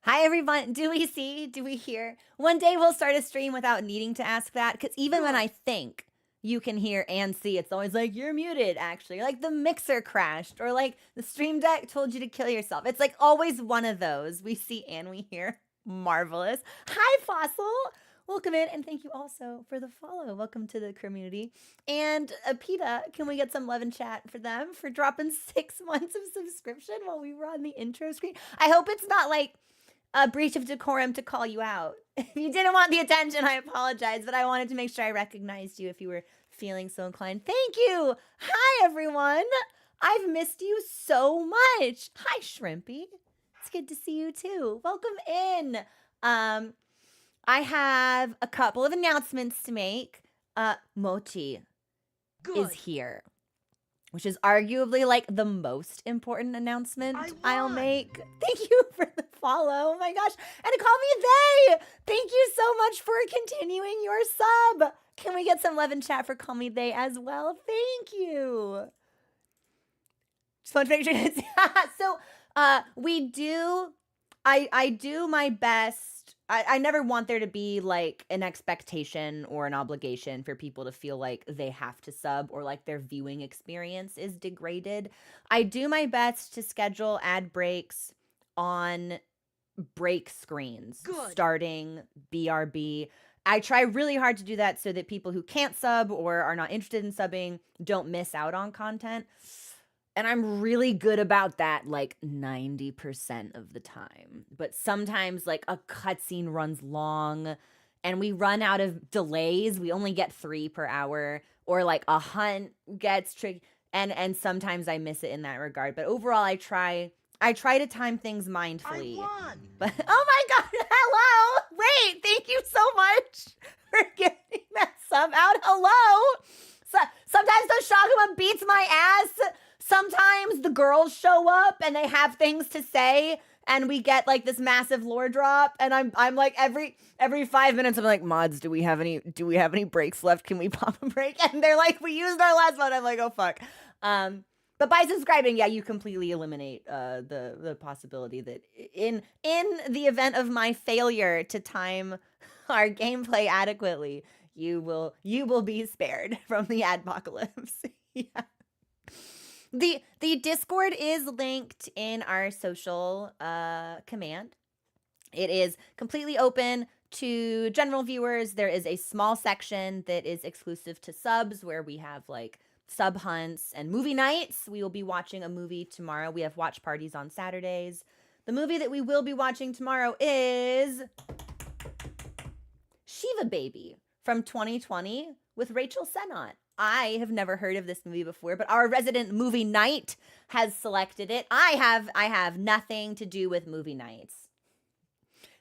Hi, everyone. Do we see? Do we hear? One day we'll start a stream without needing to ask that, because even when I think you can hear and see, it's always like, you're muted, actually. Like the mixer crashed, or like the stream deck told you to kill yourself. It's like always one of those. We see and we hear. Marvelous. Hi, Fossil. Welcome in, and thank you also for the follow. Welcome to the community. And PETA, can we get some love and chat for them for dropping 6 months of subscription while we were on the intro screen? I hope it's not like a breach of decorum to call you out. If you didn't want the attention, I apologize, but I wanted to make sure I recognized you if you were feeling so inclined. Thank you. Hi, everyone. I've missed you so much. Hi, Shrimpy. It's good to see you too. Welcome in. I have a couple of announcements to make. Mochi is here, which is arguably like the most important announcement I'll make. Thank you for the follow. Oh my gosh. And to call me they. Thank you so much for continuing your sub. Can we get some love and chat for Call Me They as well? Thank you. Just want to make sure. So we do, I do my best. I never want there to be like an expectation or an obligation for people to feel like they have to sub or like their viewing experience is degraded. I do my best to schedule ad breaks on break screens starting BRB. I try really hard to do that so that people who can't sub or are not interested in subbing don't miss out on content. And I'm really good about that like 90% of the time. But sometimes like a cutscene runs long and we run out of delays. We only get 3 per hour, or like a hunt gets tricky. And sometimes I miss it in that regard. But overall, I try to time things mindfully. I won. But oh my god, hello! Wait, thank you so much for getting that sub out. Hello! Sometimes the Shaguma beats my ass. Sometimes the girls show up and they have things to say and we get like this massive lore drop, and I'm like every 5 minutes I'm like, mods, do we have any breaks left? Can we pop a break? And they're like, we used our last one. I'm like, oh fuck. But by subscribing, yeah, you completely eliminate the possibility that in the event of my failure to time our gameplay adequately, you will be spared from the adpocalypse. Yeah. The Discord is linked in our social command. It is completely open to general viewers. There is a small section that is exclusive to subs where we have like sub hunts and movie nights. We will be watching a movie tomorrow. We have watch parties on Saturdays. The movie that we will be watching tomorrow is Shiva Baby from 2020 with Rachel Sennott. I have never heard of this movie before, but our resident movie night has selected it. I have nothing to do with movie nights.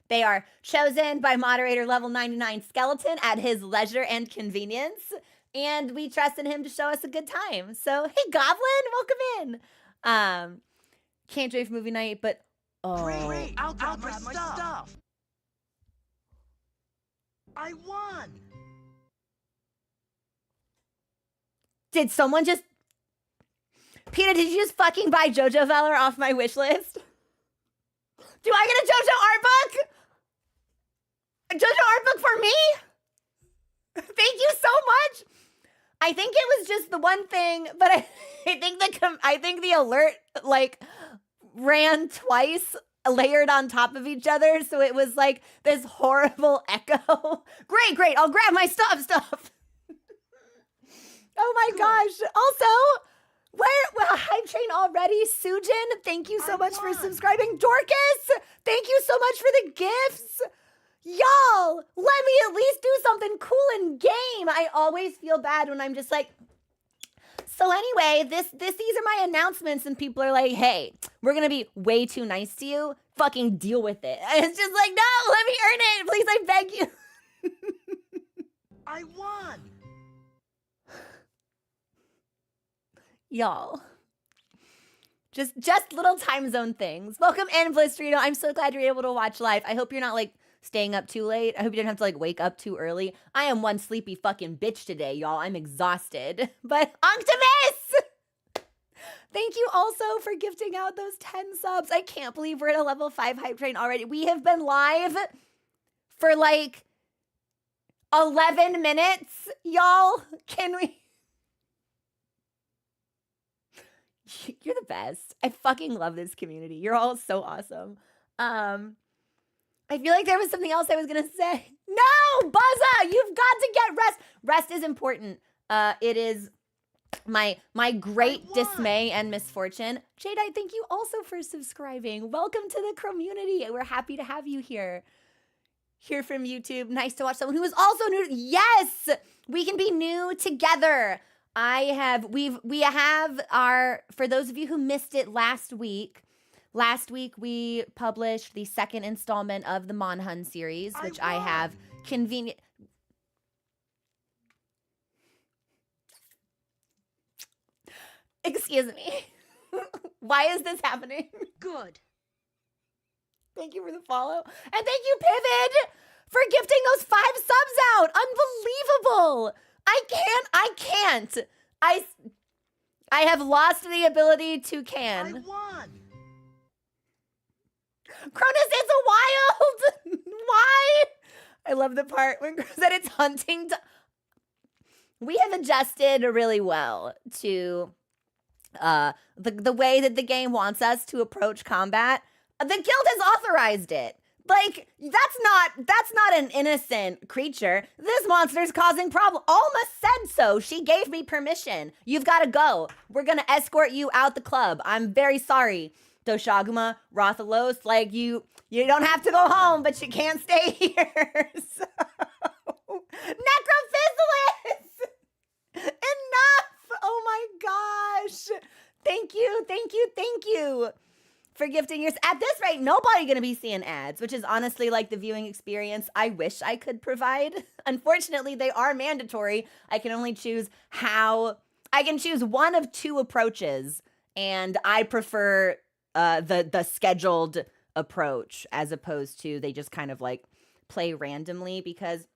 They are chosen by moderator level 99 Skeleton at his leisure and convenience, and we trust in him to show us a good time. So, hey, Goblin, welcome in. Can't join for movie night, but Great. I'll grab my stuff. I won. Did someone just... PETA, did you just fucking buy JoJo Valor off my wish list? Do I get a JoJo art book? A JoJo art book for me? Thank you so much. I think it was just the one thing, but I think the alert like ran twice, layered on top of each other, so it was like this horrible echo. Great. I'll grab my stuff. Oh my gosh. Also, hype train already. Sujin, thank you so much for subscribing. Dorcas, thank you so much for the gifts. Y'all, let me at least do something cool in game. I always feel bad when I'm just like, so anyway, these are my announcements, and people are like, hey, we're gonna be way too nice to you. Fucking deal with it. And it's just like, no, let me earn it. Please, I beg you. I won. Y'all, just little time zone things. Welcome in, Blisterino. I'm so glad you're able to watch live. I hope you're not like staying up too late. I hope you didn't have to like wake up too early. I am one sleepy fucking bitch today, y'all. I'm exhausted. But Octamus! Thank you also for gifting out those 10 subs. I can't believe we're at a level 5 hype train already. We have been live for like 11 minutes, y'all. Can we? You're the best. I fucking love this community. You're all so awesome. I feel like there was something else I was gonna say. No, Buzza, you've got to get rest. Rest is important. It is my great dismay and misfortune. Jadeite, thank you also for subscribing. Welcome to the community. We're happy to have you here. Hear from YouTube. Nice to watch someone who is also new. Yes, we can be new together. We have our, for those of you who missed it last week we published the second installment of the MONHUN series, which I have convenient. Excuse me. Why is this happening? Good. Thank you for the follow. And thank you, Pivot, for gifting those 5 subs out. Unbelievable. I can't. I have lost the ability to can. I won. Cronus, it's a wild. Why? I love the part when Cronus said it's hunting. We have adjusted really well to the way that the game wants us to approach combat. The guild has authorized it. Like, that's not an innocent creature. This monster's causing problem. Alma said so. She gave me permission. You've got to go. We're going to escort you out the club. I'm very sorry. Doshaguma, Rathalos, like you don't have to go home, but you can't stay here. So, Necrophysalis! Enough! Oh my gosh. Thank you for gifting yours. At this rate, nobody gonna be seeing ads, which is honestly like the viewing experience I wish I could provide. Unfortunately, they are mandatory. I can only choose I can choose one of 2 approaches, and I prefer the scheduled approach as opposed to they just kind of like play randomly, because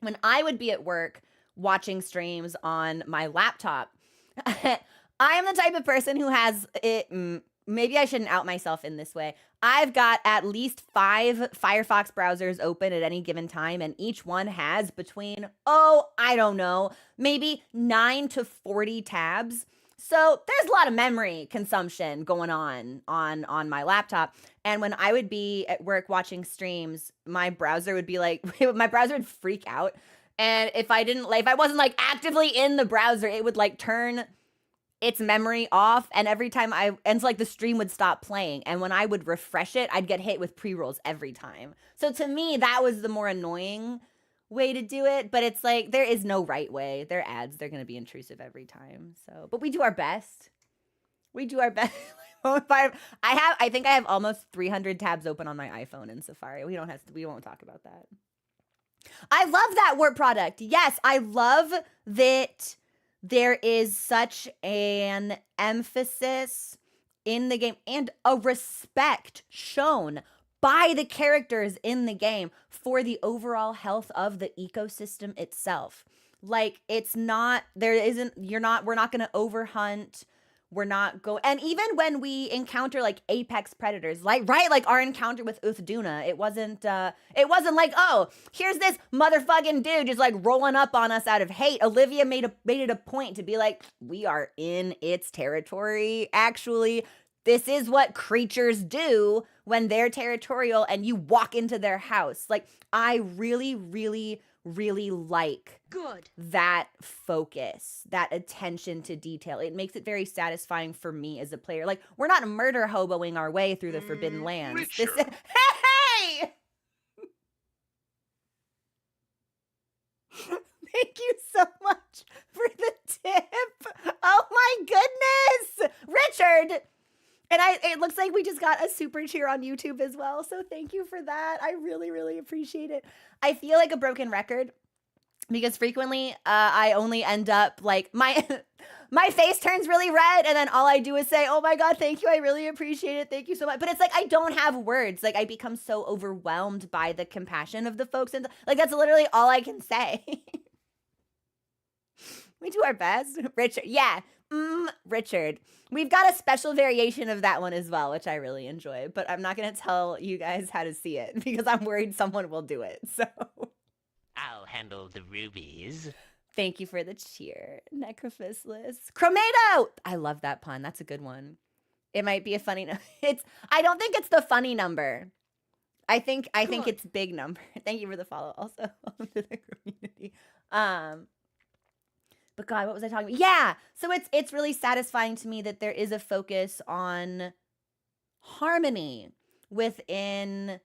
when I would be at work watching streams on my laptop, I am the type of person who has it. Maybe I shouldn't out myself in this way. I've got at least 5 Firefox browsers open at any given time, and each one has between, I don't know, maybe 9 to 40 tabs. So there's a lot of memory consumption going on my laptop. And when I would be at work watching streams, my browser would be like, my browser would freak out. And if I wasn't like actively in the browser, it would like turn its memory off. And every time so like the stream would stop playing. And when I would refresh it, I'd get hit with pre-rolls every time. So to me, that was the more annoying way to do it, but it's like there is no right way. They're ads, they're going to be intrusive every time. So, but we do our best. I think I have almost 300 tabs open on my iPhone in Safari. We won't talk about that. I love that warp product. Yes, I love that there is such an emphasis in the game and a respect shown by the characters in the game for the overall health of the ecosystem itself. Like, we're not going to overhunt. And even when we encounter like apex predators, like our encounter with Uthduna, it wasn't like, oh, here's this motherfucking dude just like rolling up on us out of hate. Olivia made it a point to be like, we are in its territory. Actually, this is what creatures do when they're territorial and you walk into their house. Like, I really, really, really like that focus, that attention to detail. It makes it very satisfying for me as a player. Like, we're not murder hoboing our way through the Forbidden Lands. Hey! Thank you so much for the tip. Oh my goodness! Richard! And it looks like we just got a super cheer on YouTube as well. So thank you for that. I really, really appreciate it. I feel like a broken record because frequently I only end up like my face turns really red and then all I do is say, oh my God, thank you. I really appreciate it. Thank you so much. But it's like, I don't have words. Like, I become so overwhelmed by the compassion of the folks. And like, that's literally all I can say. We do our best. Richard, yeah. Richard. We've got a special variation of that one as well, which I really enjoy, but I'm not going to tell you guys how to see it because I'm worried someone will do it. So I'll handle the rubies. thank you for the cheer. Necrophysless. Chromato! I love that pun. That's a good one. It might be a funny I don't think it's the funny number. I think it's big number. Thank you for the follow also. Welcome to the community. But God, what was I talking about? Yeah. So it's really satisfying to me that there is a focus on harmony within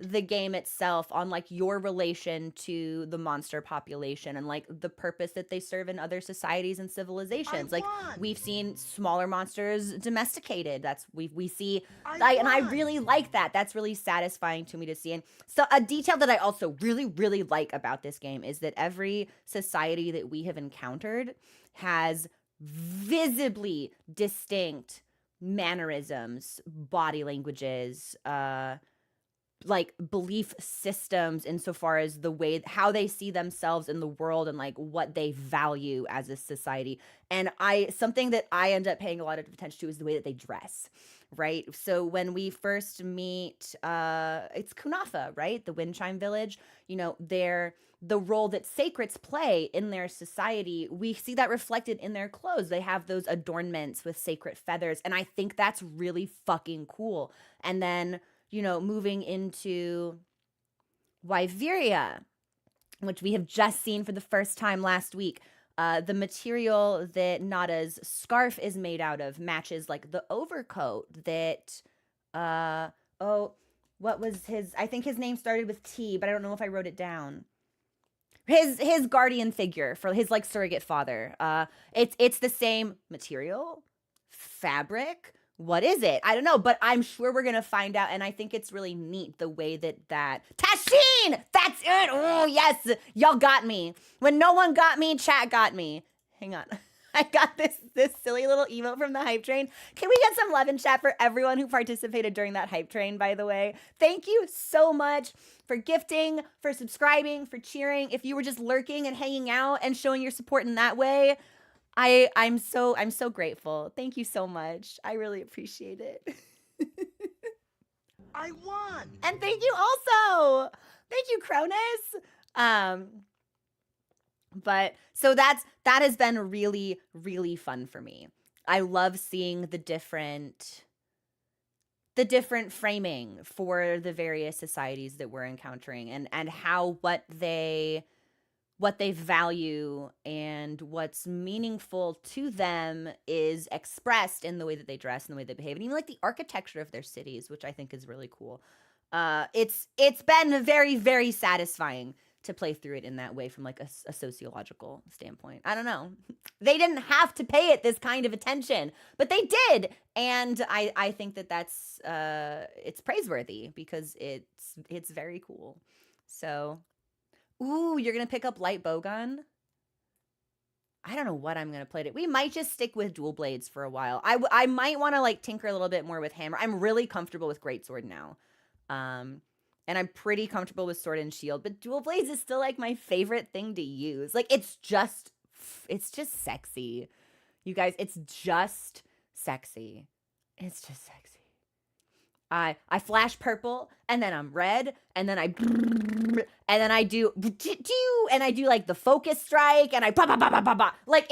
the game itself, on like your relation to the monster population and like the purpose that they serve in other societies and civilizations. Like we've seen smaller monsters domesticated. That's we see and I really like that. That's really satisfying to me to see. And so a detail that I also really, really like about this game is that every society that we have encountered has visibly distinct mannerisms, body languages, like belief systems insofar as the way how they see themselves in the world and like what they value as a society. And something that I end up paying a lot of attention to is the way that they dress, right? So when we first meet it's Kunafa, right? The wind chime village, you know, the role that sacrets play in their society, we see that reflected in their clothes. They have those adornments with sacred feathers, and I think that's really fucking cool. And then, you know, moving into Weria, which we have just seen for the first time last week, the material that Nada's scarf is made out of matches like the overcoat that, what was his, I think his name started with T, but I don't know if I wrote it down. His guardian figure for his like surrogate father. It's the same material, fabric. What is it? I don't know, but I'm sure we're gonna find out, and I think it's really neat the way that Tashin! That's it! Oh, yes! Y'all got me. When no one got me, chat got me. Hang on. I got this silly little emote from the hype train. Can we get some love in chat for everyone who participated during that hype train, by the way? Thank you so much for gifting, for subscribing, for cheering. If you were just lurking and hanging out and showing your support in that way, I'm so grateful. Thank you so much. I really appreciate it. I won. And thank you also. Thank you, Cronus. But so that has been really, really fun for me. I love seeing the different framing for the various societies that we're encountering and how what they value and what's meaningful to them is expressed in the way that they dress and the way they behave, and even like the architecture of their cities, which I think is really cool. It's been very, very satisfying to play through it in that way from like a sociological standpoint. I don't know. They didn't have to pay it this kind of attention, but they did. And I think that's it's praiseworthy because it's very cool. So, ooh, you're going to pick up light bowgun? I don't know what I'm going to play it. We might just stick with dual blades for a while. I might want to like tinker a little bit more with hammer. I'm really comfortable with greatsword now. And I'm pretty comfortable with sword and shield, but dual blades is still like my favorite thing to use. Like it's just sexy. You guys, it's just sexy. It's just sexy. I flash purple and then I'm red and then I do like the focus strike and I like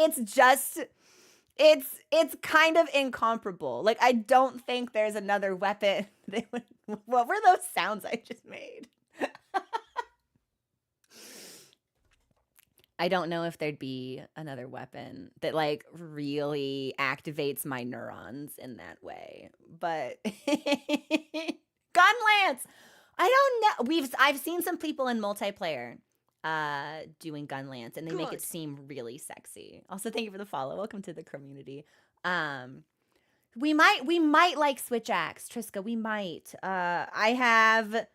it's kind of incomparable. Like I don't think there's another weapon that would. What were those sounds I just made? I don't know if there'd be another weapon that like really activates my neurons in that way. But gun lance. I don't know. I've seen some people in multiplayer doing gun lance and they make it seem really sexy. Also, thank you for the follow. Welcome to the community. We might like switch axe, Triska. We might. I have.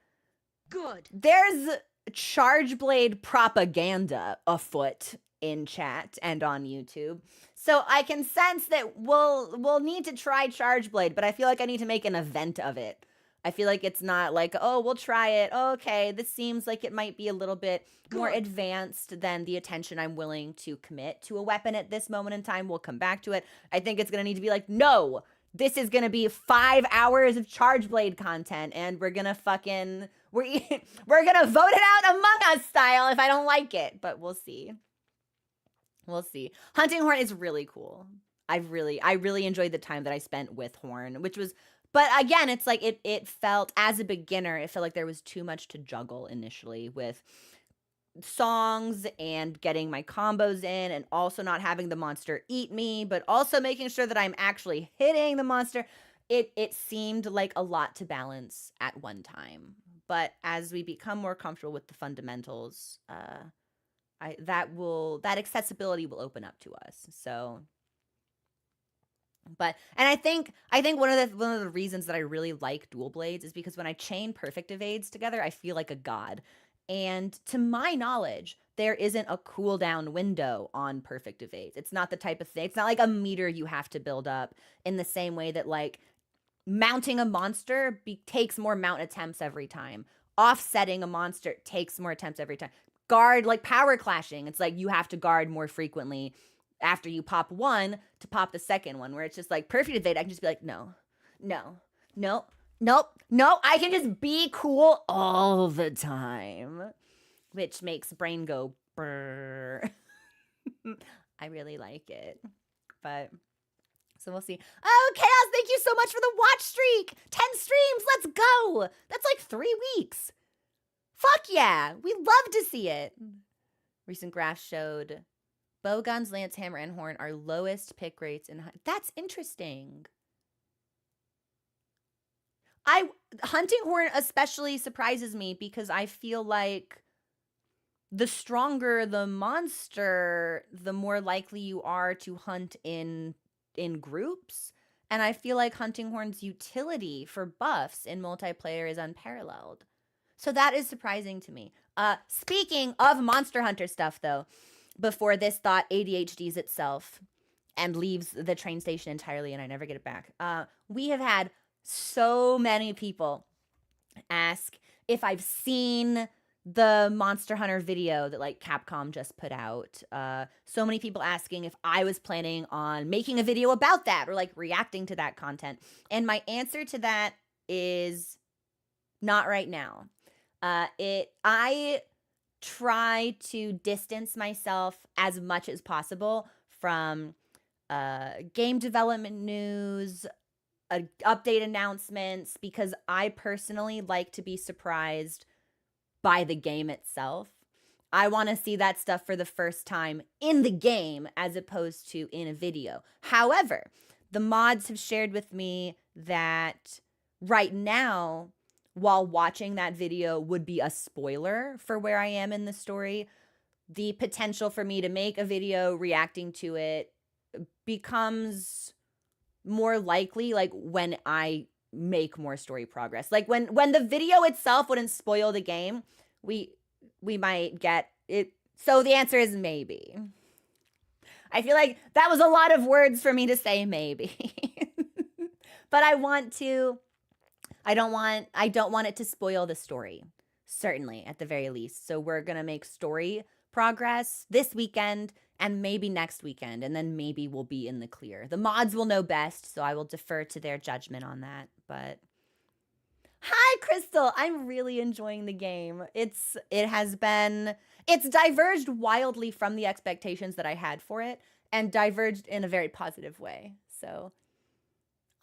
Good. There's charge blade propaganda afoot in chat and on YouTube, so I can sense that we'll need to try charge blade, but I feel like I need to make an event of it. I feel like it's not like, oh, we'll try it. Okay, this seems like it might be a little bit more advanced than the attention I'm willing to commit to a weapon at this moment in time. We'll come back to it. I think it's going to need to be like, no, this is going to be 5 hours of Charge Blade content, and we're going to fucking, we're going to vote it out Among Us style if I don't like it, but we'll see. We'll see. Hunting Horn is really cool. I really enjoyed the time that I spent with Horn, which was, but again, it's like it felt, as a beginner, it felt like there was too much to juggle initially with songs and getting my combos in, and also not having the monster eat me, but also making sure that I'm actually hitting the monster. It seemed like a lot to balance at one time. But as we become more comfortable with the fundamentals, that accessibility will open up to us. So, but, and I think one of the reasons that I really like dual blades is because when I chain perfect evades together, I feel like a god. And to my knowledge, there isn't a cooldown window on perfect evades. It's not the type of thing. It's not like a meter you have to build up in the same way that like mounting a monster takes more mount attempts every time. Offsetting a monster takes more attempts every time. Guard, like power clashing, it's like you have to guard more frequently after you pop one to pop the second one, where it's just like perfect evade, I can just be like, no, I can just be cool all the time, which makes brain go brrr. I really like it, but so we'll see. Oh, Chaos, thank you so much for the watch streak. 10 streams, let's go. That's like 3 weeks. Fuck yeah, we love to see it. Recent graphs showed bowguns, lance, hammer, and horn are lowest pick rates in. That's interesting. Hunting horn especially surprises me because I feel like the stronger the monster, the more likely you are to hunt in groups. And I feel like hunting horn's utility for buffs in multiplayer is unparalleled. So that is surprising to me. Speaking of Monster Hunter stuff, though, before this thought ADHDs itself and leaves the train station entirely and I never get it back, we have had so many people ask if I've seen the Monster Hunter video that like Capcom just put out. So many people asking if I was planning on making a video about that or like reacting to that content. And my answer to that is not right now. I try to distance myself as much as possible from game development news, update announcements, because I personally like to be surprised by the game itself. I want to see that stuff for the first time in the game as opposed to in a video. However, the mods have shared with me that right now, while watching that video would be a spoiler for where I am in the story, the potential for me to make a video reacting to it becomes more likely like when I make more story progress. Like when the video itself wouldn't spoil the game, we might get it. So the answer is maybe. I feel like that was a lot of words for me to say maybe. But I don't want it to spoil the story, certainly, at the very least. So we're going to make story progress this weekend and maybe next weekend, and then maybe we'll be in the clear. The mods will know best, so I will defer to their judgment on that. But hi, Crystal. I'm really enjoying the game. It's diverged wildly from the expectations that I had for it, and diverged in a very positive way. So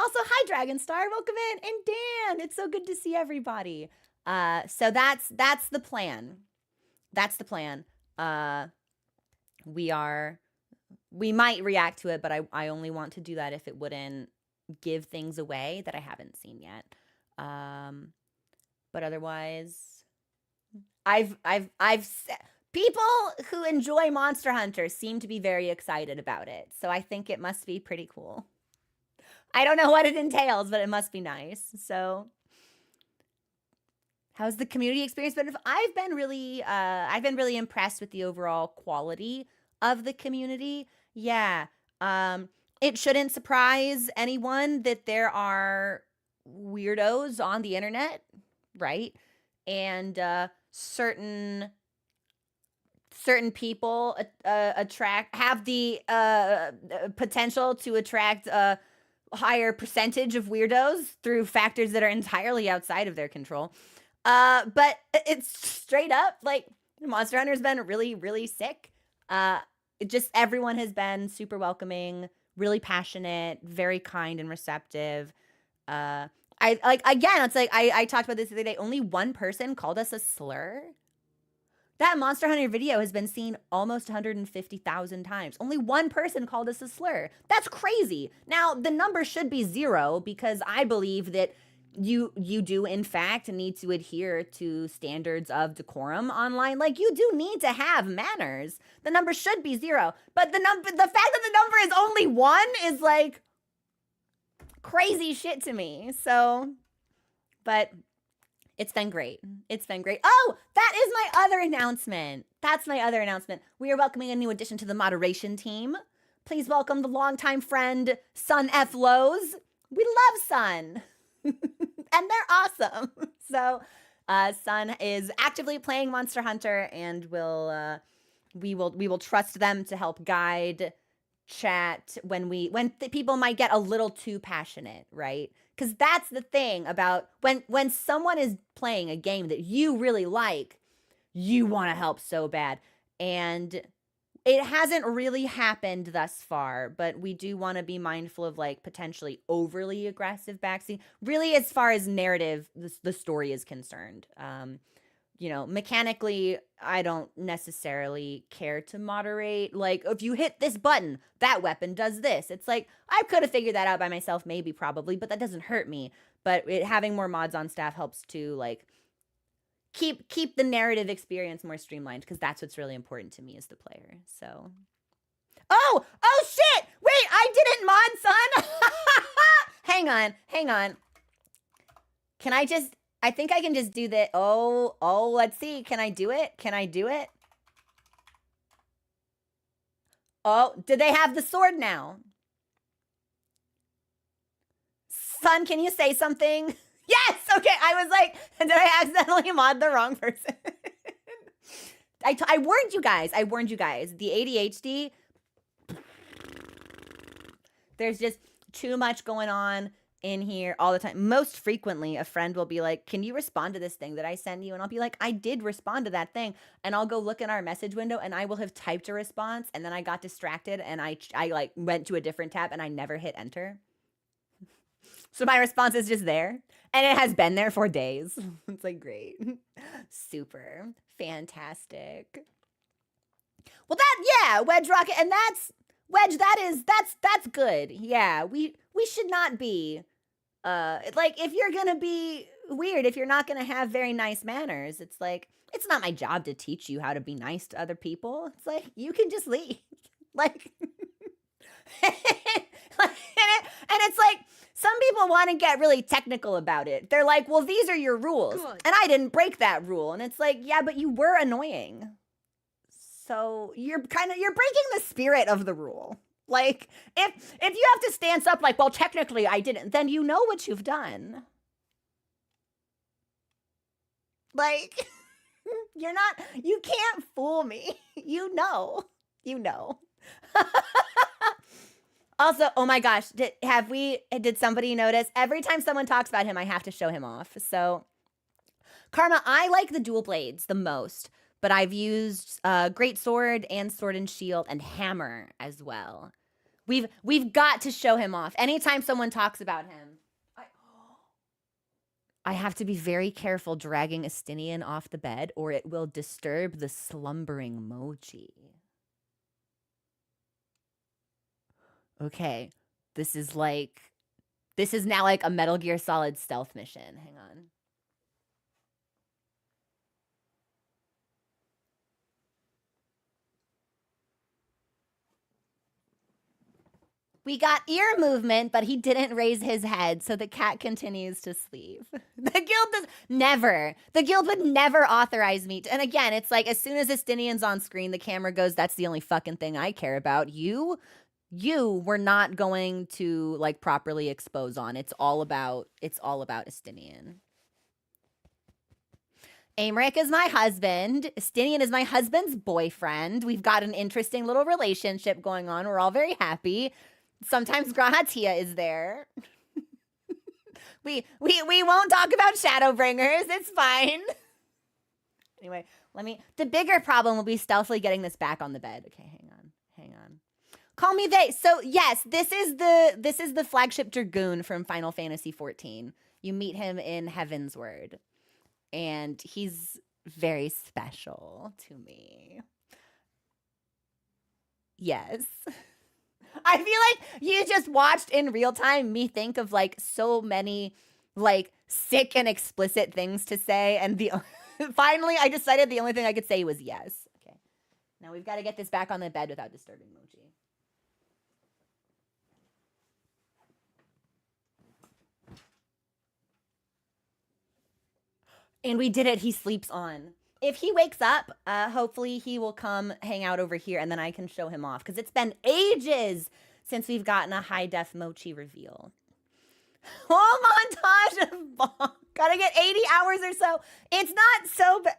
also, hi, Dragonstar, welcome in, and Dan, it's so good to see everybody. So that's the plan. That's the plan. We might react to it, but I only want to do that if it wouldn't give things away that I haven't seen yet. But otherwise, people who enjoy Monster Hunter seem to be very excited about it, so I think it must be pretty cool. I don't know what it entails, but it must be nice. So how's the community experience been? I've been really impressed with the overall quality of the community. Yeah. It shouldn't surprise anyone that there are weirdos on the internet, right? And certain people have the potential to attract a higher percentage of weirdos through factors that are entirely outside of their control. But it's straight up like Monster Hunter's been really, really sick. Everyone has been super welcoming, really passionate, very kind and receptive. I talked about this the other day. Only one person called us a slur. That Monster Hunter video has been seen almost 150,000 times. Only one person called us a slur. That's crazy. Now, the number should be 0 because I believe that you do, in fact, need to adhere to standards of decorum online. Like, you do need to have manners. The number should be 0. But the fact that the number is only 1 is, like, crazy shit to me. So, but it's been great. It's been great. Oh, that is my other announcement. That's my other announcement. We are welcoming a new addition to the moderation team. Please welcome the longtime friend, Sun F. Lowe's. We love Sun. And they're awesome. So, Sun is actively playing Monster Hunter, and we will trust them to help guide chat when people might get a little too passionate, right? Because that's the thing about when someone is playing a game that you really like, you want to help so bad. And it hasn't really happened thus far, but we do want to be mindful of like potentially overly aggressive backseat. Really, as far as narrative, the story is concerned. Mechanically, I don't necessarily care to moderate. Like, if you hit this button, that weapon does this. It's like, I could have figured that out by myself, maybe, probably, but that doesn't hurt me. But having more mods on staff helps to, like, keep the narrative experience more streamlined, because that's what's really important to me as the player. So, oh shit! Wait, I didn't mod, Sun! Hang on. I think I can just do that. Oh, let's see. Can I do it? Oh, do they have the sword now? Sun, can you say something? Yes! Okay, I was like, did I accidentally mod the wrong person? I warned you guys. The ADHD, there's just too much going on in here all the time. Most frequently, a friend will be like, can you respond to this thing that I send you? And I'll be like, I did respond to that thing. And I'll go look in our message window, and I will have typed a response, and then I got distracted, and I like went to a different tab, and I never hit enter. So my response is just there, and it has been there for days. It's like, great. Super fantastic. Well, Wedge Rocket, and that's Wedge, that's good. Yeah, we should not be like, if you're gonna be weird, if you're not gonna have very nice manners, it's like, it's not my job to teach you how to be nice to other people. It's like, you can just leave. Like, and it's like, some people want to get really technical about it. They're like, well, these are your rules. Good. And I didn't break that rule. And it's like, yeah, but you were annoying. So you're breaking the spirit of the rule. Like, if you have to stance up like, well, technically I didn't, then you know what you've done. Like, you can't fool me. You know. Also, oh my gosh, did somebody notice? Every time someone talks about him, I have to show him off. So, Karma, I like the dual blades the most, but I've used Great Sword and Sword and Shield and Hammer as well. We've got to show him off. Anytime someone talks about him, I have to be very careful dragging Estinian off the bed, or it will disturb the slumbering Moji. Okay, this is now like a Metal Gear Solid stealth mission. Hang on. We got ear movement, but he didn't raise his head, so the cat continues to sleep. The guild would never authorize me to, and again, it's like, as soon as Estinian's on screen, the camera goes, that's the only fucking thing I care about. You you were not going to like properly expose on. It's all about Estinian. Aymeric is my husband. Estinian is my husband's boyfriend. We've got an interesting little relationship going on. We're all very happy. Sometimes Grahatia is there. we won't talk about Shadowbringers. It's fine. Anyway, the bigger problem will be stealthily getting this back on the bed. Okay, hang on. Call me they. So yes, this is the flagship Dragoon from Final Fantasy XIV. You meet him in Heaven's Word. And he's very special to me. Yes. I feel like you just watched in real time me think of like so many like sick and explicit things to say. And finally I decided the only thing I could say was yes. Okay. Now we've got to get this back on the bed without disturbing Mochi. And we did it. He sleeps on. If he wakes up, hopefully he will come hang out over here and then I can show him off. Because it's been ages since we've gotten a high-def Mochi reveal. Whole montage of bonk. Gotta get 80 hours or so. It's not so bad.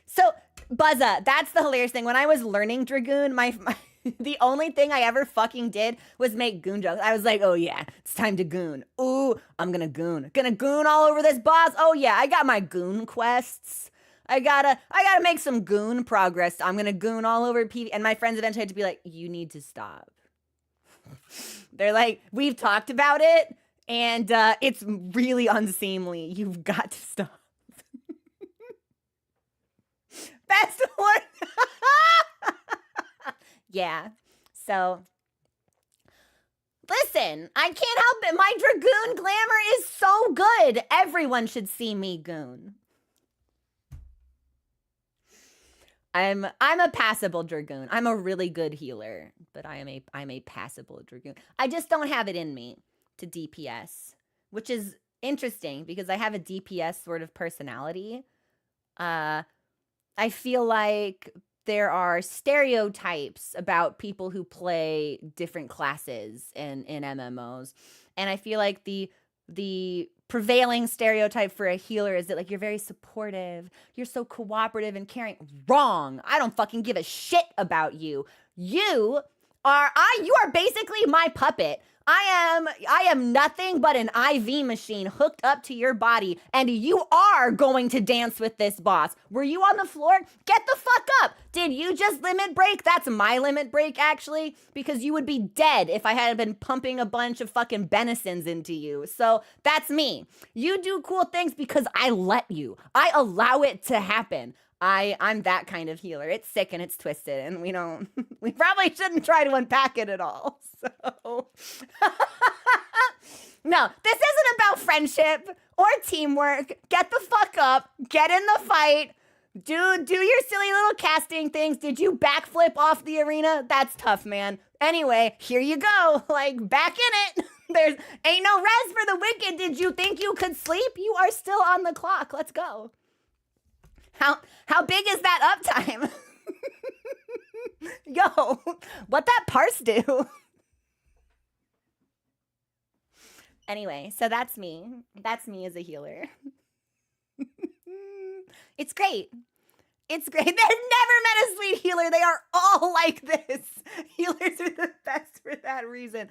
So, Buzza, that's the hilarious thing. When I was learning Dragoon, the only thing I ever fucking did was make goon jokes. I was like, oh yeah, it's time to goon. Ooh, I'm gonna goon. Gonna goon all over this boss. Oh yeah, I got my goon quests. I gotta make some goon progress. I'm gonna goon all over PV. And my friends eventually had to be like, you need to stop. They're like, we've talked about it, and it's really unseemly. You've got to stop. Best one. Yeah, so listen, I can't help it. My Dragoon glamour is so good. Everyone should see me goon. I'm a passable Dragoon. I'm a really good healer, but I'm a passable Dragoon. I just don't have it in me to DPS, which is interesting because I have a DPS sort of personality. I feel like there are stereotypes about people who play different classes in MMOs. And I feel like the prevailing stereotype for a healer is that like you're very supportive, you're so cooperative and caring. Wrong. I don't fucking give a shit about you. You are basically my puppet. I am nothing but an IV machine hooked up to your body, and you are going to dance with this boss. Were you on the floor? Get the fuck up. Did you just limit break? That's my limit break, actually, because you would be dead if I had been pumping a bunch of fucking Benisons into you. So that's me. You do cool things because I let you. I allow it to happen. I'm that kind of healer. It's sick and it's twisted, and we probably shouldn't try to unpack it at all. So, no, this isn't about friendship or teamwork. Get the fuck up, get in the fight, do your silly little casting things. Did you backflip off the arena? That's tough, man. Anyway, here you go, like back in it. There's ain't no rest for the wicked. Did you think you could sleep? You are still on the clock. Let's go. How big is that uptime? Yo, what that parse do? Anyway, so that's me. That's me as a healer. It's great. It's great. They've never met a sweet healer. They are all like this. Healers are the best for that reason.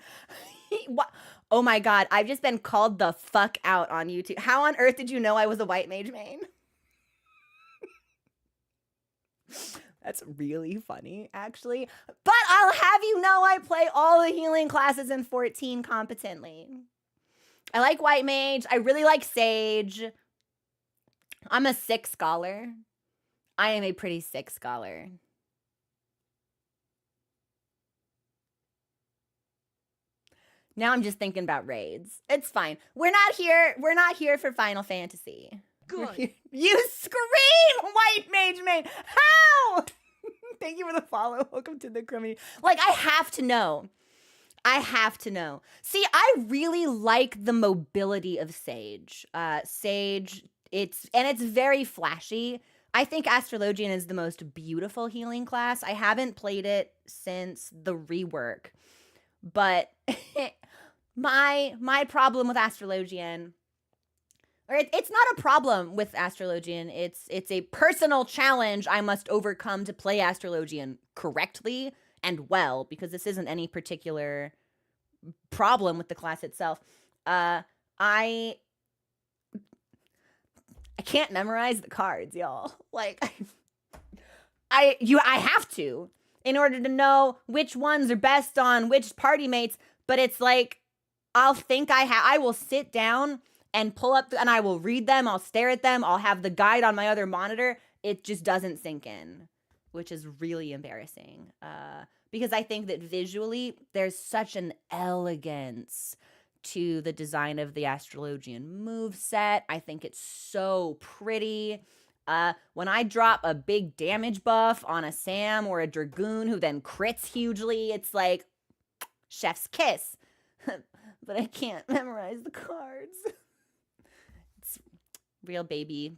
Oh my God, I've just been called the fuck out on YouTube. How on earth did you know I was a white mage main? That's really funny, actually. But I'll have you know I play all the healing classes in 14 competently. I like white mage. I really like sage. I'm a sick scholar. I am a pretty sick scholar. Now I'm just thinking about raids. It's fine. We're not here for Final Fantasy. Good. You scream, white mage main. How? Thank you for the follow. Welcome to the community. Like, I have to know. See, I really like the mobility of Sage. Sage, it's very flashy. I think Astrologian is the most beautiful healing class. I haven't played it since the rework, but my problem with Astrologian, or it's not a problem with Astrologian. It's a personal challenge I must overcome to play Astrologian correctly and well, because this isn't any particular problem with the class itself. I can't memorize the cards, y'all. Like, I have to in order to know which ones are best on which party mates. But it's like, I will sit down and pull up and I will read them. I'll stare at them. I'll have the guide on my other monitor. It just doesn't sink in, which is really embarrassing. Because I think that visually there's such an elegance to the design of the Astrologian moveset. I think it's so pretty. When I drop a big damage buff on a Sam or a Dragoon who then crits hugely, it's like chef's kiss. But I can't memorize the cards. It's real baby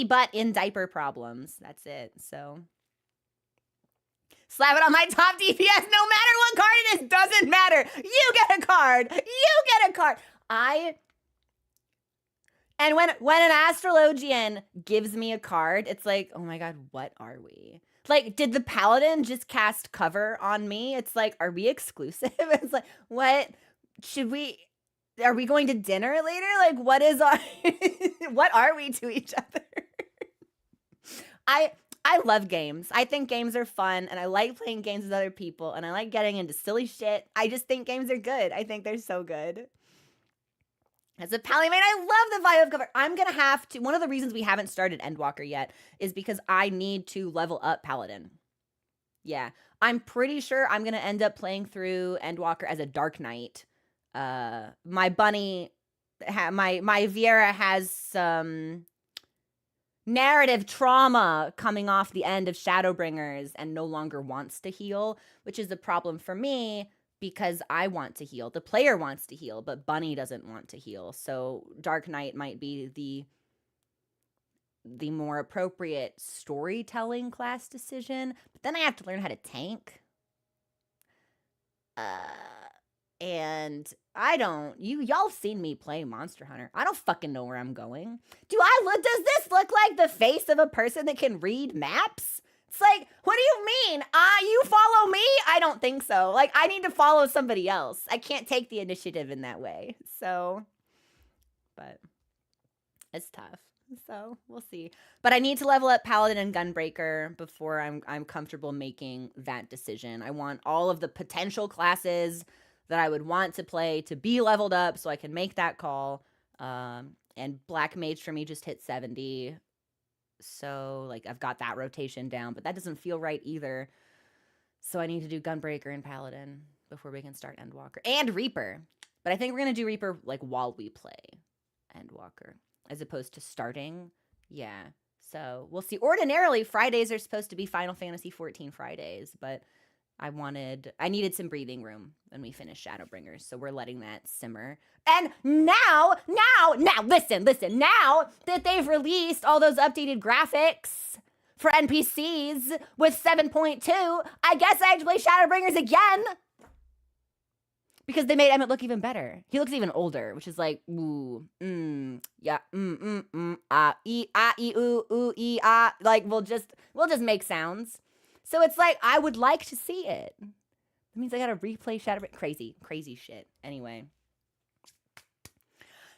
butt in diaper problems. That's it. So slap it on my top DPS. No matter what card it is, doesn't matter. You get a card. You get a card. And when an Astrologian gives me a card, it's like, oh my God, what are we? Like, did the Paladin just cast cover on me? It's like, are we exclusive? It's like, what? Are we going to dinner later? Like, what is our, what are we to each other? I love games. I think games are fun, and I like playing games with other people, and I like getting into silly shit. I just think games are good. I think they're so good. As a Pally main, I love the vibe of cover. I'm going to have to, one of the reasons we haven't started Endwalker yet is because I need to level up Paladin. Yeah. I'm pretty sure I'm going to end up playing through Endwalker as a Dark Knight. My bunny, my Weria has some narrative trauma coming off the end of Shadowbringers and no longer wants to heal, which is a problem for me because I want to heal. The player wants to heal, but Bunny doesn't want to heal. So Dark Knight might be the more appropriate storytelling class decision. But then I have to learn how to tank. And I don't, y'all have seen me play Monster Hunter. I don't fucking know where I'm going. Does this look like the face of a person that can read maps? It's like, what do you mean? You follow me? I don't think so. Like, I need to follow somebody else. I can't take the initiative in that way. So, but it's tough. So we'll see. But I need to level up Paladin and Gunbreaker before I'm comfortable making that decision. I want all of the potential classes that I would want to play to be leveled up so I can make that call. And Black Mage for me just hit 70. So, like, I've got that rotation down, but that doesn't feel right either. So I need to do Gunbreaker and Paladin before we can start Endwalker. And Reaper. But I think we're going to do Reaper, like, while we play Endwalker, as opposed to starting. Yeah. So we'll see. Ordinarily, Fridays are supposed to be Final Fantasy XIV Fridays, but I needed some breathing room when we finish Shadowbringers, so we're letting that simmer. And now, listen, now that they've released all those updated graphics for NPCs with 7.2, I guess I have to play Shadowbringers again. Because they made Emmett look even better. He looks even older, which is like, ooh, yeah, like we'll just make sounds. So it's like, I would like to see it. That means I gotta replay Shadowbringers. Crazy shit. Anyway.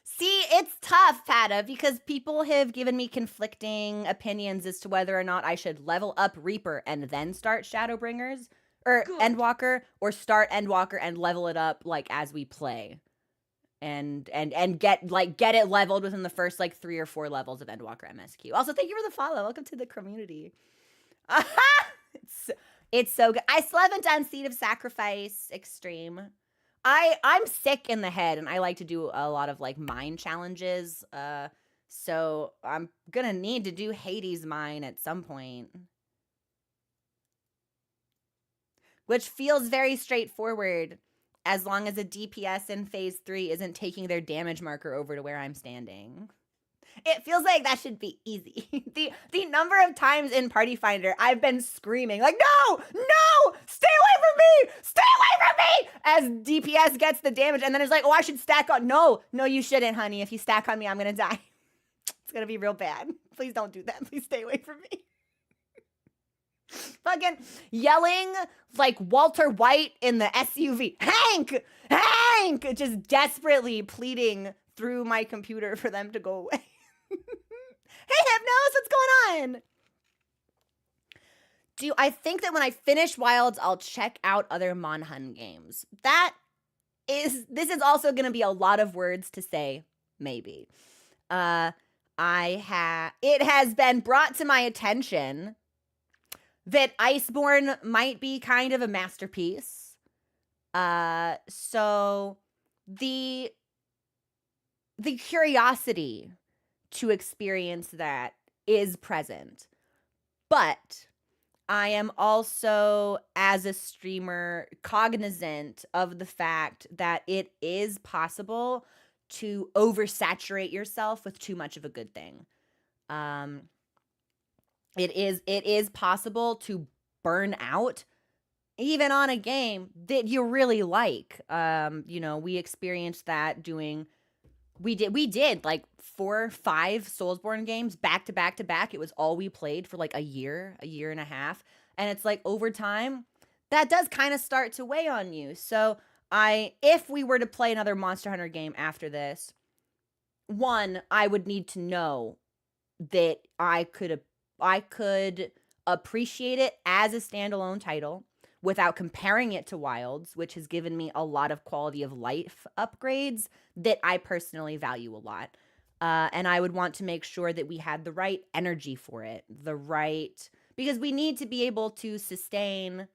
See, it's tough, Pata, because people have given me conflicting opinions as to whether or not I should level up Reaper and then start Shadowbringers, or Endwalker, or start Endwalker and level it up, like, as we play. And get it leveled within the first, like, 3 or 4 levels of Endwalker MSQ. Also, thank you for the follow. Welcome to the community. It's so good. I still haven't done Seed of Sacrifice Extreme. I'm sick in the head, and I like to do a lot of, like, mine challenges. So I'm gonna need to do Hades mine at some point. Which feels very straightforward, as long as a DPS in phase 3 isn't taking their damage marker over to where I'm standing. It feels like that should be easy. The number of times in Party Finder I've been screaming like, no, stay away from me, as DPS gets the damage, and then it's like, oh, I should stack on. No, you shouldn't, honey. If you stack on me, I'm gonna die. It's gonna be real bad. Please don't do that. Please stay away from me. Fucking yelling like Walter White in the SUV. Hank! Just desperately pleading through my computer for them to go away. Hey, Hypnos, what's going on? I think that when I finish Wilds, I'll check out other MONHUN games. This is also going to be a lot of words to say, maybe. It has been brought to my attention that Iceborne might be kind of a masterpiece. So the curiosity to experience that is present. But I am also, as a streamer, cognizant of the fact that it is possible to oversaturate yourself with too much of a good thing. It is possible to burn out even on a game that you really like. We experienced that we did like 4 or 5 Soulsborne games back to back to back. It was all we played for like a year and a half. And it's like over time, that does kind of start to weigh on you. So if we were to play another Monster Hunter game after this, one, I would need to know that I could appreciate it as a standalone title without comparing it to Wilds, which has given me a lot of quality of life upgrades that I personally value a lot. And I would want to make sure that we had the right energy for it, because we need to be able to sustain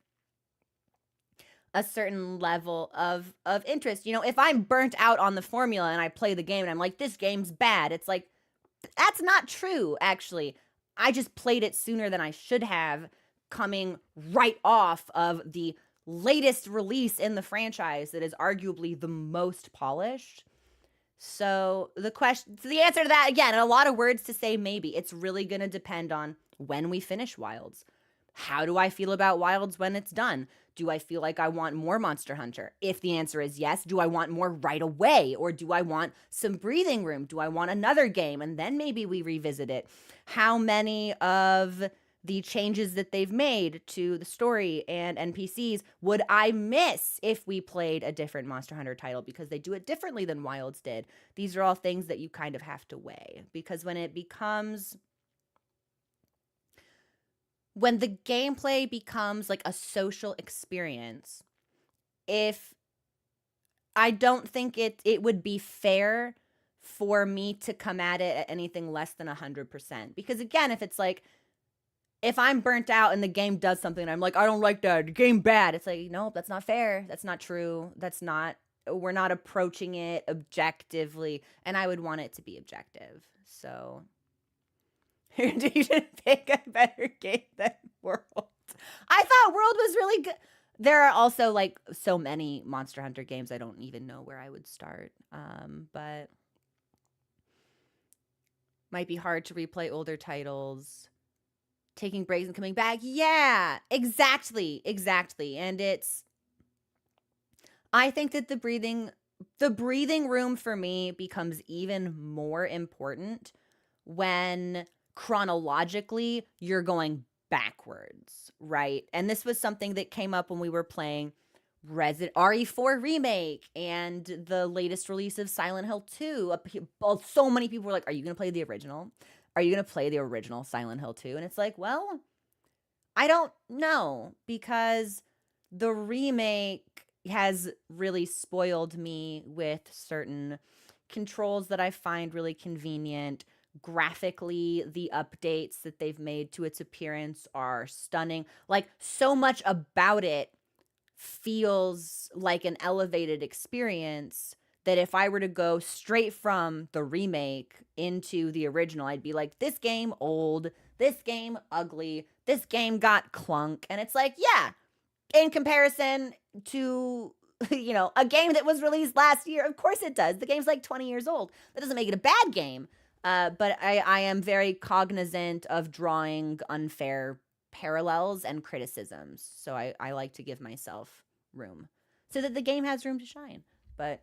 a certain level of interest. If I'm burnt out on the formula and I play the game and I'm like, this game's bad, it's like, that's not true, actually. I just played it sooner than I should have, coming right off of the latest release in the franchise that is arguably the most polished. So the answer to that, again, a lot of words to say maybe. It's really going to depend on when we finish Wilds. How do I feel about Wilds when it's done? Do I feel like I want more Monster Hunter? If the answer is yes, do I want more right away? Or do I want some breathing room? Do I want another game? And then maybe we revisit it. How many of the changes that they've made to the story and NPCs would I miss if we played a different Monster Hunter title, because they do it differently than Wilds did? These are all things that you kind of have to weigh, because when the gameplay becomes like a social experience, I don't think it would be fair for me to come at it at anything less than 100%. Because again, if I'm burnt out and the game does something and I'm like, I don't like that, the game bad, it's like, nope, that's not fair. That's not true. We're not approaching it objectively. And I would want it to be objective. So you should pick a better game than World. I thought World was really good. There are also like so many Monster Hunter games, I don't even know where I would start. But might be hard to replay older titles. Taking breaks and coming back. Yeah, exactly. And I think that the breathing room for me becomes even more important when chronologically you're going backwards, right? And this was something that came up when we were playing RE4 Remake and the latest release of Silent Hill 2. So many people were like, are you going to play the original? Are you going to play the original Silent Hill 2? And it's like, well, I don't know, because the remake has really spoiled me with certain controls that I find really convenient. Graphically, the updates that they've made to its appearance are stunning. Like, so much about it feels like an elevated experience that if I were to go straight from the remake into the original, I'd be like, this game old, this game ugly, this game got clunk. And it's like, yeah, in comparison to, a game that was released last year, of course it does. The game's like 20 years old. That doesn't make it a bad game. But I am very cognizant of drawing unfair parallels and criticisms. So I like to give myself room so that the game has room to shine. But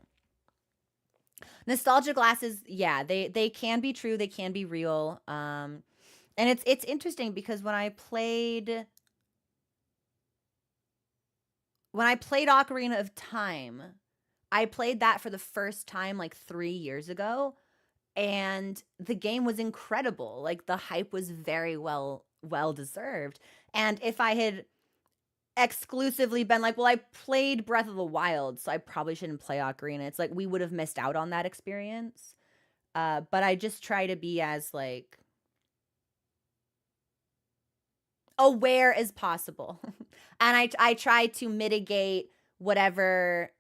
nostalgia glasses, yeah, they can be true, they can be real. And it's interesting because when I played Ocarina of Time, I played that for the first time like 3 years ago, and the game was incredible. Like the hype was very well deserved. And if I had exclusively been like, well, I played Breath of the Wild, so I probably shouldn't play Ocarina, it's like we would have missed out on that experience. But I just try to be as like aware as possible. And I try to mitigate whatever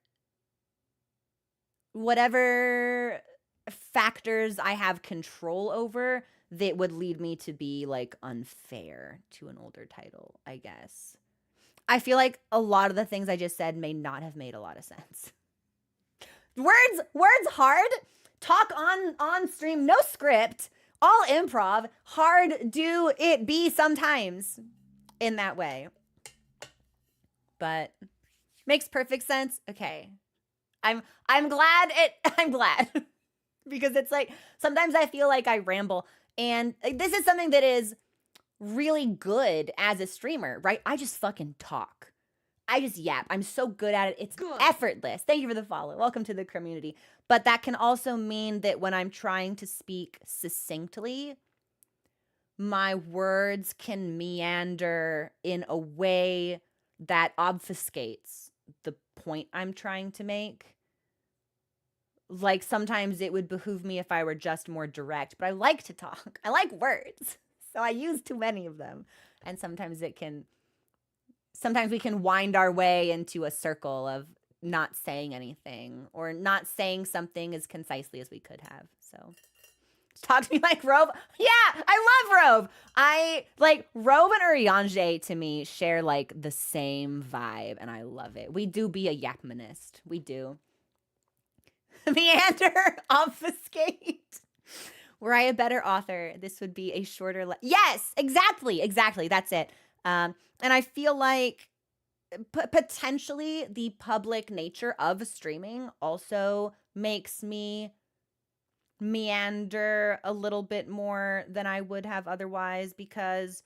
factors I have control over that would lead me to be like unfair to an older title, I guess. I feel like a lot of the things I just said may not have made a lot of sense. Words hard. Talk on stream, no script, all improv. Hard do it be sometimes in that way. But makes perfect sense. Okay. I'm glad I'm glad. Because it's like sometimes I feel like I ramble, and this is something that is really good as a streamer, right? I just fucking talk. I just yap. I'm so good at it. It's good. Effortless. Thank you for the follow. Welcome to the community. But that can also mean that when I'm trying to speak succinctly, my words can meander in a way that obfuscates the point I'm trying to make. Like sometimes it would behoove me if I were just more direct, but I like to talk. I like words. So I use too many of them. And sometimes we can wind our way into a circle of not saying anything or not saying something as concisely as we could have. So talk to me like Rove. Yeah, I love Rove. I like Rove and Urianger to me share like the same vibe, and I love it. We do be a yapmanist. We do. Meander, obfuscate. Were I a better author, this would be a shorter. Yes, exactly. That's it. And I feel like potentially the public nature of streaming also makes me meander a little bit more than I would have otherwise, because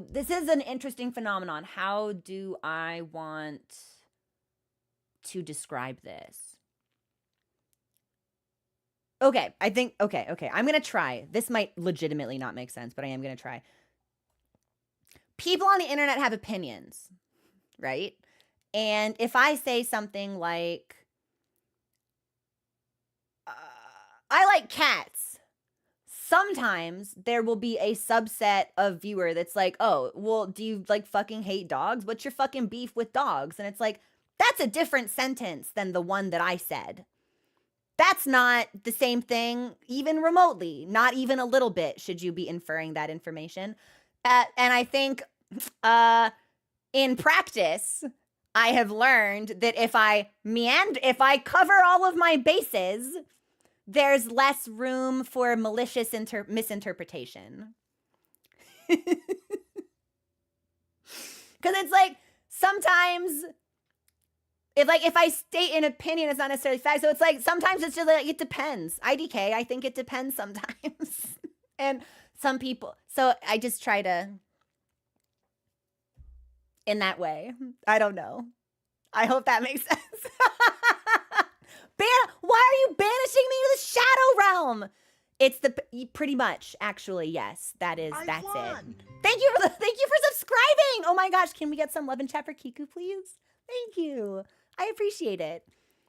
this is an interesting phenomenon. How do I want to describe this? Okay, I think, okay. I'm going to try. This might legitimately not make sense, but I am going to try. People on the internet have opinions, right? And if I say something like, I like cats, sometimes there will be a subset of viewer that's like, oh, well, do you like fucking hate dogs? What's your fucking beef with dogs? And it's like, that's a different sentence than the one that I said. That's not the same thing, even remotely. Not even a little bit should you be inferring that information. And I think in practice, I have learned that if I cover all of my bases, there's less room for malicious misinterpretation. Because it's like sometimes if I state an opinion, it's not necessarily fact. So it's like sometimes it's just like it depends. IDK, I think it depends sometimes. And some people. So I just try to in that way. I don't know. I hope that makes sense. Why are you banishing me to the Shadow Realm? It's pretty much, actually, yes. That's it. Thank you for subscribing. Oh my gosh, can we get some love in chat for Kiku, please? Thank you. I appreciate it.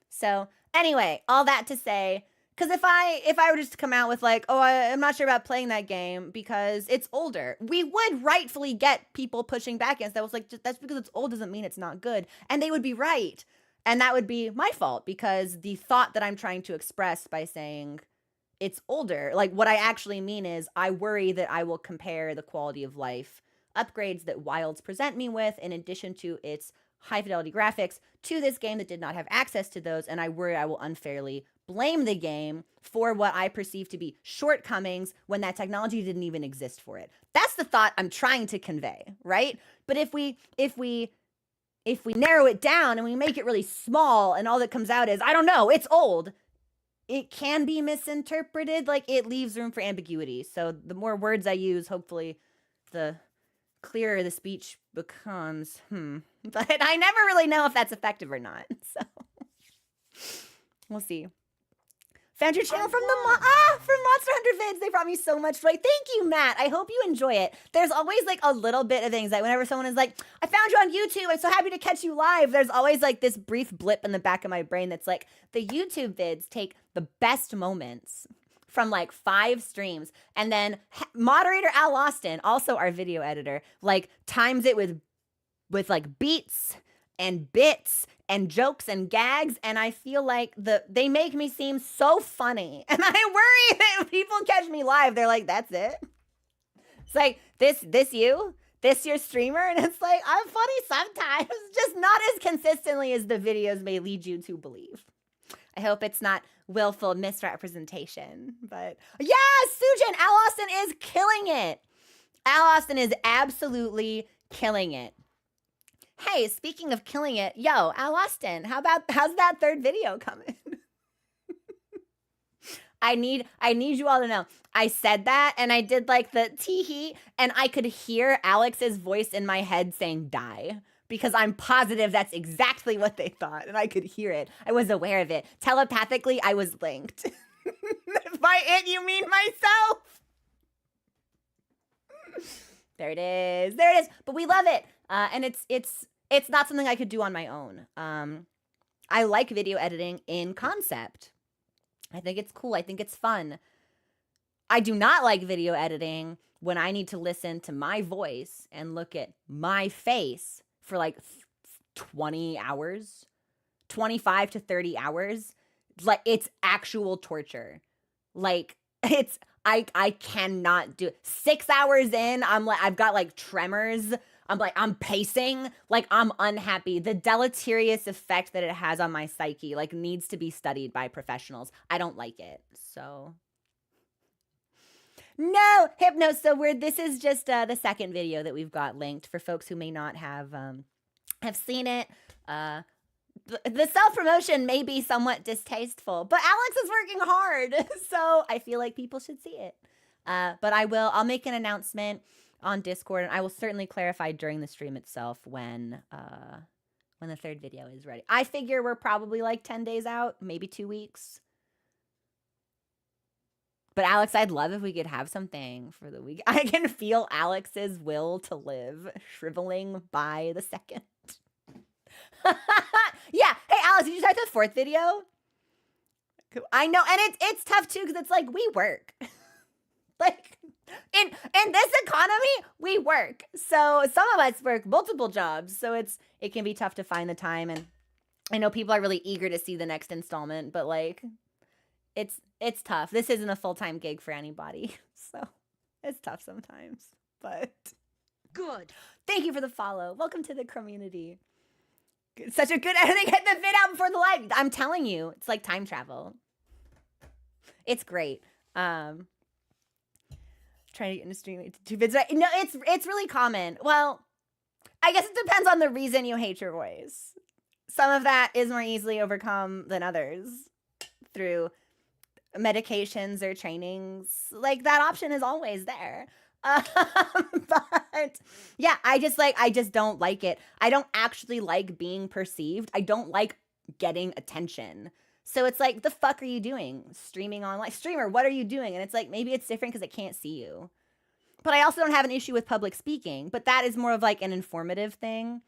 So anyway, all that to say, because if I were just to come out with like, oh, I'm not sure about playing that game because it's older, we would rightfully get people pushing back against that. Was like, that's because it's old doesn't mean it's not good, and they would be right. And that would be my fault because the thought that I'm trying to express by saying it's older, like what I actually mean is I worry that I will compare the quality of life upgrades that Wilds present me with in addition to its high fidelity graphics to this game that did not have access to those, and I worry I will unfairly blame the game for what I perceive to be shortcomings when that technology didn't even exist for it. That's the thought I'm trying to convey, right? But if we narrow it down and we make it really small and all that comes out is, I don't know, it's old, it can be misinterpreted. Like, it leaves room for ambiguity. So the more words I use, hopefully the clearer the speech becomes. But I never really know if that's effective or not. So we'll see. Found your channel from from Monster Hunter Vids. They brought me so much joy. Thank you, Matt. I hope you enjoy it. There's always like a little bit of things that whenever someone is like, I found you on YouTube, I'm so happy to catch you live. There's always like this brief blip in the back of my brain that's like, the YouTube vids take the best moments from like 5 streams, and then moderator Al Austin, also our video editor, like times it with like beats and bits and jokes and gags, and I feel like they make me seem so funny, and I worry that if people catch me live, they're like, that's it? It's like, this your streamer? And it's like, I'm funny sometimes, just not as consistently as the videos may lead you to believe. I hope it's not willful misrepresentation, but yeah, Suja and Al Austin is killing it. Al Austin is absolutely killing it. Hey, speaking of killing it, yo, Al Austin, how's that 3rd video coming? I need you all to know. I said that and I did like the tee-hee, and I could hear Alex's voice in my head saying die, because I'm positive that's exactly what they thought, and I could hear it. I was aware of it. Telepathically, I was linked. By it, you mean myself? There it is. There it is. But we love it. And it's not something I could do on my own. I like video editing in concept. I think it's cool. I think it's fun. I do not like video editing when I need to listen to my voice and look at my face for like 20 hours, 25 to 30 hours. Like, it's actual torture. Like, I cannot do it. 6 hours in, I'm like, I've got like tremors. I'm pacing, like I'm unhappy. The deleterious effect that it has on my psyche, like, needs to be studied by professionals. I don't like it. So no, Hypno, so weird. This is just the 2nd video that we've got linked for folks who may not have seen it. The self-promotion may be somewhat distasteful, but Alex is working hard, so I feel like people should see it. But I'll make an announcement on Discord, and I will certainly clarify during the stream itself when the 3rd video is ready. I figure we're probably like 10 days out, maybe 2 weeks. But Alex, I'd love if we could have something for the week. I can feel Alex's will to live shriveling by the second. Yeah. Hey, Alex, did you start the 4th video? I know, and it's tough too, because it's like, we work. Like, in this economy, we work. So some of us work multiple jobs, so it can be tough to find the time. And I know people are really eager to see the next installment, but like, it's tough. This isn't a full-time gig for anybody, so it's tough sometimes. But Good. thank you for the follow. Welcome to the community. Such a good editing. Get the vid out before the live. I'm telling you, it's like time travel. It's great. Trying to get into streaming 2 vids. No, it's really common. Well, I guess it depends on the reason you hate your voice. Some of that is more easily overcome than others through medications or trainings. Like, that option is always there. But yeah, I just don't like it. I don't actually like being perceived. I don't like getting attention. So it's like, the fuck are you doing? Streaming online? Streamer, what are you doing? And it's like, maybe it's different because I can't see you. But I also don't have an issue with public speaking. But that is more of like an informative thing.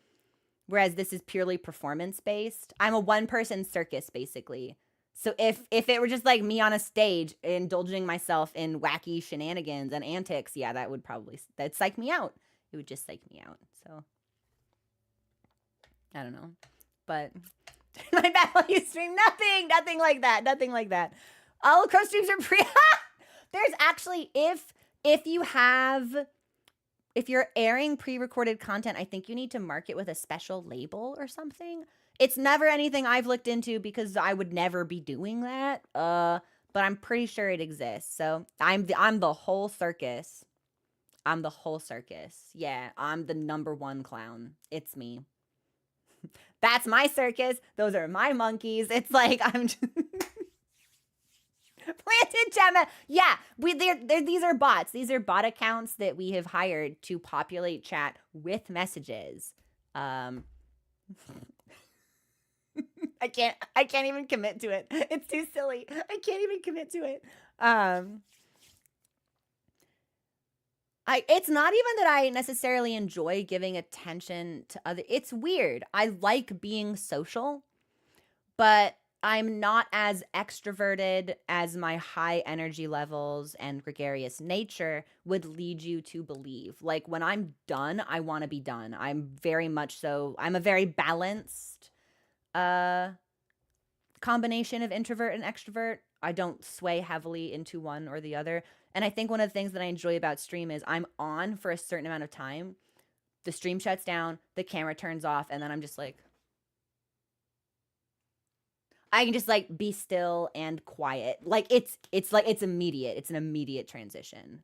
Whereas this is purely performance-based. I'm a one-person circus, basically. So if it were just like me on a stage indulging myself in wacky shenanigans and antics, yeah, that'd psych me out. It would just psych me out. So I don't know. But my back while you stream, nothing like that. All crow streams are free. There's actually, if you have if you're airing pre-recorded content, I think you need to mark it with a special label or something. It's never anything I've looked into because I would never be doing that. But I'm pretty sure it exists. So I'm the whole circus. I'm the whole circus. Yeah, I'm the #1 clown. It's me. That's my circus. Those are my monkeys. It's like I'm just planted Gemma. Yeah, these are bots. These are bot accounts that we have hired to populate chat with messages. I can't even commit to it. It's too silly. I can't even commit to it. It's not even that I necessarily enjoy giving attention to other. It's weird. I like being social, but I'm not as extroverted as my high energy levels and gregarious nature would lead you to believe. Like when I'm done, I want to be done. I'm very much so. I'm a very balanced combination of introvert and extrovert. I don't sway heavily into one or the other. And I think one of the things that I enjoy about stream is I'm on for a certain amount of time. The stream shuts down, the camera turns off, and then I'm just like, I can just like be still and quiet. Like it's immediate. It's an immediate transition,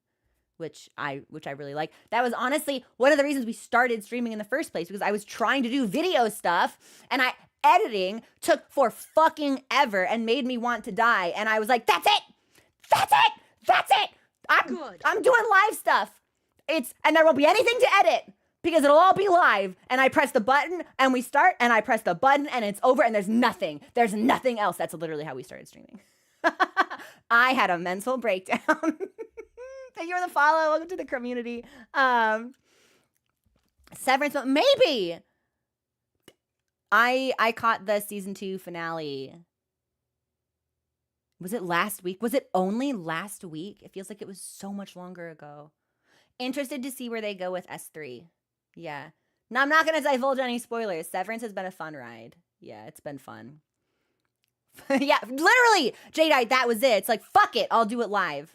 which I really like. That was honestly one of the reasons we started streaming in the first place, because I was trying to do video stuff and editing took for fucking ever and made me want to die. And I was like, that's it. That's it. That's it. I'm doing live stuff. And there won't be anything to edit because it'll all be live. And I press the button and we start, and I press the button and it's over, and there's nothing else. That's literally how we started streaming. I had a mental breakdown. Thank you for the follow. Welcome to the community. Severance, maybe. I caught the season 2 finale. Was it last week? Was it only last week? It feels like it was so much longer ago. Interested to see where they go with S3. Yeah. No, I'm not going to divulge any spoilers. Severance has been a fun ride. Yeah, it's been fun. Yeah, literally, Jadeite, that was it. It's like, fuck it, I'll do it live.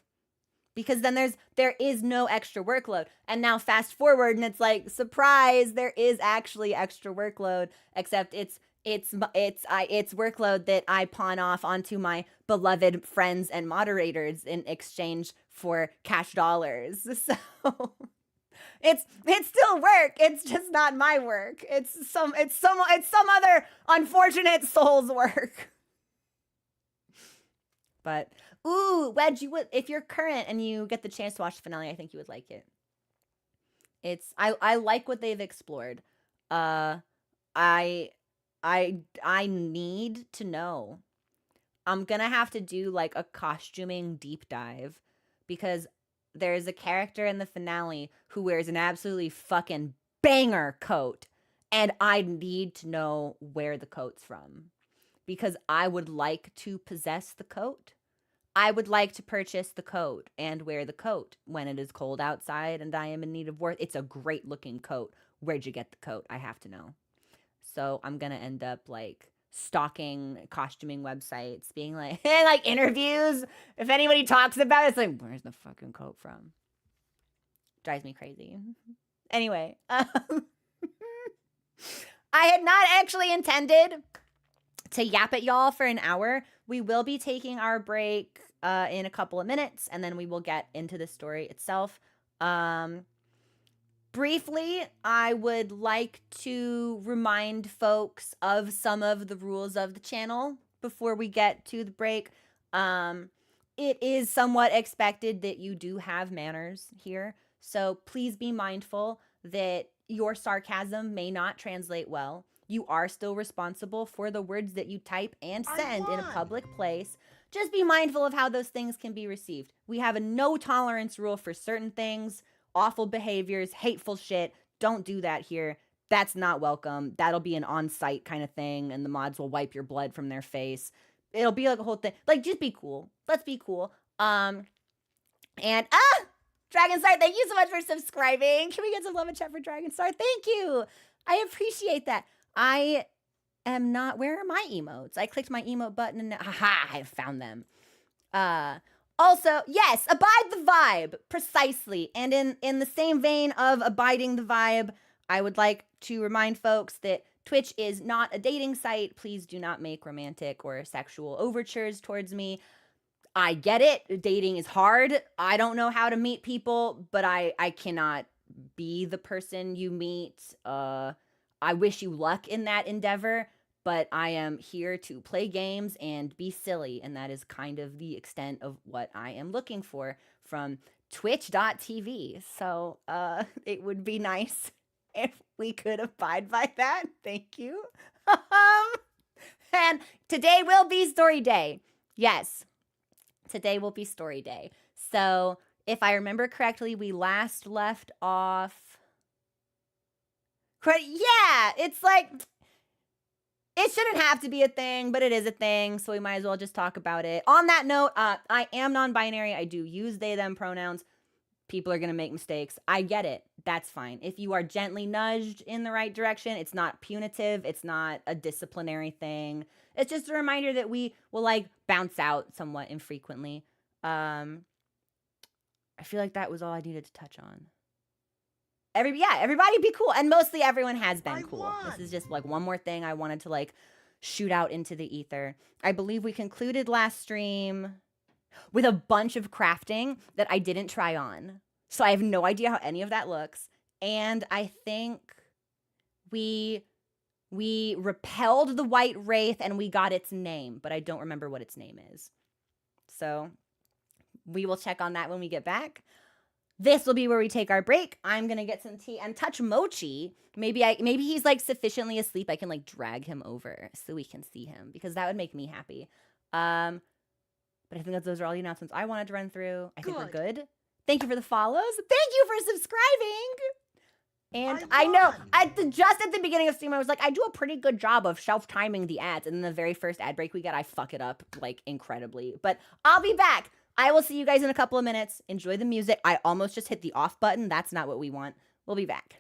Because then there is no extra workload. And now fast forward and it's like, surprise, there is actually extra workload, except it's workload that I pawn off onto my beloved friends and moderators in exchange for cash dollars. So it's still work. It's just not my work. It's some other unfortunate soul's work. But ooh, Wedge, if you're current and you get the chance to watch the finale, I think you would like it. I like what they've explored. I need to know. I'm gonna have to do like a costuming deep dive, because there's a character in the finale who wears an absolutely fucking banger coat, and I need to know where the coat's from, because I would like to possess the coat. I would like to purchase the coat and wear the coat when it is cold outside and I am in need of warmth. It's a great looking coat. Where'd you get the coat? I have to know. So I'm going to end up like stalking costuming websites, being like, like interviews. If anybody talks about it, it's like, where's the fucking coat from? Drives me crazy. Anyway, I had not actually intended to yap at y'all for an hour. We will be taking our break in a couple of minutes, and then we will get into the story itself. Briefly, I would like to remind folks of some of the rules of the channel before we get to the break. It is somewhat expected that you do have manners here, so please be mindful that your sarcasm may not translate well. You are still responsible for the words that you type and send in a public place. Just be mindful of how those things can be received. We have a no tolerance rule for certain things, awful behaviors, hateful shit. Don't do that here. That's not welcome. That'll be an on-site kind of thing, and the mods will wipe your blood from their face. It'll be like a whole thing. Like, just be cool. Let's be cool. And Dragonstar, thank you so much for subscribing. Can we get some love and chat for Dragonstar? Thank you. I appreciate that. I am not, where are my emotes? I clicked my emote button and I found them. Also, yes, abide the vibe, precisely. And in the same vein of abiding the vibe, I would like to remind folks that Twitch is not a dating site. Please do not make romantic or sexual overtures towards me. I get it. Dating is hard. I don't know how to meet people, but I cannot be the person you meet. I wish you luck in that endeavor, but I am here to play games and be silly, and that is kind of the extent of what I am looking for from twitch.tv. So it would be nice if we could abide by that. Thank you. And today will be story day. Yes, today will be story day. So if I remember correctly, we last left off. Yeah, it's like, it shouldn't have to be a thing, but it is a thing, so we might as well just talk about it. On that note, I am non-binary. I do use they, them pronouns. People are going to make mistakes. I get it. That's fine. If you are gently nudged in the right direction, it's not punitive. It's not a disciplinary thing. It's just a reminder that we will, like, bounce out somewhat infrequently. I feel like that was all I needed to touch on. Everybody be cool. And mostly everyone has been cool. This is just like one more thing I wanted to like shoot out into the ether. I believe we concluded last stream with a bunch of crafting that I didn't try on. So I have no idea how any of that looks. And I think we repelled the white wraith and we got its name, but I don't remember what its name is. So we will check on that when we get back. This will be where we take our break. I'm going to get some tea and touch Mochi. Maybe he's like sufficiently asleep I can like drag him over so we can see him, because that would make me happy. But I think that those are all the announcements I wanted to run through. I think we're good. Thank you for the follows. Thank you for subscribing. And I know just at the beginning of stream, I was like, I do a pretty good job of self-timing the ads. And then the very first ad break we get, I fuck it up like incredibly. But I'll be back. I will see you guys in a couple of minutes. Enjoy the music. I almost just hit the off button. That's not what we want. We'll be back.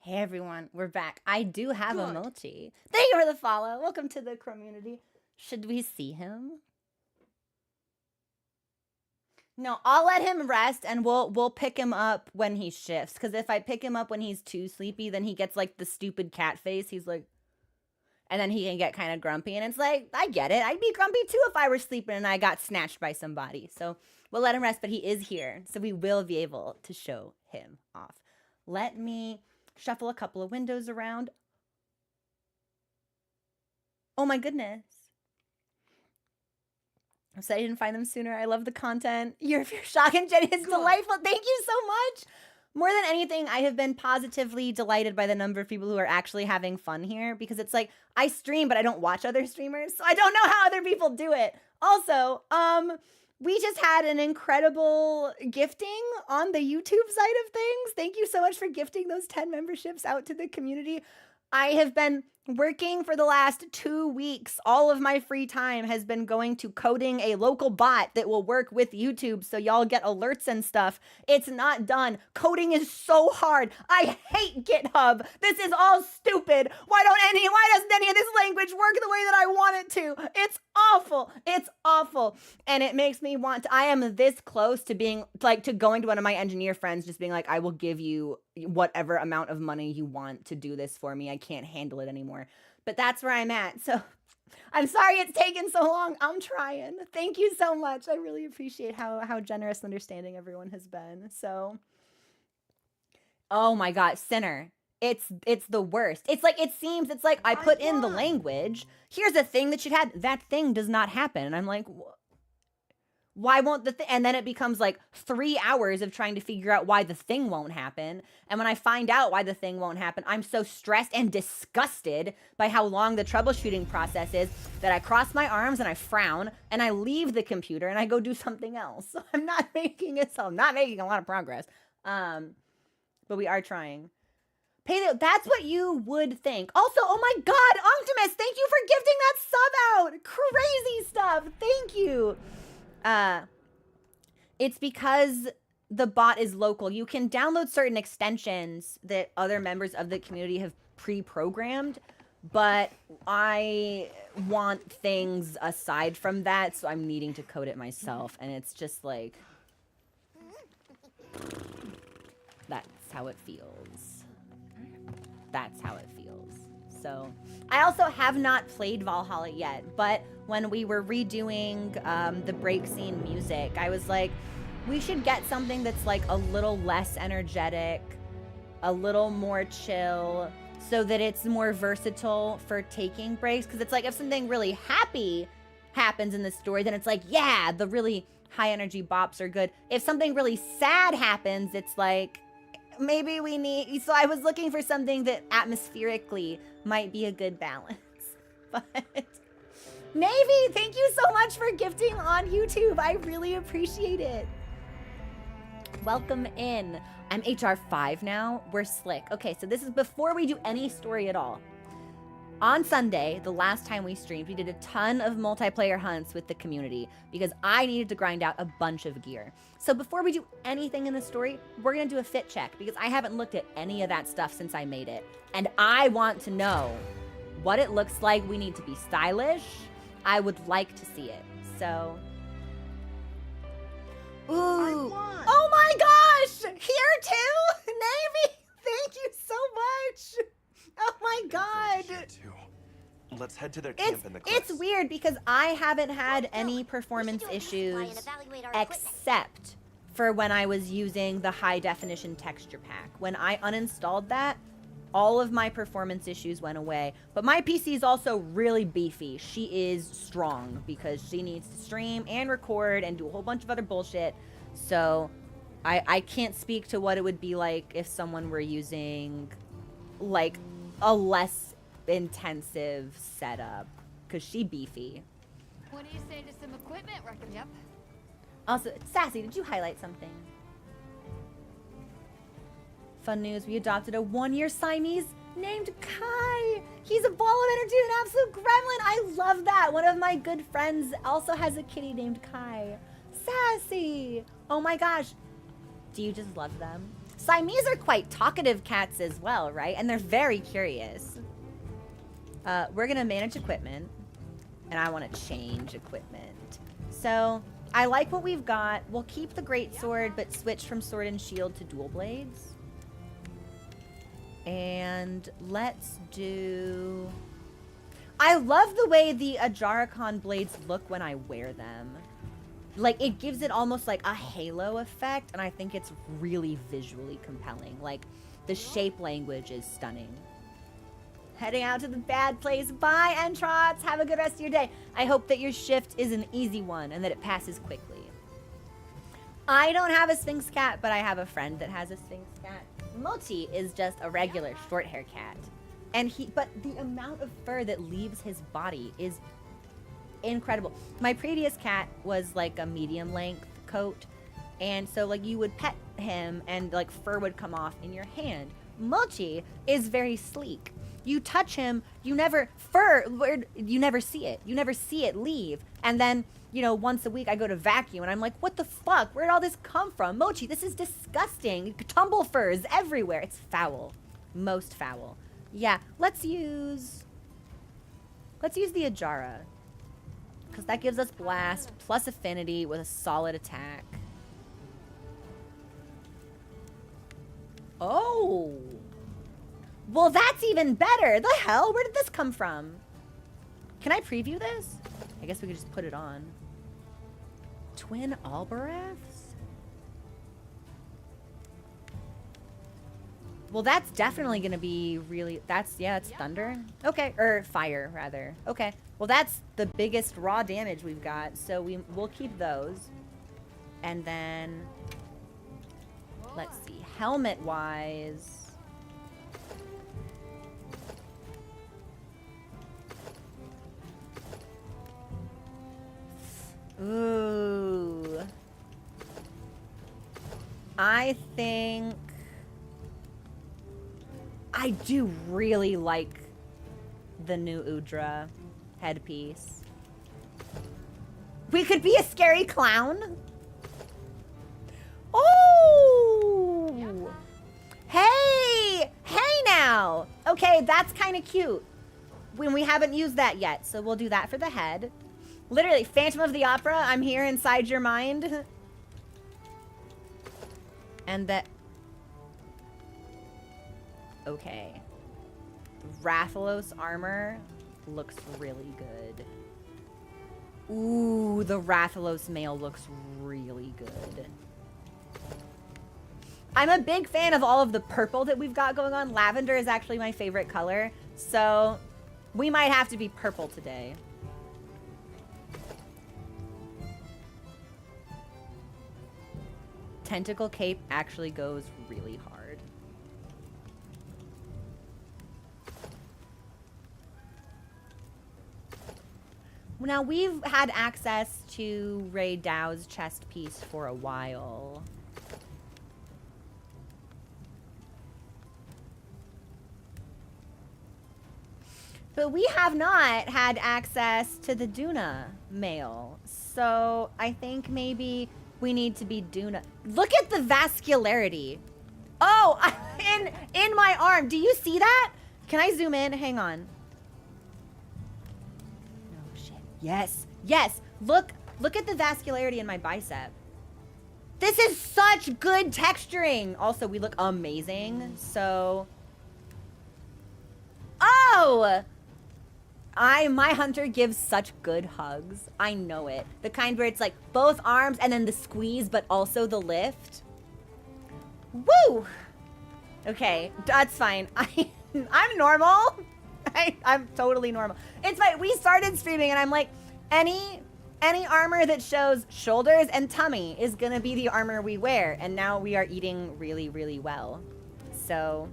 Hey everyone, we're back. I do have a mochi. Thank you for the follow. Welcome to the community. Should we see him? No, I'll let him rest and we'll pick him up when he shifts. Because if I pick him up when he's too sleepy, then he gets like the stupid cat face. He's like, and then he can get kind of grumpy. And it's like, I get it. I'd be grumpy too if I were sleeping and I got snatched by somebody. So we'll let him rest, but he is here. So we will be able to show him off. Let me shuffle a couple of windows around. Oh my goodness. I'm sorry I didn't find them sooner. I love the content. Your shock and Jenny is delightful. Thank you so much. More than anything, I have been positively delighted by the number of people who are actually having fun here, because it's like, I stream, but I don't watch other streamers, so I don't know how other people do it. Also, we just had an incredible gifting on the YouTube side of things. Thank you so much for gifting those 10 memberships out to the community. I have been working for the last 2 weeks. All of my free time has been going to coding a local bot that will work with YouTube so y'all get alerts and stuff. It's not done. Coding is so hard. I hate GitHub. This is all stupid. Why doesn't any of this language work the way that I want it to? It's awful. It's awful. And it makes me want to, I am this close to being like, to going to one of my engineer friends, just being like, I will give you whatever amount of money you want to do this for me. I can't handle it anymore. But that's where I'm at. So I'm sorry it's taken so long. I'm trying. Thank you so much. I really appreciate how generous and understanding everyone has been. So, oh my God, Sinner. It's the worst. It's like, it's like I put in the language. Here's a thing that should happen. That thing does not happen. And I'm like, why won't the thing? And then it becomes like 3 hours of trying to figure out why the thing won't happen. And when I find out why the thing won't happen, I'm so stressed and disgusted by how long the troubleshooting process is that I cross my arms and I frown and I leave the computer and I go do something else. So I'm not making a lot of progress. But we are trying. Paleo, that's what you would think. Also, oh my God, Optimus, thank you for gifting that sub out. Crazy stuff. Thank you. It's because the bot is local. You can download certain extensions that other members of the community have pre-programmed, but I want things aside from that, so I'm needing to code it myself, and it's just like, that's how it feels. That's how it feels. So, I also have not played Valhalla yet, but when we were redoing the break scene music, I was like, we should get something that's like a little less energetic, a little more chill, so that it's more versatile for taking breaks. Because it's like, if something really happy happens in the story, then it's like, yeah, the really high energy bops are good. If something really sad happens, it's like, maybe we need, so I was looking for something that atmospherically might be a good balance. But Navy, thank you so much for gifting on YouTube. I really appreciate it. Welcome in. I'm HR 5 now. We're slick. Okay, so this is before we do any story at all. On Sunday, the last time we streamed, we did a ton of multiplayer hunts with the community because I needed to grind out a bunch of gear. So before we do anything in the story, we're gonna do a fit check because I haven't looked at any of that stuff since I made it. And I want to know what it looks like. We need to be stylish. I would like to see it. So, ooh. Oh my gosh! Here too? Navy, thank you so much. Oh my God. Let's head to their camp in the cliffs. It's weird because I haven't had any performance issues except for when I was using the high definition texture pack. When I uninstalled that, all of my performance issues went away. But my PC is also really beefy. She is strong because she needs to stream and record and do a whole bunch of other bullshit. So I can't speak to what it would be like if someone were using like a less intensive setup, because she beefy. What do you say to some equipment record? Yep. Also, Sassy, did you highlight something? Fun news, we adopted a 1-year Siamese named Kai. He's a ball of energy and an absolute gremlin. I love that. One of my good friends also has a kitty named Kai. Sassy. Oh my gosh. Do you just love them? Siamese are quite talkative cats as well, right? And they're very curious. We're gonna manage equipment, and I want to change equipment. So I like what we've got. We'll keep the greatsword, but switch from sword and shield to dual blades. And let's do... I love the way the Allharken blades look when I wear them. Like, it gives it almost like a halo effect, and I think it's really visually compelling. Like, the shape language is stunning. Heading out to the bad place. Bye, Entrots. Have a good rest of your day. I hope that your shift is an easy one and that it passes quickly. I don't have a Sphinx cat, but I have a friend that has a Sphinx cat. Moti is just a regular short hair cat. But the amount of fur that leaves his body is incredible. My previous cat was like a medium length coat. And so like you would pet him and like fur would come off in your hand. Mochi is very sleek. You touch him, you never see it. You never see it leave. And then, you know, once a week I go to vacuum and I'm like, what the fuck? Where did all this come from? Mochi, this is disgusting. Tumble furs everywhere. It's foul. Most foul. Yeah, let's use the Ajara. Because that gives us blast plus affinity with a solid attack. Oh. Well, that's even better. The hell? Where did this come from? Can I preview this? I guess we could just put it on. Twin Albareths? Well, that's definitely going to be really... Yeah, it's thunder. Okay, or fire, rather. Okay. Well, that's the biggest raw damage we've got, so we'll keep those. And then... Let's see. Helmet-wise... Ooh. I think... I do really like the new Udra headpiece. We could be a scary clown. Oh! Hey! Hey now! Okay, that's kind of cute. When we haven't used that yet, so we'll do that for the head. Literally, Phantom of the Opera, I'm here inside your mind. And that... Okay. Rathalos armor looks really good. Ooh, the Rathalos mail looks really good. I'm a big fan of all of the purple that we've got going on. Lavender is actually my favorite color. So, we might have to be purple today. Tentacle cape actually goes really hard. Now, we've had access to Ray Dow's chest piece for a while. But we have not had access to the Duna mail. So I think maybe we need to be Duna. Look at the vascularity. Oh, in my arm. Do you see that? Can I zoom in? Hang on. No shit. Yes. Yes. Look at the vascularity in my bicep. This is such good texturing. Also, we look amazing. So. Oh! My hunter gives such good hugs. I know it. The kind where it's like both arms and then the squeeze, but also the lift. Woo! Okay, that's fine. I'm normal. I'm totally normal. It's fine. We started streaming and I'm like, any armor that shows shoulders and tummy is gonna be the armor we wear. And now we are eating really, really well. So...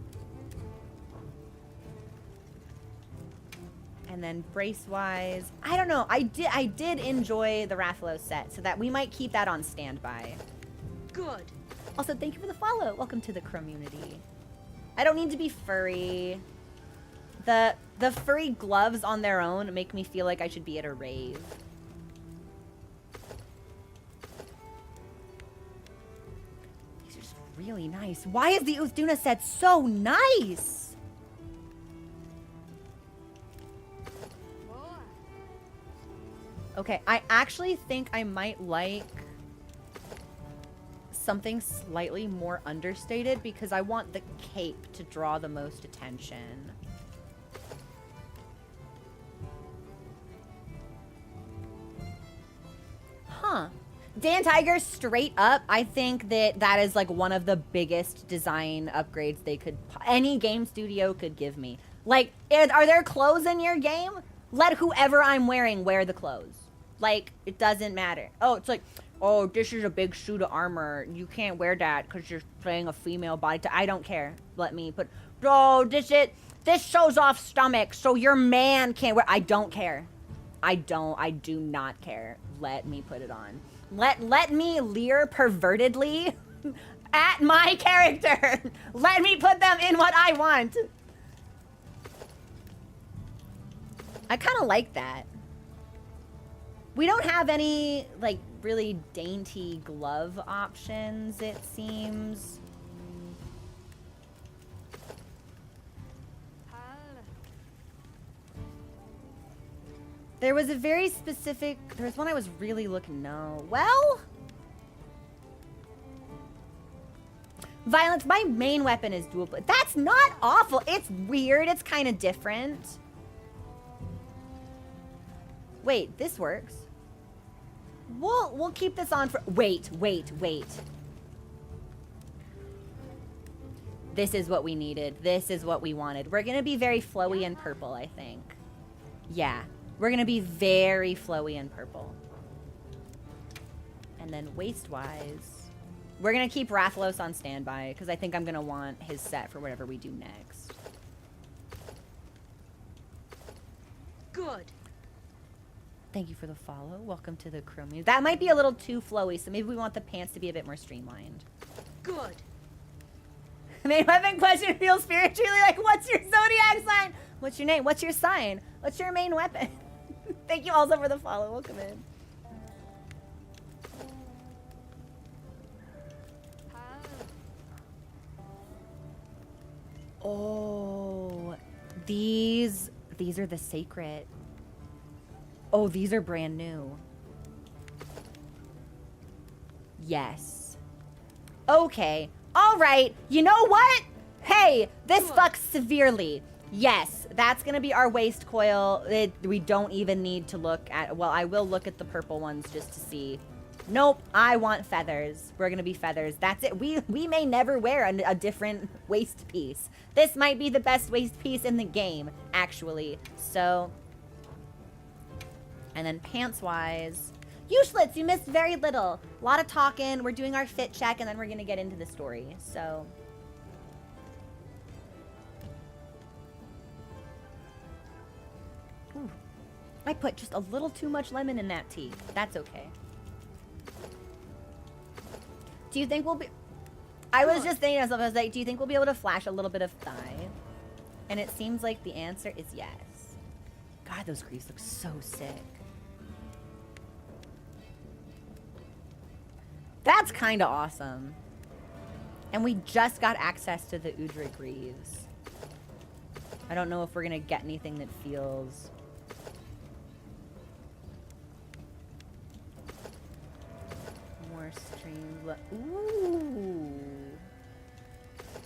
And then brace-wise, I don't know. I did enjoy the Rathalos set, so that we might keep that on standby. Good. Also, thank you for the follow. Welcome to the community. I don't need to be furry. The furry gloves on their own make me feel like I should be at a rave. These are just really nice. Why is the Uthduna set so nice? Okay, I actually think I might like something slightly more understated because I want the cape to draw the most attention. Huh. Dan Tiger, straight up, I think that is like one of the biggest design upgrades they could, any game studio could give me. Like, are there clothes in your game? Let whoever I'm wearing wear the clothes. Like, it doesn't matter. Oh, it's like, oh, this is a big suit of armor. You can't wear that because you're playing a female body. I don't care. Let me put, oh, this shows off stomach, so your man can't wear. I don't care. I do not care. Let me put it on. Let me leer pervertedly at my character. Let me put them in what I want. I kind of like that. We don't have any, like, really dainty glove options, it seems. There was a very specific, there was one I was really looking, no. Well, violence, my main weapon is dual blade. That's not awful. It's weird. It's kind of different. Wait, this works. We'll keep this on for, wait. This is what we needed. This is what we wanted. We're gonna be very flowy and purple, I think. Yeah. We're gonna be very flowy and purple. And then waist-wise, we're gonna keep Rathalos on standby because I think I'm gonna want his set for whatever we do next. Good. Thank you for the follow. Welcome to the Chromium. That might be a little too flowy, so maybe we want the pants to be a bit more streamlined. Good. Main weapon question feels spiritually like, what's your zodiac sign? What's your name? What's your sign? What's your main weapon? Thank you also for the follow. Welcome in. Oh, these are the sacred. Oh, these are brand new. Yes. Okay. All right. You know what? Hey, this fucks severely. Yes, that's going to be our waist coil. We don't even need to look at... Well, I will look at the purple ones just to see. Nope, I want feathers. We're going to be feathers. That's it. We may never wear a different waist piece. This might be the best waist piece in the game, actually. So... And then pants-wise... Useless, you missed very little. A lot of talking. We're doing our fit check, and then we're going to get into the story. So... Ooh. I put just a little too much lemon in that tea. That's okay. Do you think we'll be... I was just thinking to myself, I was like, do you think we'll be able to flash a little bit of thigh? And it seems like the answer is yes. God, those greaves look so sick. That's kind of awesome. And we just got access to the Udra greaves. I don't know if we're going to get anything that feels... more stream... Ooh.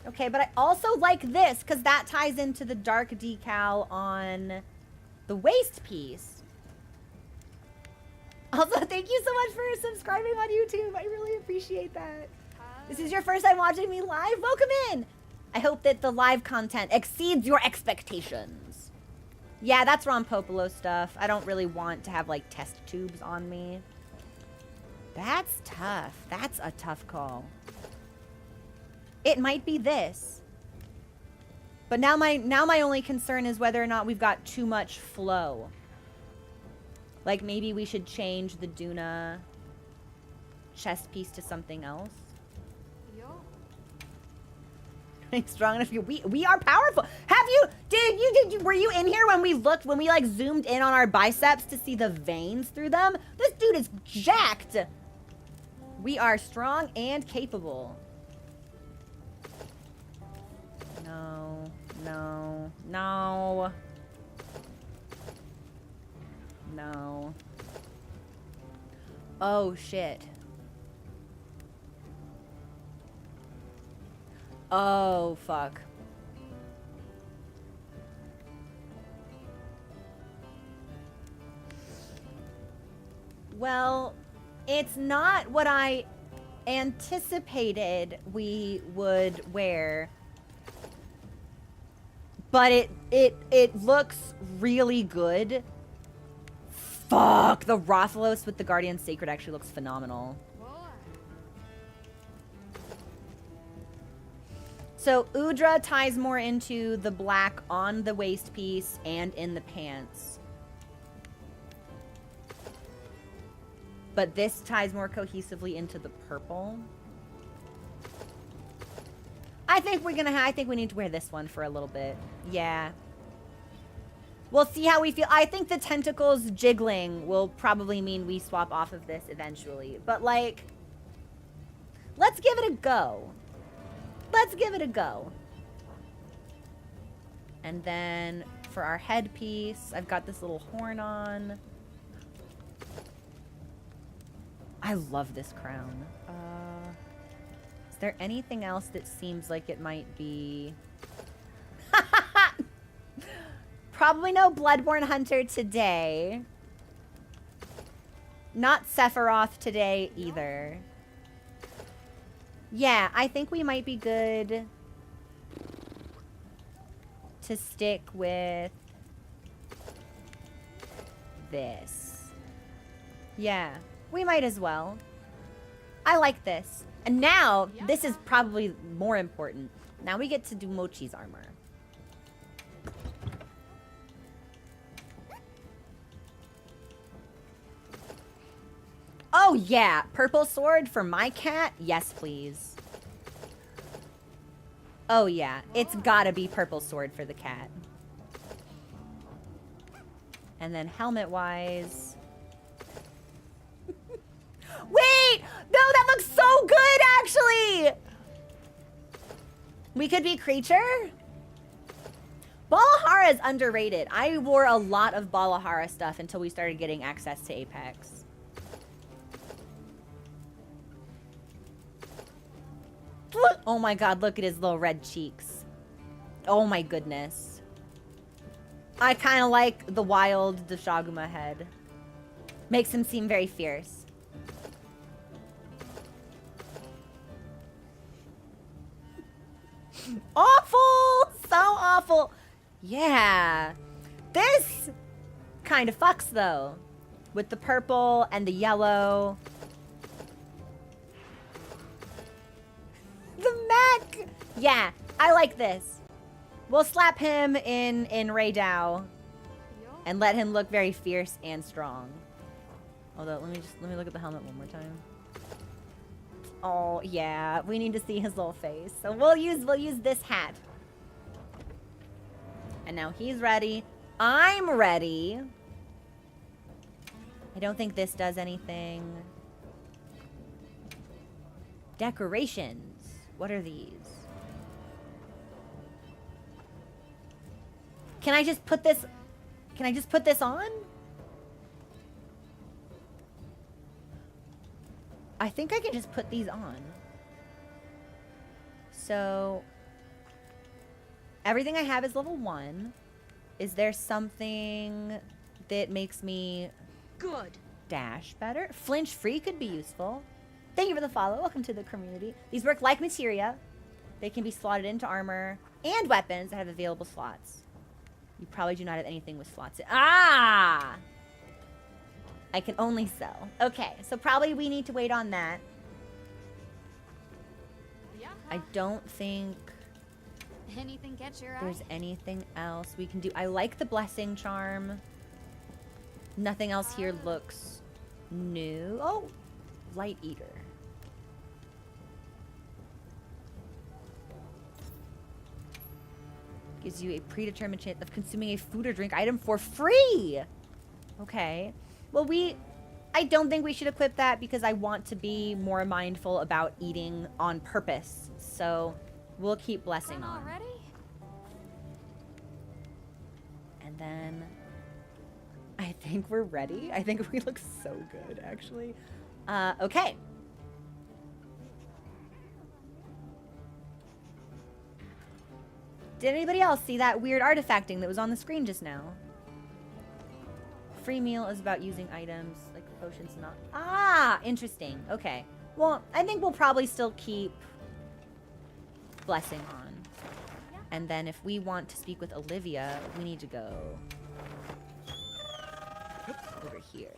Okay, but I also like this because that ties into the dark decal on the waist piece. Also, thank you so much for subscribing on YouTube. I really appreciate that. This is your first time watching me live? Welcome in! I hope that the live content exceeds your expectations. Yeah, that's Ron Popolo stuff. I don't really want to have, like, test tubes on me. That's tough. That's a tough call. It might be this. But now my only concern is whether or not we've got too much flow. Like, maybe we should change the Duna chest piece to something else. Strong enough. We are powerful. Have you, were you in here when we like zoomed in on our biceps to see the veins through them? This dude is jacked. We are strong and capable. No, no, no. No. Oh, shit. Oh, fuck. Well, it's not what I anticipated we would wear. But it looks really good. Fuck, the Rathalos with the Guardian Sacred actually looks phenomenal. So Udra ties more into the black on the waist piece and in the pants. But this ties more cohesively into the purple. I think we need to wear this one for a little bit. Yeah. We'll see how we feel. I think the tentacles jiggling will probably mean we swap off of this eventually. But like, let's give it a go. Let's give it a go. And then for our headpiece, I've got this little horn on. I love this crown. Is there anything else that seems like it might be... Probably no Bloodborne Hunter today. Not Sephiroth today either. Yeah, I think we might be good to stick with this. Yeah, we might as well. I like this. And now, this is probably more important. Now we get to do Mochi's armor. Oh yeah, purple sword for my cat? Yes, please. Oh yeah, it's gotta be purple sword for the cat. And then helmet-wise... Wait! No, that looks so good, actually! We could be creature? Balahara is underrated. I wore a lot of Balahara stuff until we started getting access to Apex. Look! Oh my god, look at his little red cheeks. Oh my goodness. I kind of like the wild Dashaguma head. Makes him seem very fierce. Awful! So awful. Yeah. This kind of fucks, though. With the purple and the yellow. The mech! Yeah, I like this. We'll slap him in Raydao and let him look very fierce and strong. Although, let me look at the helmet one more time. Oh, yeah, we need to see his little face. So we'll use this hat. And now he's ready. I'm ready. I don't think this does anything. Decorations. What are these? Can I just put this... Can I just put this on? I think I can just put these on. So... Everything I have is level 1. Is there something that makes me... Good. Dash better? Flinch free could be useful. Thank you for the follow. Welcome to the community. These work like materia. They can be slotted into armor and weapons that have available slots. You probably do not have anything with slots. Ah! I can only sell. Okay, so probably we need to wait on that. I don't think Anything catch your eye? there's anything else we can do. I like the blessing charm. Nothing else here looks new. Oh, light eater. Gives you a predetermined chance of consuming a food or drink item for free. Okay. Well, I don't think we should equip that because I want to be more mindful about eating on purpose. So we'll keep blessing on. Already? And then I think we're ready. I think we look so good, actually. Okay. Did anybody else see that weird artifacting that was on the screen just now? Free meal is about using items like potions, not. Ah, interesting. Okay. Well, I think we'll probably still keep blessing on. And then if we want to speak with Olivia, we need to go over here.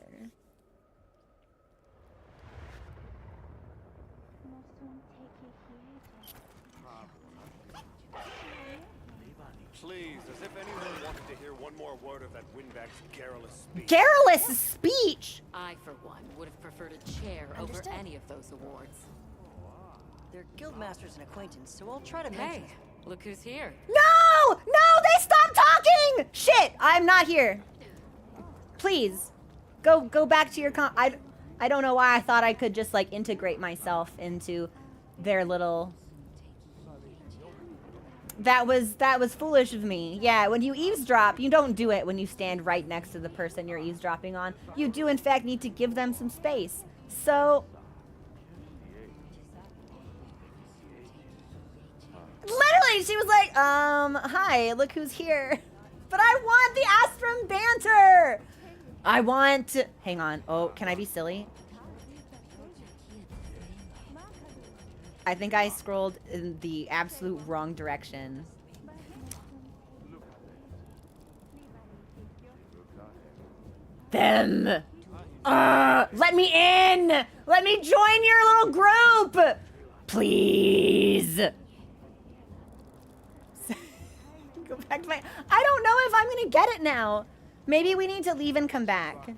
Please, as if anyone wanted to hear one more word of that windbag's garrulous speech. Garrulous speech? I, for one, would have preferred a chair over any of those awards. They're guildmasters and acquaintance, so I'll try to mention Hey, look who's here. No! No, they stopped talking! Shit, I'm not here. Please, go back to your I don't know why I thought I could just like integrate myself into their little. That was foolish of me. Yeah, when you eavesdrop, you don't do it when you stand right next to the person you're eavesdropping on. You do, in fact, need to give them some space. So, literally, she was like, hi, look who's here. But I want the Astrum banter. I want, hang on. Oh, can I be silly? I think I scrolled in the absolute wrong direction. Them. Let me in. Let me join your little group. Please. Go back to my, I don't know if I'm going to get it now. Maybe we need to leave and come back.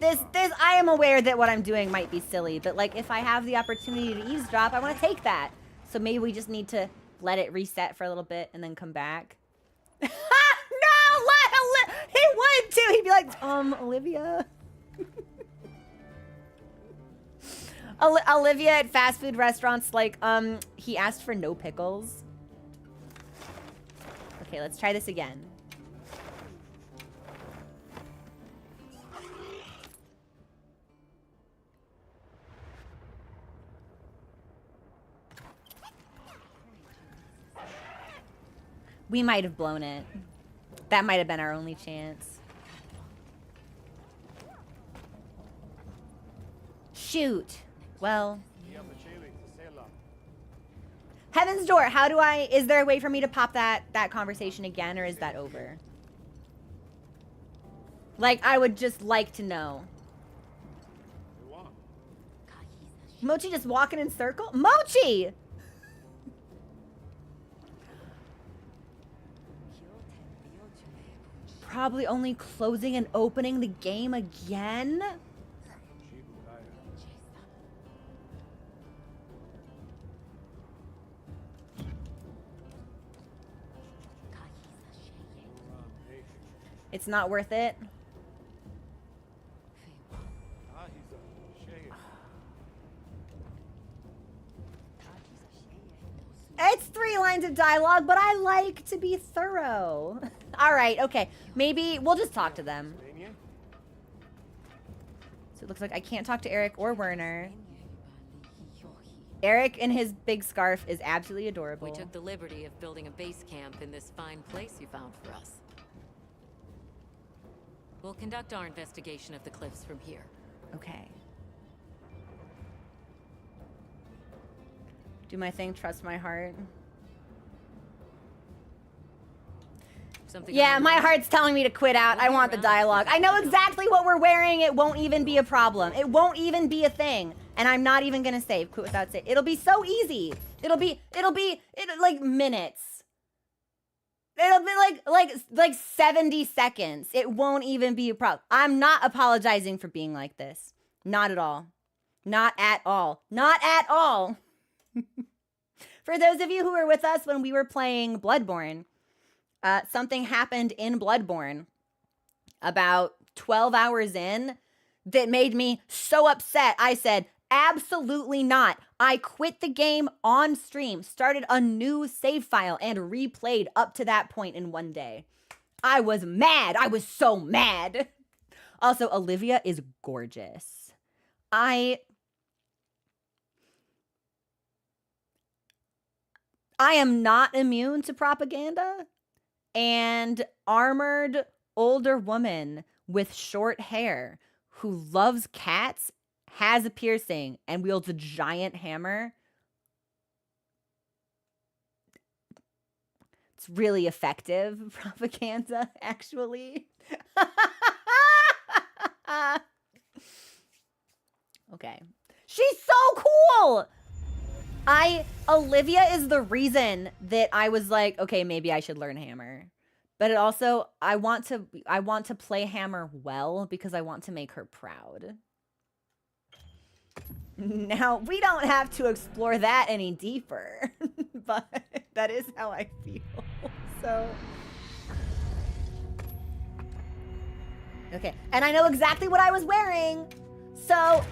I am aware that what I'm doing might be silly, but like if I have the opportunity to eavesdrop, I want to take that. So maybe we just need to let it reset for a little bit and then come back. No, he would too. He'd be like, Olivia. Olivia at fast food restaurants, like, he asked for no pickles. Okay, let's try this again. We might have blown it. That might have been our only chance. Shoot. Well. Heaven's Door, how do I, is there a way for me to pop that conversation again, or is that over? Like, I would just like to know. Mochi just walking in circle? Mochi! Probably only closing and opening the game again? It's not worth it. It's 3 lines of dialogue, but I like to be thorough. All right, okay. Maybe we'll just talk to them. So it looks like I can't talk to Eric or Werner. Eric in his big scarf is absolutely adorable. We took the liberty of building a base camp in this fine place you found for us. We'll conduct our investigation of the cliffs from here. Okay. Do my thing, trust my heart. Something yeah, my heart's telling me to quit out. I want the dialogue. I know exactly what we're wearing. It won't even be a problem. It won't even be a thing. And I'm not even gonna save. Quit without save. It'll be so easy. It'll be like minutes. It'll be like 70 seconds. It won't even be a problem. I'm not apologizing for being like this. Not at all. Not at all. Not at all. For those of you who were with us when we were playing Bloodborne, something happened in Bloodborne about 12 hours in that made me so upset. I said, Absolutely not. I quit the game on stream, started a new save file, and replayed up to that point in one day. I was mad. I was so mad. Also, Olivia is gorgeous. I am not immune to propaganda, and armored older woman with short hair who loves cats, has a piercing, and wields a giant hammer. It's really effective propaganda, actually. Okay. She's so cool! Olivia is the reason that I was like, okay, maybe I should learn hammer. But it also, I want to play hammer well because I want to make her proud. Now, we don't have to explore that any deeper, but that is how I feel. So, okay, and I know exactly what I was wearing, so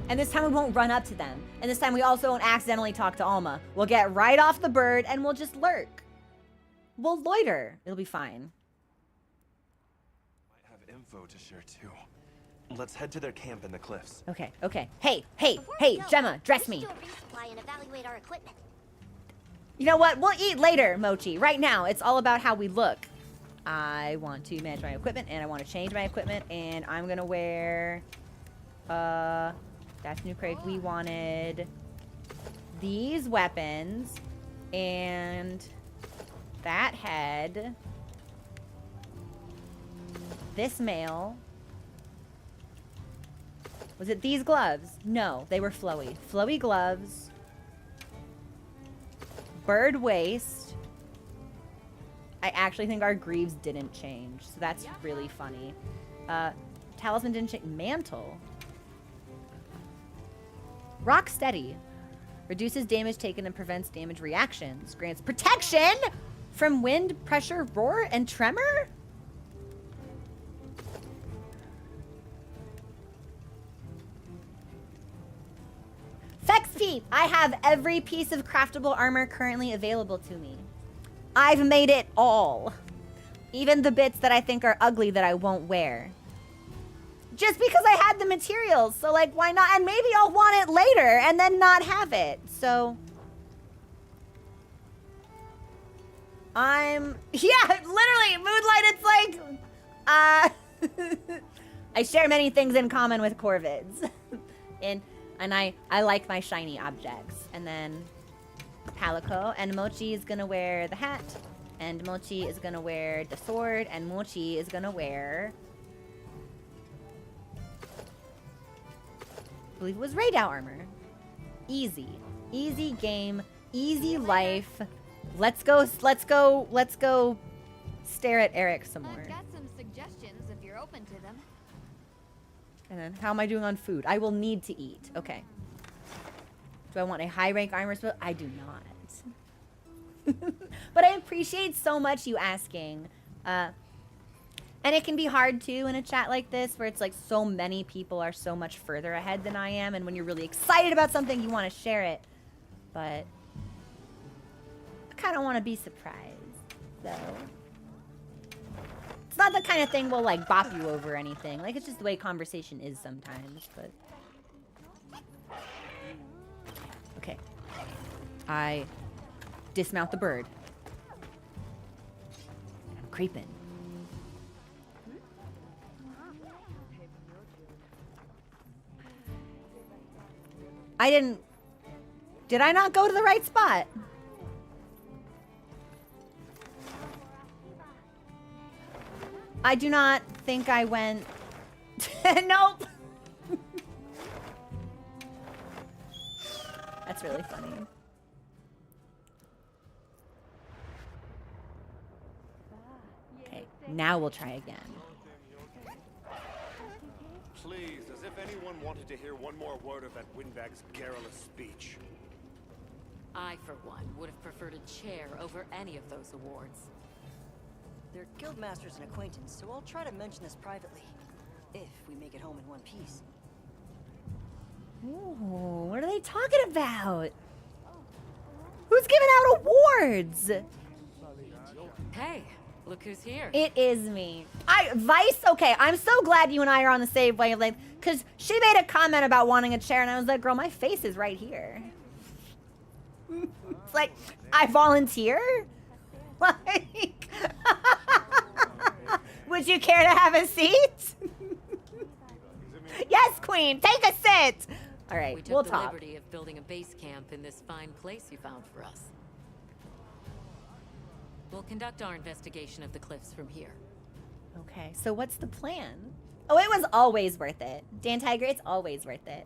and this time we won't run up to them, and this time we also won't accidentally talk to Alma. We'll get right off the bird and we'll just lurk. We'll loiter. It'll be fine. Might have info to share too. Let's head to their camp in the cliffs. Okay, okay. Hey, Gemma, dress me. Do a resupply and evaluate our equipment. You know what? We'll eat later, Mochi. Right now, it's all about how we look. I want to manage my equipment, and I want to change my equipment, and I'm gonna wear, that's New Craig. We wanted these weapons, and that head, this mail. Was it these gloves? No, they were flowy. Flowy gloves. Bird waist. I actually think our greaves didn't change, so that's really funny. Talisman didn't change. Mantle. Rock steady. Reduces damage taken and prevents damage reactions. Grants protection from wind, pressure, roar, and tremor? Fexp, I have every piece of craftable armor currently available to me. I've made it all. Even the bits that I think are ugly that I won't wear. Just because I had the materials, so like, why not? And maybe I'll want it later and then not have it, so. Yeah, literally, Moonlight, it's like, I share many things in common with Corvids. And I like my shiny objects. And then Calico, and Mochi is gonna wear the hat, and Mochi is gonna wear the sword, and Mochi is gonna wear, I believe it was Raid-Out armor. Easy. Easy game, easy life. Let's go stare at Eric some more. I've got some suggestions if you're open to them. And then, how am I doing on food? I will need to eat. Okay. Do I want a high rank armor spell? I do not. But I appreciate so much you asking. And it can be hard too in a chat like this where it's like so many people are so much further ahead than I am, and when you're really excited about something you want to share it. But I kind of want to be surprised. So it's not the kind of thing we'll like bop you over or anything. Like, it's just the way conversation is sometimes, but. Okay. I dismount the bird. I'm creeping. Did I not go to the right spot? I do not think I went. Nope. That's really funny. Okay, now we'll try again. Please, as if anyone wanted to hear one more word of that windbag's garrulous speech. I, for one, would have preferred a chair over any of those awards. They're guildmasters and acquaintance, so I'll try to mention this privately. If we make it home in one piece. Ooh, what are they talking about? Who's giving out awards? Hey, look who's here. It is me. Vice, okay, I'm so glad you and I are on the same wavelength, because she made a comment about wanting a chair, and I was like, girl, my face is right here. It's like, I volunteer? Like, would you care to have a seat? Yes, queen, take a sit. All right, We took we'll the talk. liberty of building a base camp in this fine place you found for us. We'll conduct our investigation of the cliffs from here. Okay, so what's the plan? Oh, it was always worth it. Dan Tiger, it's always worth it.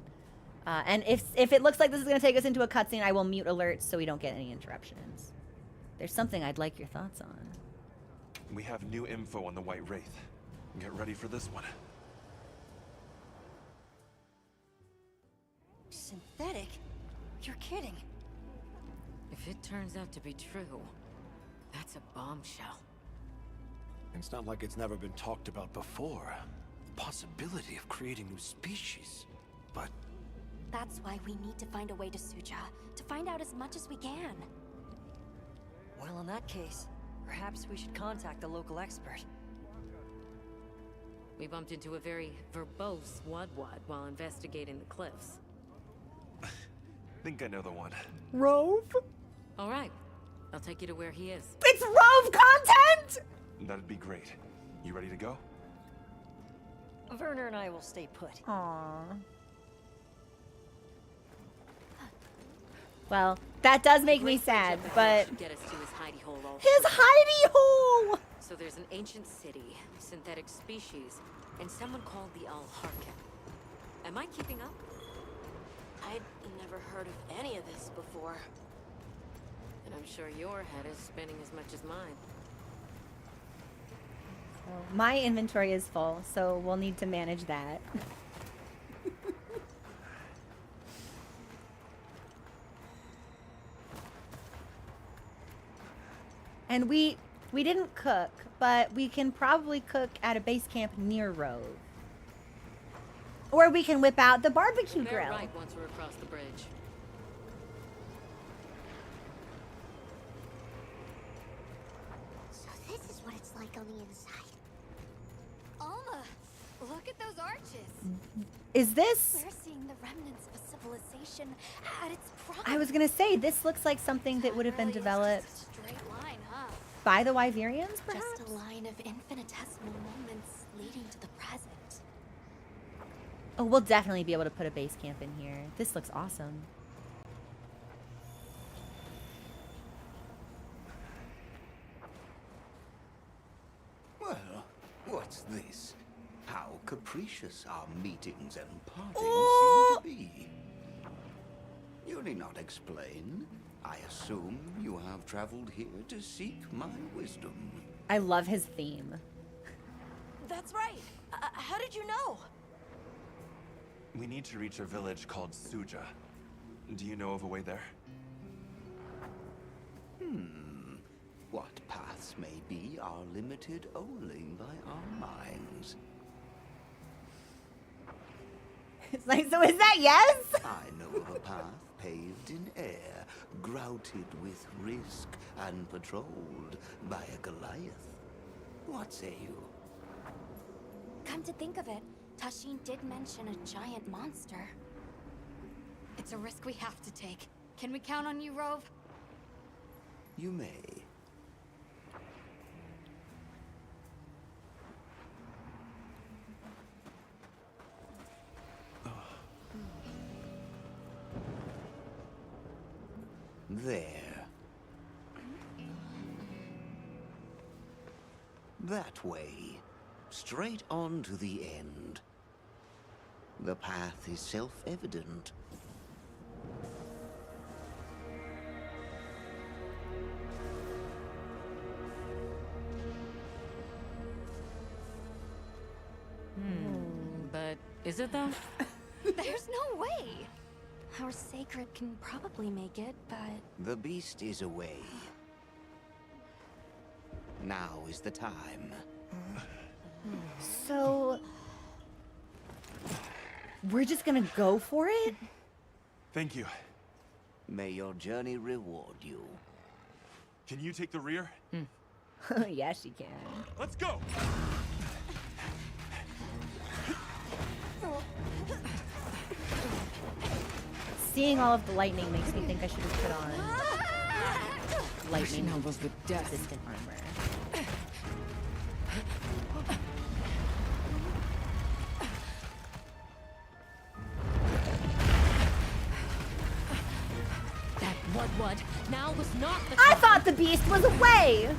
And if it looks like this is going to take us into a cutscene, I will mute alerts so we don't get any interruptions. There's something I'd like your thoughts on. We have new info on the White Wraith. Get ready for this one. Synthetic? You're kidding. If it turns out to be true, that's a bombshell. It's not like it's never been talked about before. The possibility of creating new species. But That's why we need to find a way to Suja, to find out as much as we can. Well, in that case, perhaps we should contact the local expert. We bumped into a very verbose Wadwad while investigating the cliffs. Think I know the one. Rove? All right, I'll take you to where he is. It's Rove content? That'd be great. You ready to go? Werner and I will stay put. Aww. Well, that does make me sad, but... Get us to his hidey hole also. His hidey hole! So there's an ancient city, synthetic species, and someone called the Allharken. Am I keeping up? I'd never heard of any of this before. And I'm sure your head is spinning as much as mine. My inventory is full, so we'll need to manage that. And we didn't cook, but we can probably cook at a base camp near Rove. Or we can whip out the barbecue They're grill. right once we're across the bridge. So this is what it's like on the inside. Alma, look at those arches. Is this... We're seeing the remnants of a civilization at its prime. I was gonna say, this looks like something that would have been Really is developed just a straight line, huh? by the Wyverians, perhaps? Just a line of infinitesimal moments leading to the present. Oh, we'll definitely be able to put a base camp in here. This looks awesome. Well, what's this? How capricious our meetings and partings seem to be. You need not explain. I assume you have traveled here to seek my wisdom. I love his theme. That's right. How did you know? We need to reach a village called Suja. Do you know of a way there? What paths may be are limited only by our minds. It's like, so is that yes? I know of a path paved in air, grouted with risk, and patrolled by a Goliath. What say you? Come to think of it, Tashin did mention a giant monster. It's a risk we have to take. Can we count on you, Rove? You may. There. That way. Straight on to the end. The path is self-evident. But is it though? There's no way. Our sacred can probably make it, but... The beast is away. Now is the time. So, we're just gonna go for it? Thank you. May your journey reward you. Can you take the rear? Yeah, she can. Let's go! Seeing all of the lightning makes me think I should have put on lightning resistant armor. That what now was not the I thought the beast was away!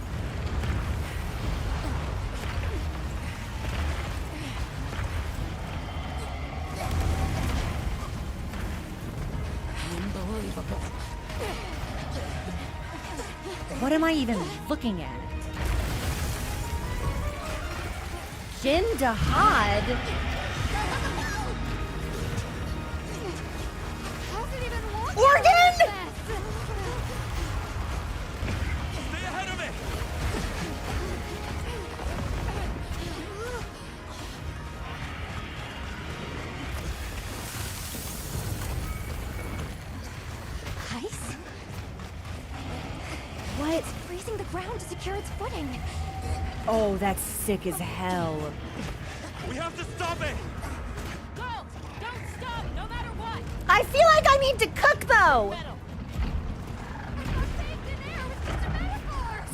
unbelievable. What am I even looking at? Jin Dahad? How's it even working? Organ? Stay ahead of me! Ice? What? It's freezing the ground to secure its footing. Oh, that's sick as hell. We have to stop it! Go! Don't stop, no matter what! I feel like I need to cook though!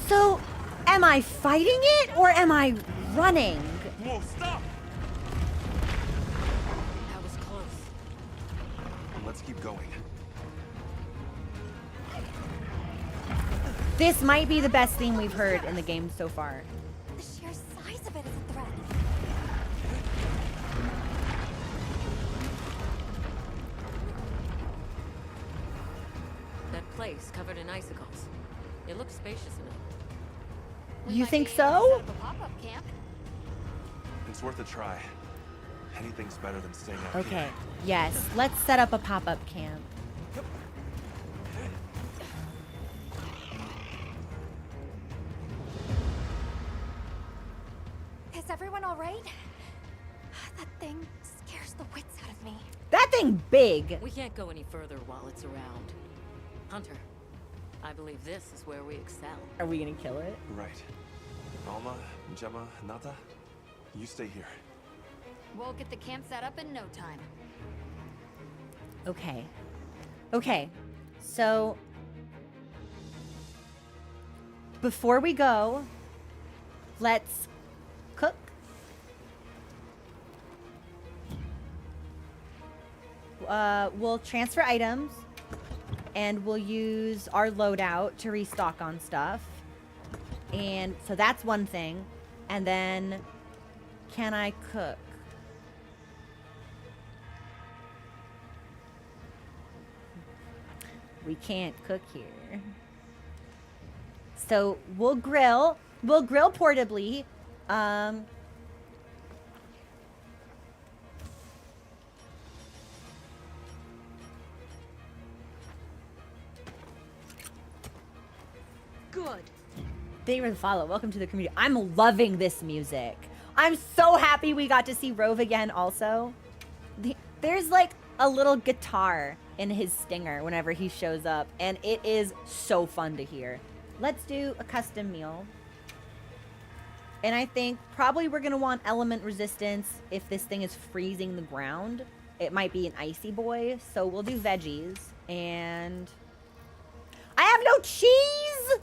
So, am I fighting it or am I running? Whoa, stop! That was close. Let's keep going. This might be the best theme we've heard in the game so far. The sheer size of it is a threat. That place covered in icicles. It looks spacious enough. You think so? A pop-up camp. It's worth a try. Anything's better than staying out Okay, here. yes, let's set up a pop-up camp. Is everyone all right? That thing scares the wits out of me. That thing big. We can't go any further while it's around. Hunter, I believe this is where we excel. Are we gonna kill it? Right. Alma, Gemma, Nata, you stay here. We'll get the camp set up in no time. Okay. Okay, so before we go, let's cook. We'll transfer items and we'll use our loadout to restock on stuff. And so that's one thing. And then, can I cook? We can't cook here. So we'll grill. We'll grill portably. Good. Thank you for the follow. Welcome to the community. I'm loving this music. I'm so happy we got to see Rove again also. There's like a little guitar in his stinger whenever he shows up, and it is so fun to hear. Let's do a custom meal. And I think probably we're gonna want element resistance if this thing is freezing the ground. It might be an icy boy, so we'll do veggies. And I have no cheese!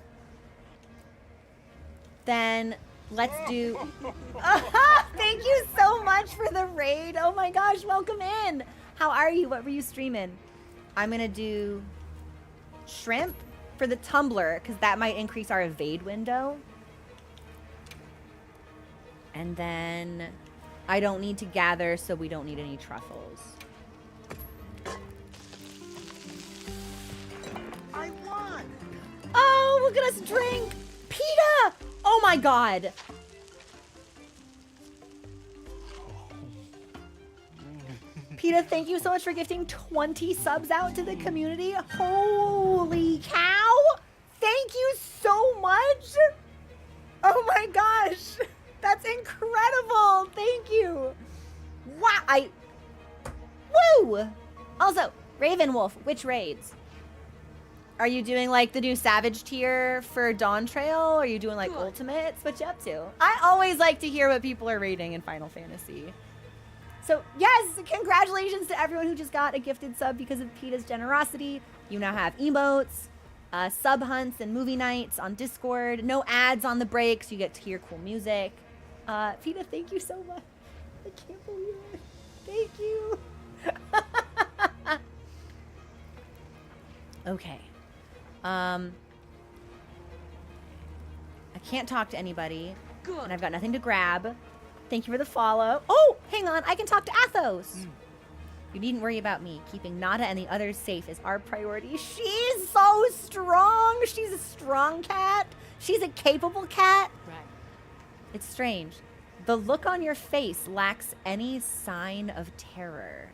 Then let's do... Thank you so much for the raid. Oh my gosh, welcome in. How are you? What were you streaming? I'm gonna do shrimp for the tumbler because that might increase our evade window. And then I don't need to gather, so we don't need any truffles. I won! Oh, look at us drink! PETA! Oh my god! PETA, thank you so much for gifting 20 subs out to the community. Holy cow! Thank you so much! Oh my gosh! That's incredible! Thank you! Wow! Woo! Also, Ravenwolf, which raids? Are you doing like the new Savage tier for Dawn Trail? Are you doing like Ultimates? What you up to? I always like to hear what people are rating in Final Fantasy. So yes, congratulations to everyone who just got a gifted sub because of PETA's generosity. You now have emotes, sub hunts and movie nights on Discord. No ads on the breaks. You get to hear cool music. PETA, thank you so much. I can't believe it. Thank you. Okay. I can't talk to anybody. Good. And I've got nothing to grab. Thank you for the follow. Oh, hang on. I can talk to Athos. You needn't worry about me. Keeping Nada and the others safe is our priority. She's so strong. She's a strong cat. She's a capable cat. Right. It's strange. The look on your face lacks any sign of terror.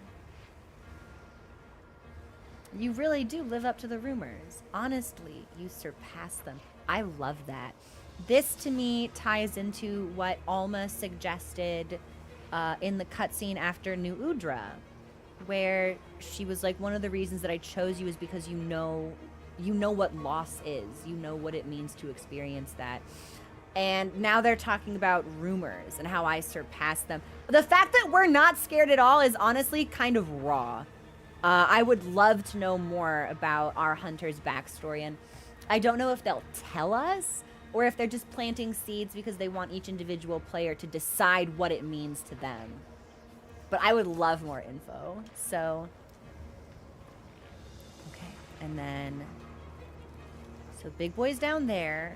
You really do live up to the rumors. Honestly, you surpass them. I love that. This, to me, ties into what Alma suggested in the cutscene after New Udra, where she was like, one of the reasons that I chose you is because you know what loss is. You know what it means to experience that. And now they're talking about rumors and how I surpass them. The fact that we're not scared at all is honestly kind of raw. I would love to know more about our hunter's backstory, and I don't know if they'll tell us or if they're just planting seeds because they want each individual player to decide what it means to them. But I would love more info. So, okay, and then, so big boy's down there.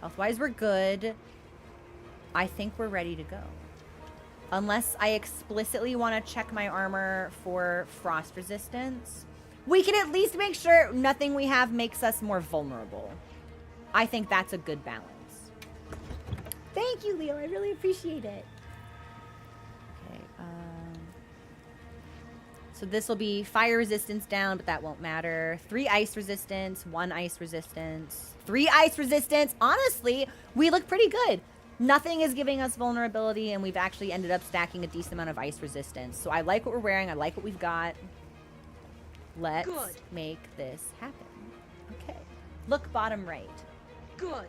Health-wise, we're good. I think we're ready to go. Unless I explicitly want to check my armor for frost resistance. We can at least make sure nothing we have makes us more vulnerable. I think that's a good balance. Thank you, Leo. I really appreciate it. Okay. So this will be fire resistance down, but that won't matter. 3 ice resistance, 1 ice resistance, 3 ice resistance. Honestly, we look pretty good. Nothing is giving us vulnerability, and we've actually ended up stacking a decent amount of ice resistance. So I like what we're wearing. I like what we've got. Let's make this happen. Okay. Look bottom right. Good.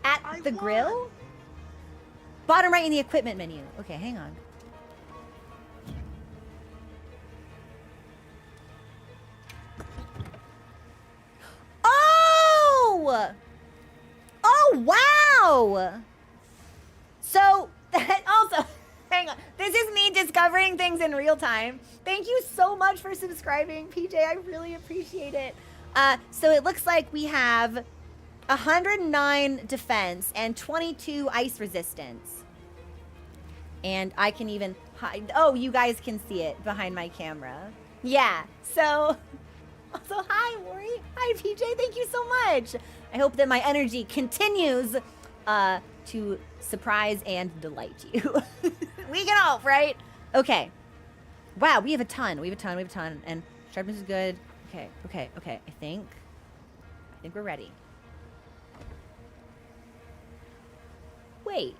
At the grill? Bottom right in the equipment menu. Okay, hang on. Oh! Oh, wow! So, that also, hang on. This is me discovering things in real time. Thank you so much for subscribing, PJ. I really appreciate it. So it looks like we have 109 defense and 22 ice resistance. And I can even hide. Oh, you guys can see it behind my camera. Yeah, so... Also, hi, Wori. Hi, PJ. Thank you so much. I hope that my energy continues to surprise and delight you. We can hope, right? Okay. Wow, we have a ton. We have a ton. And sharpness is good. Okay. I think we're ready. Wait.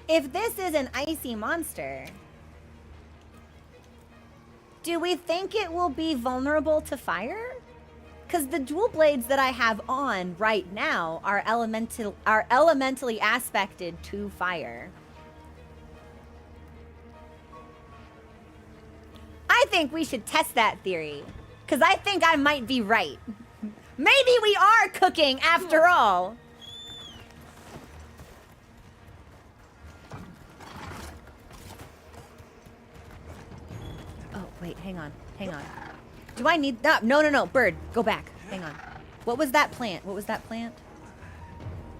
If this is an icy monster, do we think it will be vulnerable to fire? Because the dual blades that I have on right now are elementally aspected to fire. I think we should test that theory, because I think I might be right. Maybe we are cooking after all. Oh, wait, hang on. Do I need that? No, bird, go back. Hang on. What was that plant?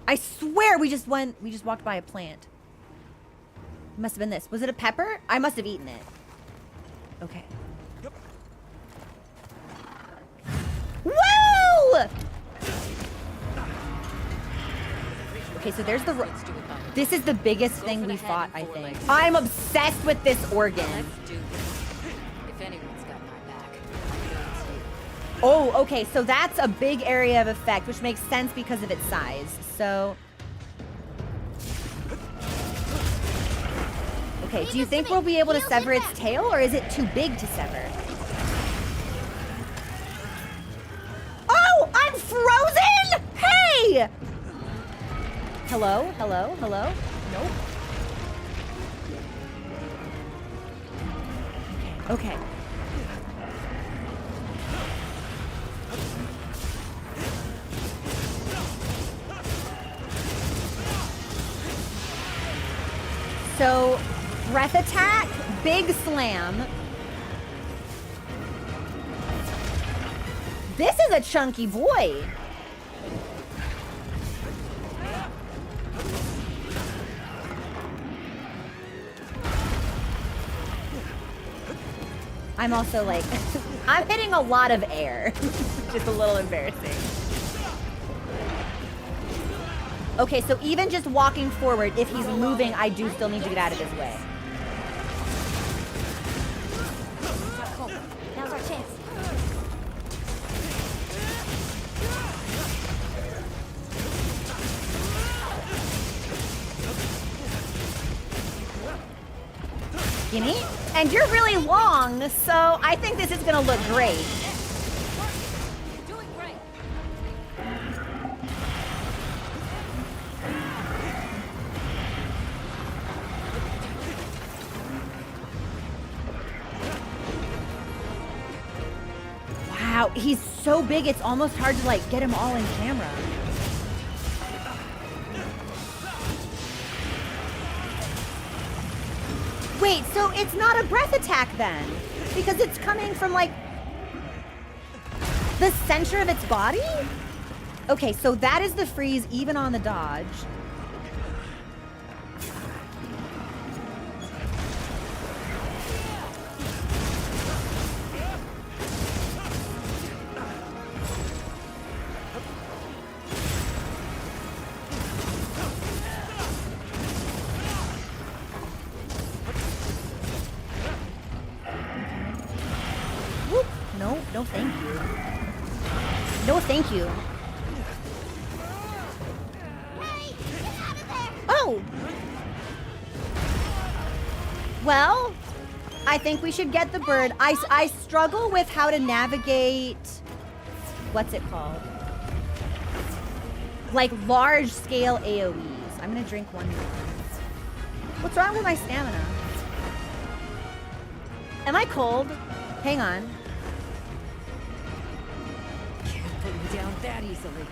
I swear we just walked by a plant. It must have been this. Was it a pepper? I must have eaten it. Okay. Yep. Woo! Okay, so there's the... This is the biggest thing we fought, I think. I'm obsessed with this organ. Let's do this. If anyone's got my back, Oh, okay, so that's a big area of effect, which makes sense because of its size. So... Okay, do you think we'll be able to sever its tail, or is it too big to sever? Oh, I'm frozen? Hey! Hello, hello, hello? Nope. Okay. So, breath attack, big slam. This is a chunky boy. I'm also like, I'm hitting a lot of air. Just a little embarrassing. Okay, so even just walking forward, if he's moving, I do still need to get out of his way. Cool. Now's our chance. Gimme? And you're really long, so I think this is gonna look great. You're doing great. Wow, he's so big, it's almost hard to like get him all in camera. Wait, so it's not a breath attack then? Because it's coming from like the center of its body? Okay, so that is the freeze even on the dodge. No, thank you. No, thank you. Hey, get out of there! Oh! Well, I think we should get the bird. I struggle with how to navigate... What's it called? Like large-scale AoEs. I'm gonna drink one more. What's wrong with my stamina? Am I cold? Hang on. Put me down that easily.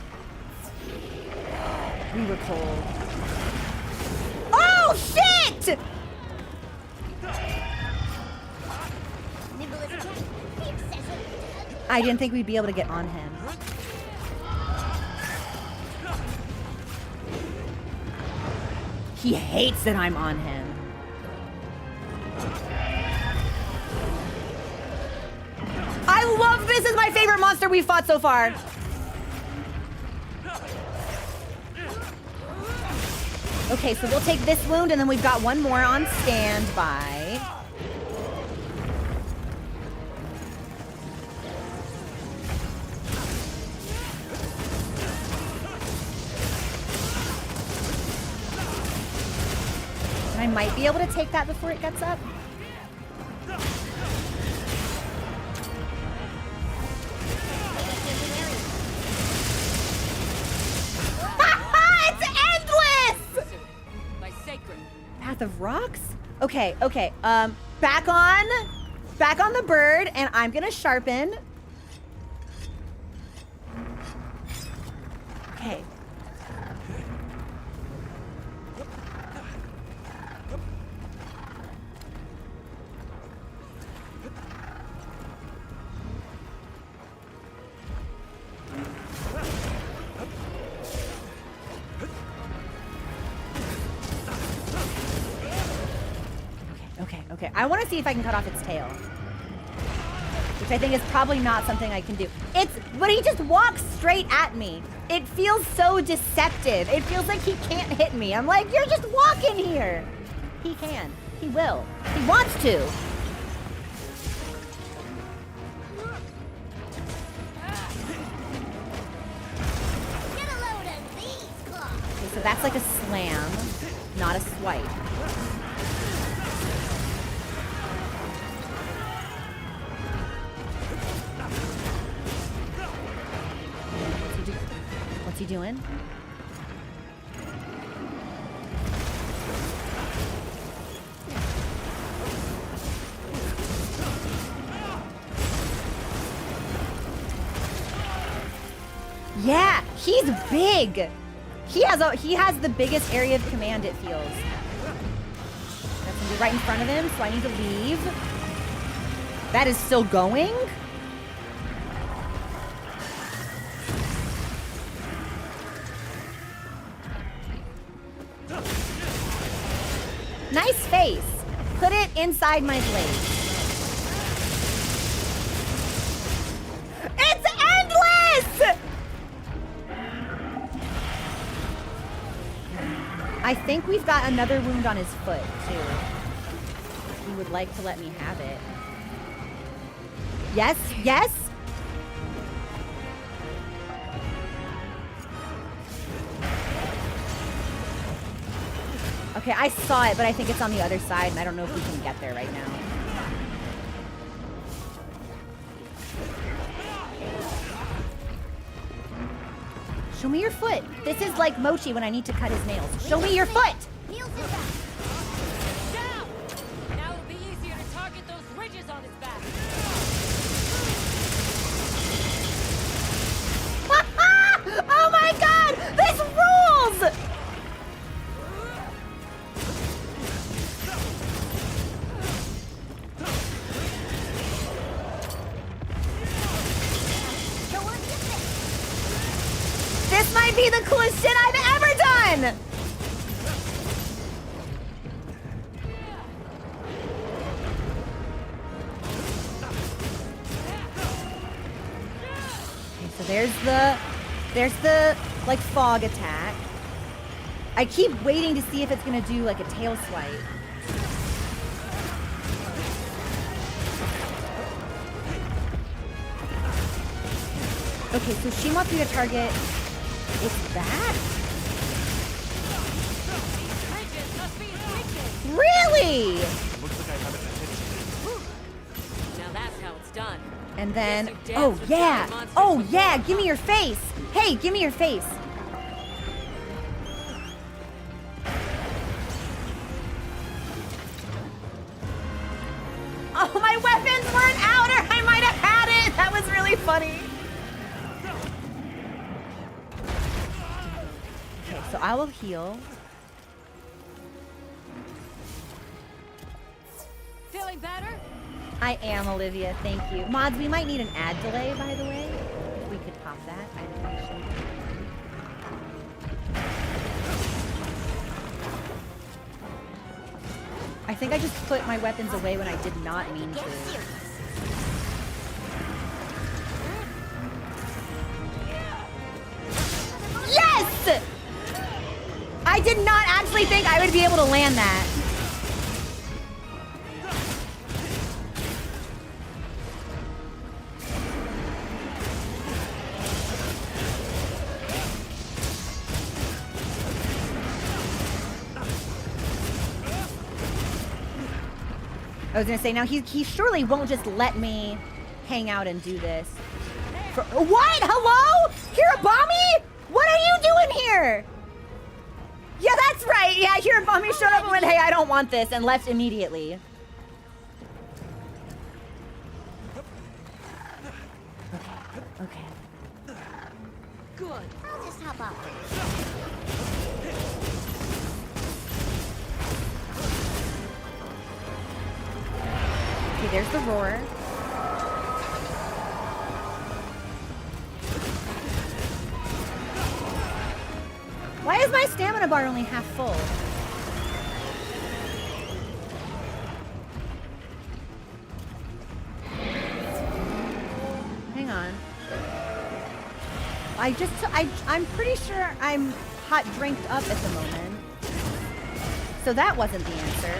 We were cold. Oh, shit! I didn't think we'd be able to get on him. He hates that I'm on him. I love this. Is my favorite monster we've fought so far. Okay, so we'll take this wound, and then we've got one more on standby. I might be able to take that before it gets up. It's endless! My sacred. Path of Rocks? Okay, okay. Back on the bird, and I'm gonna sharpen. Okay. Okay, I want to see if I can cut off its tail. Which I think is probably not something I can do. But he just walks straight at me. It feels so deceptive. It feels like he can't hit me. I'm like, you're just walking here. He can. He will. He wants to. that's like a slam, not a swipe. What's he doing? Yeah, he's big. He has the biggest area of command, it feels. That's gonna be right in front of him, so I need to leave. That is still going? Nice face. Put it inside my blade. It's endless! I think we've got another wound on his foot, too. He would like to let me have it. Yes, yes! Okay, I saw it, but I think it's on the other side, and I don't know if we can get there right now. Show me your foot. This is like Mochi when I need to cut his nails. Show me your foot! Down! Now it'll be easier to target those ridges on his back. Oh my god! This rules! This might be the coolest shit I've ever done! Okay, so there's the like fog attack. I keep waiting to see if it's gonna do like a tail swipe. Okay, so she wants me to target. It's that? Really? Looks like I have it attention. Now that's how it's done. And then, Yes, you oh dance with yeah, giant monsters oh before, yeah, huh? give me your face. Hey, give me your face. Oh, my weapons weren't out, or I might have had it. That was really funny. Okay, so I will heal. Feeling better? I am, Olivia. Thank you. Mods, we might need an ad delay, by the way. If we could pop that, I'd appreciate it. I think I just put my weapons away when I did not mean to. Yes! I did not actually think I would be able to land that. I was gonna say, now he surely won't just let me hang out and do this. What? Hello? Hirabami? What are you doing here? Yeah, that's right. Yeah, Hirabami showed up and went, hey, I don't want this, and left immediately. Okay. Good. I'll just hop off. Okay, there's the roar. Why is my stamina bar only half full? Hang on. I'm pretty sure I'm hot drinked up at the moment. So that wasn't the answer.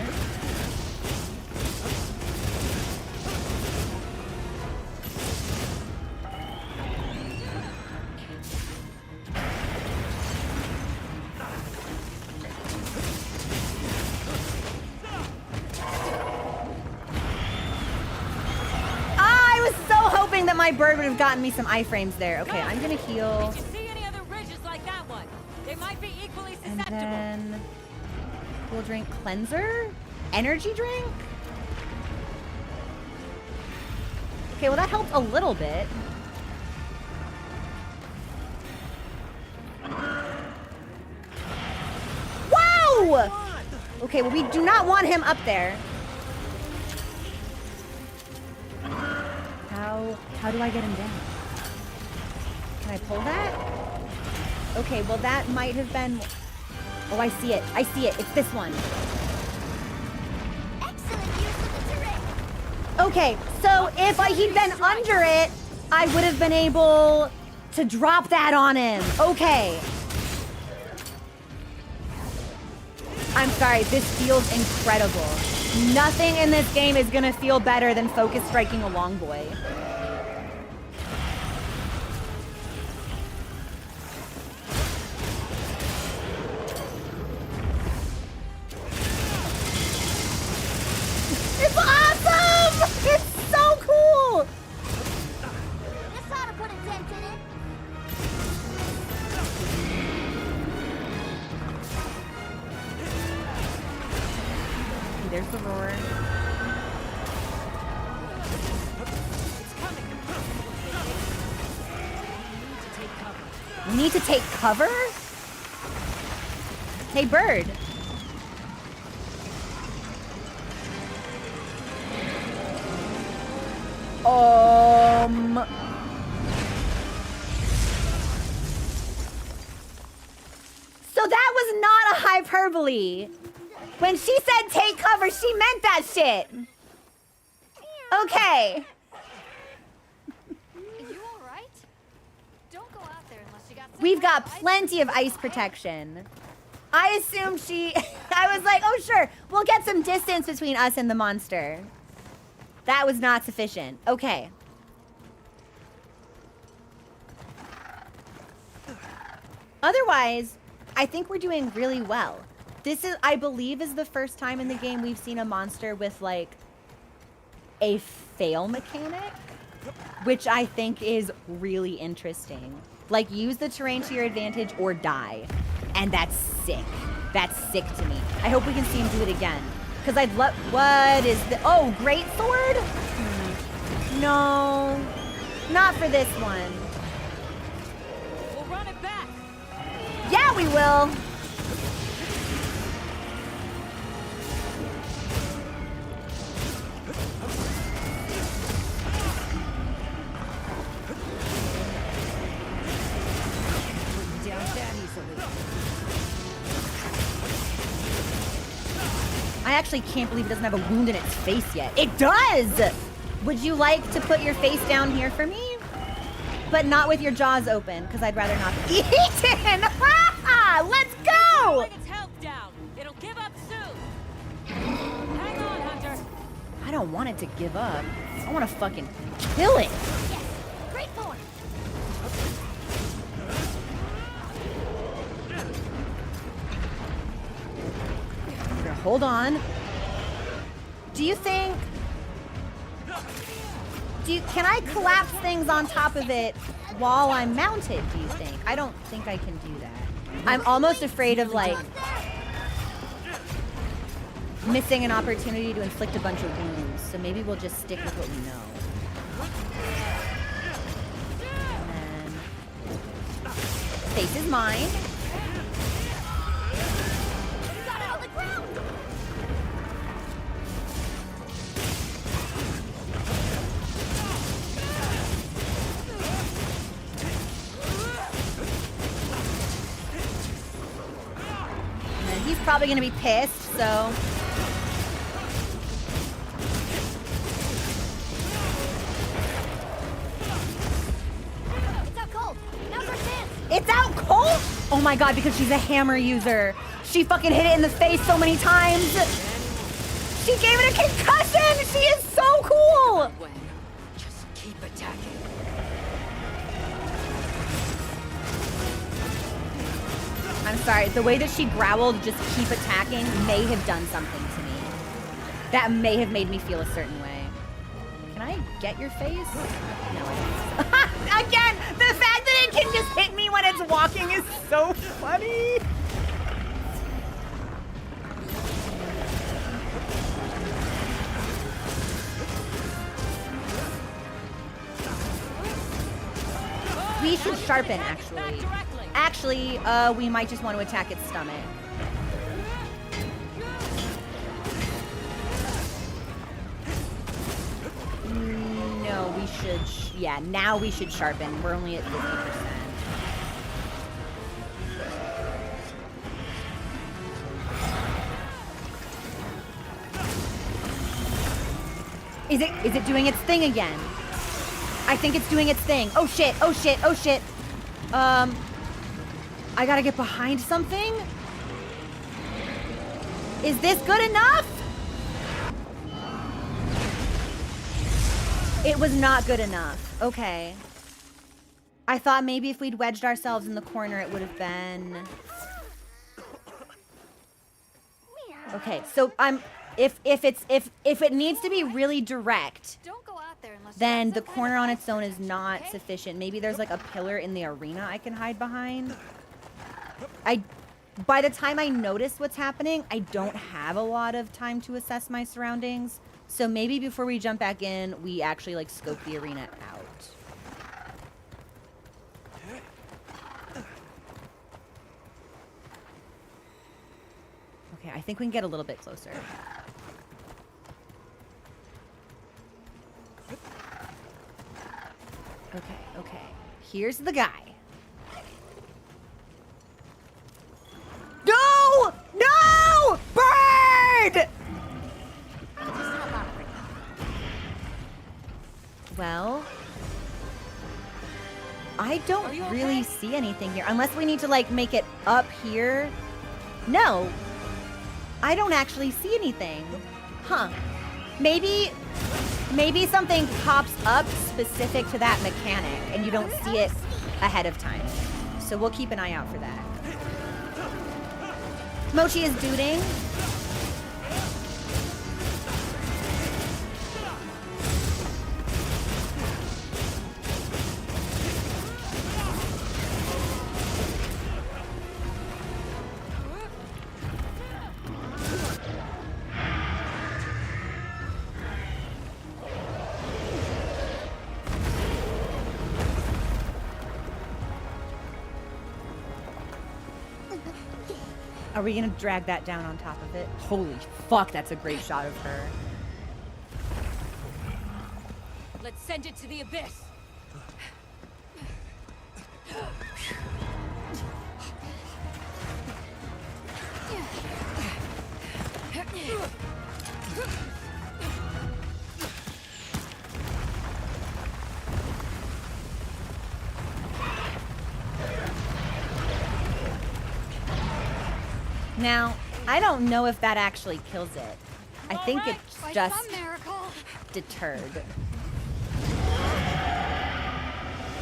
my bird would have gotten me some iframes there. Okay, I'm gonna heal. Did you see any other ridges like that one? They might be equally And susceptible. then we'll drink cleanser? Energy drink? Okay, well that helped a little bit. Wow! Okay, well we do not want him up there. How do I get him down? Can I pull that? Okay, well that might have been... Oh, I see it. I see it. It's this one. Excellent use of the terrain. Okay, so if he'd been under it, I would have been able to drop that on him. Okay. I'm sorry, this feels incredible. Nothing in this game is gonna feel better than focus striking a long boy. It's awesome! It's so cool! This ought to put a dent in it. There's the roar. We need to take cover? Hey, bird. So that was not a hyperbole. When she said take cover, she meant that shit. Okay. You all right? Don't go out there unless you got. We've got plenty of ice protection. I assumed she... I was like, oh sure, we'll get some distance between us and the monster. That was not sufficient. Okay. Otherwise, I think we're doing really well. This is, I believe, is the first time in the game we've seen a monster with, like, a fail mechanic, which I think is really interesting. Like, use the terrain to your advantage or die. And that's sick. That's sick to me. I hope we can see him do it again. Because I'd love... What is the... Oh, great sword? No. Not for this one. We'll run it back. Yeah, we will. I actually can't believe it doesn't have a wound in its face yet. It does! Would you like to put your face down here for me? But not with your jaws open, because I'd rather not be eaten! Let's go! Bring its health down. It'll give up soon. Hang on, Hunter. I don't want it to give up. I want to fucking kill it. Yes. Great form. Hold on. Do you think... Can I collapse things on top of it while I'm mounted, do you think? I don't think I can do that. I'm almost afraid of, like, missing an opportunity to inflict a bunch of wounds. So maybe we'll just stick with what we know. And then... Face is mine. He's probably gonna be pissed, so... It's out cold. Now's our chance. It's out cold? Oh my god, because she's a hammer user. She fucking hit it in the face so many times. She gave it a concussion! She is so cool! Just keep attacking. I'm sorry, the way that she growled, just keep attacking, may have done something to me. That may have made me feel a certain way. Can I get your face? No, I don't. Again, the fact that it can just hit me when it's walking is so funny. We should sharpen, actually. Actually, we might just want to attack its stomach. No, we should, yeah, now we should sharpen. We're only at 50%. Is it doing its thing again? I think it's doing its thing. Oh shit, oh shit, oh shit. I gotta get behind something? Is this good enough? It was not good enough. Okay. I thought maybe if we'd wedged ourselves in the corner, it would have been... Okay, so if it needs to be really direct, then the corner on its own is not sufficient. Maybe there's like a pillar in the arena I can hide behind. By the time I notice what's happening, I don't have a lot of time to assess my surroundings. So maybe before we jump back in, we actually like scope the arena out. Okay, I think we can get a little bit closer. Okay, okay. Here's the guy. No! No! Bird! Well, I don't really see anything here. Unless we need to, like, make it up here. No. I don't actually see anything. Huh. Maybe something pops up specific to that mechanic, and you don't see it ahead of time. So we'll keep an eye out for that. Mochi is duding. Are we gonna drag that down on top of it? Holy fuck, that's a great shot of her. Let's send it to the abyss. Now, I don't know if that actually kills it. I think it's just deterred.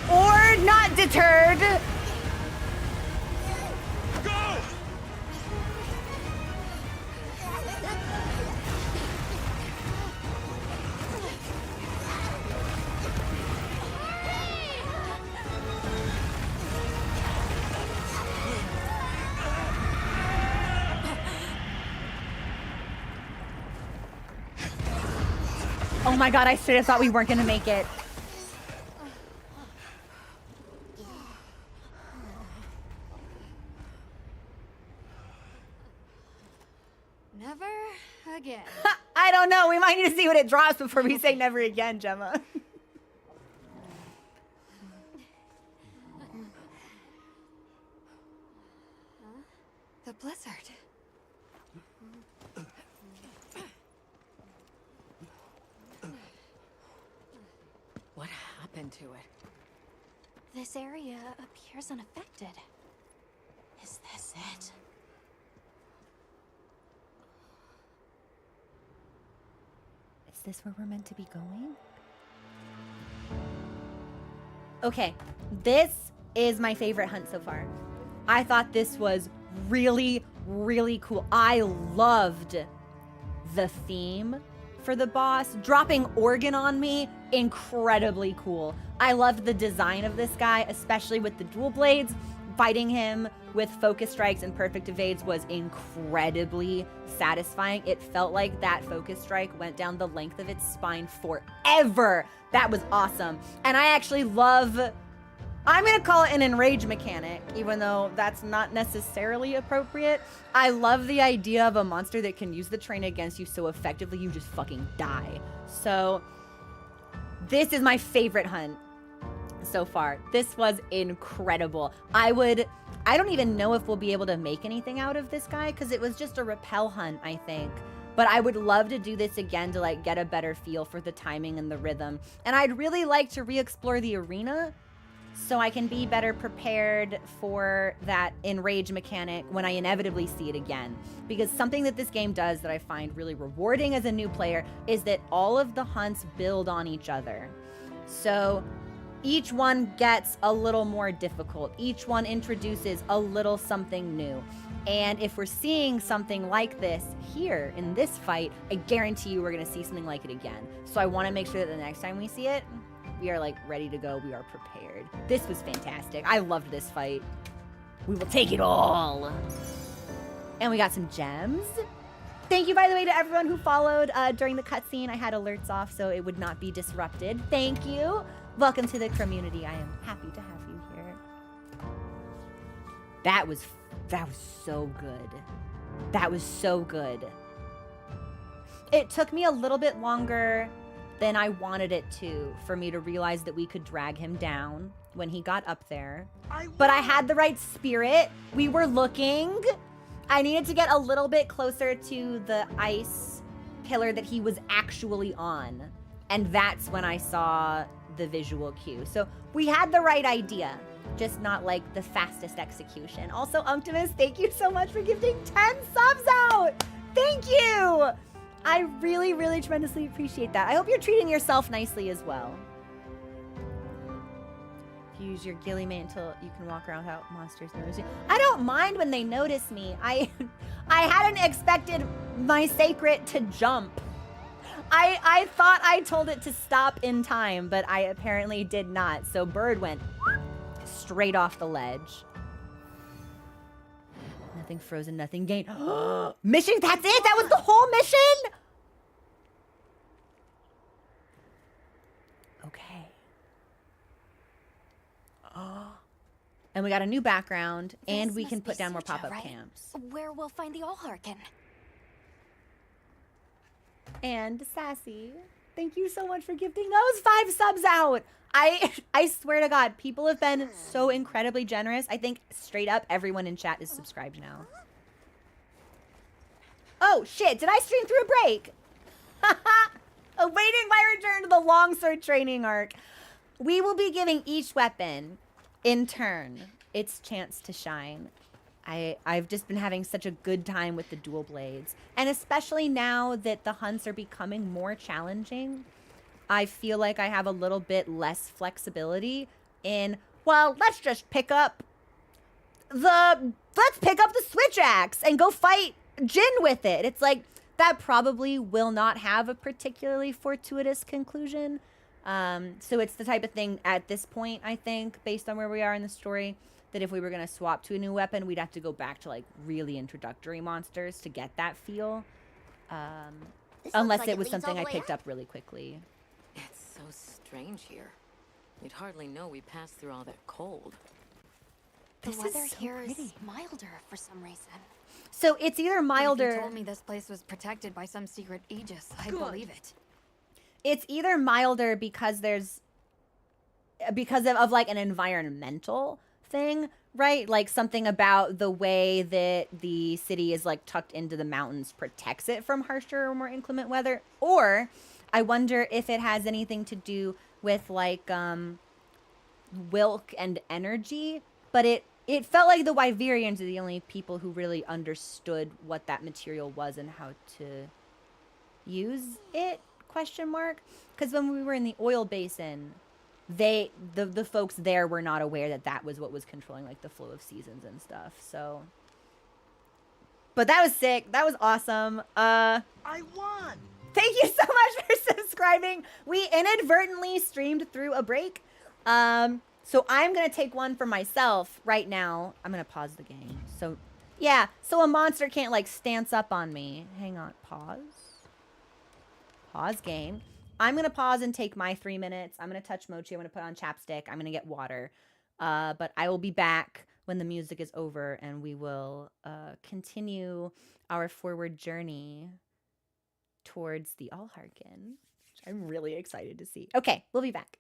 Or not deterred! Go! Oh my god, I straight up thought we weren't gonna make it. Never again. I don't know, we might need to see what it drops before we say never again, Gemma. The blizzard. What happened to it? This area appears unaffected. Is this it? Is this where we're meant to be going? Okay, this is my favorite hunt so far. I thought this was really, really cool. I loved the theme for the boss. Dropping Organ on me, incredibly cool. I loved the design of this guy, especially with the dual blades. Fighting him with focus strikes and perfect evades was incredibly satisfying. It felt like that focus strike went down the length of its spine forever. That was awesome. And I actually love, I'm gonna call it an enrage mechanic, even though that's not necessarily appropriate. I love the idea of a monster that can use the terrain against you so effectively you just fucking die. So this is my favorite hunt so far. This was incredible. I don't even know if we'll be able to make anything out of this guy because it was just a repel hunt, I think. But I would love to do this again to like get a better feel for the timing and the rhythm. And I'd really like to re-explore the arena so I can be better prepared for that enrage mechanic when I inevitably see it again. Because something that this game does that I find really rewarding as a new player is that all of the hunts build on each other. So each one gets a little more difficult. Each one introduces a little something new. And if we're seeing something like this here in this fight, I guarantee you we're gonna see something like it again. So I wanna make sure that the next time we see it, we are like ready to go, we are prepared. This was fantastic. I loved this fight. We will take it all. And we got some gems. Thank you, by the way, to everyone who followed during the cutscene. I had alerts off so it would not be disrupted. Thank you. Welcome to the community. I am happy to have you here. That was so good. That was so good. It took me a little bit longer than I wanted it to for me to realize that we could drag him down when he got up there. But I had the right spirit. We were looking. I needed to get a little bit closer to the ice pillar that he was actually on. And that's when I saw the visual cue. So we had the right idea, just not like the fastest execution. Also, Unctimus, thank you so much for gifting 10 subs out. Thank you. I really, really tremendously appreciate that. I hope you're treating yourself nicely as well. If you use your ghillie mate until you can walk around without monsters noticing. I don't mind when they notice me. I hadn't expected my sacred to jump. I thought I told it to stop in time, but I apparently did not. So Bird went straight off the ledge. Nothing frozen, nothing gained. Mission, that's it? That was the whole mission? Okay. And we got a new background, and we can put down more pop-up camps. Where we'll find the Allharken. And Sassy, thank you so much for gifting those 5 subs out. I swear to God, people have been so incredibly generous. I think straight up everyone in chat is subscribed now. Oh shit, did I stream through a break? Awaiting my return to the longsword training arc. We will be giving each weapon in turn its chance to shine. I've just been having such a good time with the dual blades. And especially now that the hunts are becoming more challenging, I feel like I have a little bit less flexibility in, well, let's just pick up the switch axe and go fight Jin with it. It's like, that probably will not have a particularly fortuitous conclusion. So it's the type of thing at this point, I think, based on where we are in the story, that if we were going to swap to a new weapon, we'd have to go back to like really introductory monsters to get that feel. Unless it was something I picked up really quickly. It's so strange here. You'd hardly know we passed through all that cold. The This weather is so here pretty. is milder for some reason. So it's either milder. If you told me this place was protected by some secret aegis, I'd believe it. It's either milder because of like an environmental thing, right? Like something about the way that the city is like tucked into the mountains protects it from harsher or more inclement weather. Or I wonder if it has anything to do with like Wilk and energy, but it felt like the Wyverians are the only people who really understood what that material was and how to use it, question mark. Because when we were in the oil basin, the folks there were not aware that that was what was controlling like the flow of seasons and stuff. So, but that was sick. That was awesome. I won. Thank you so much for subscribing. We inadvertently streamed through a break. So I'm going to take one for myself right now. I'm going to pause the game. So, yeah. So a monster can't, like, stance up on me. Hang on. Pause. Pause game. I'm going to pause and take my 3 minutes. I'm going to touch Mochi. I'm going to put on chapstick. I'm going to get water. But I will be back when the music is over, and we will continue our forward journey towards the Allharken, which I'm really excited to see. Okay, we'll be back.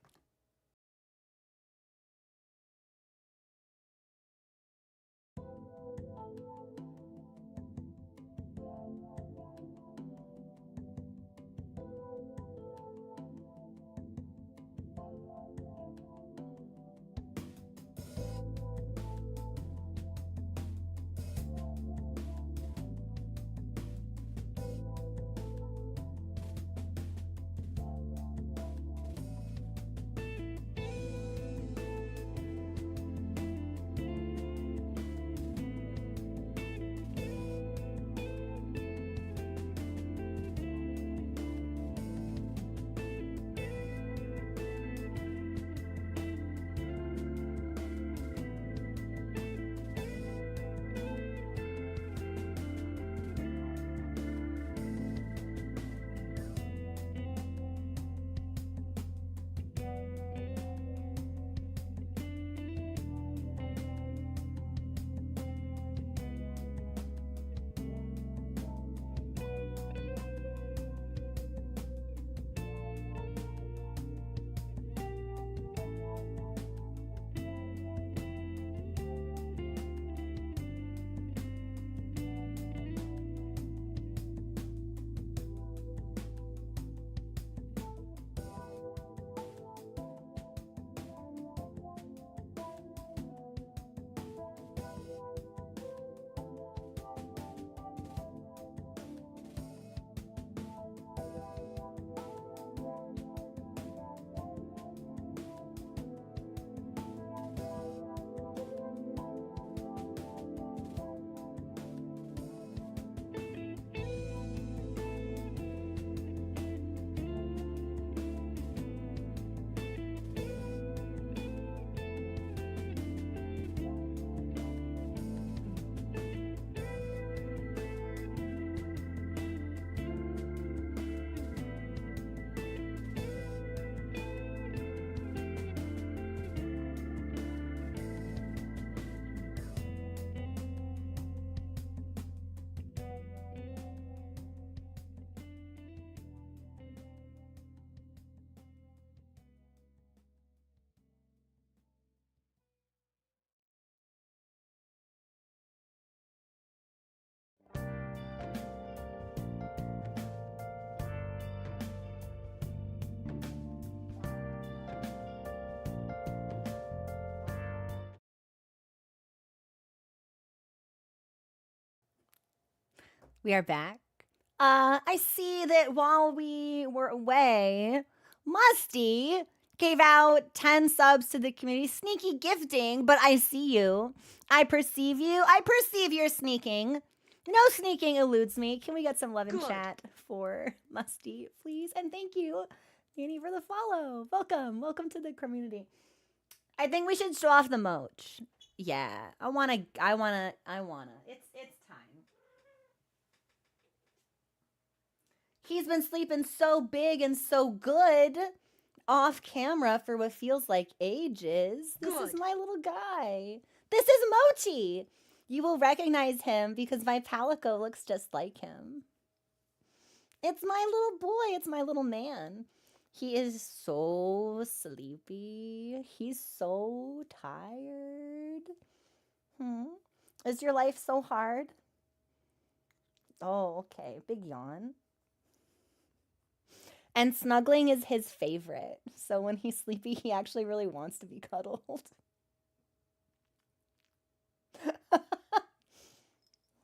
We are back. I see that while we were away, Musty gave out 10 subs to the community. Sneaky gifting, but I see you. I perceive you. I perceive your sneaking. No sneaking eludes me. Can we get some love in chat for Musty, please? And thank you, Annie, for the follow. Welcome. Welcome to the community. I think we should show off the moch. Yeah. I wanna. It's time. He's been sleeping so big and so good off camera for what feels like ages. This is my little guy. This is Mochi. You will recognize him because my palico looks just like him. It's my little boy. It's my little man. He is so sleepy. He's so tired. Is your life so hard? Oh, okay. Big yawn. And snuggling is his favorite. So when he's sleepy, he actually really wants to be cuddled.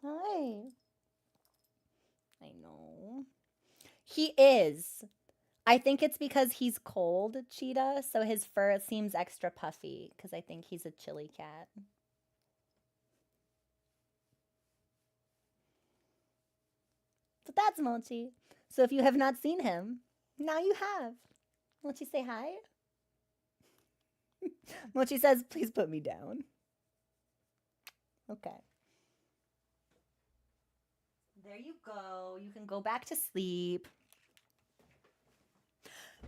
Hi. I know. He is. I think it's because he's cold, Cheetah, so his fur seems extra puffy, because I think he's a chilly cat. But that's Mochi. So if you have not seen him, now you have. Mochi, say hi. Mochi says, please put me down. Okay. There you go. You can go back to sleep.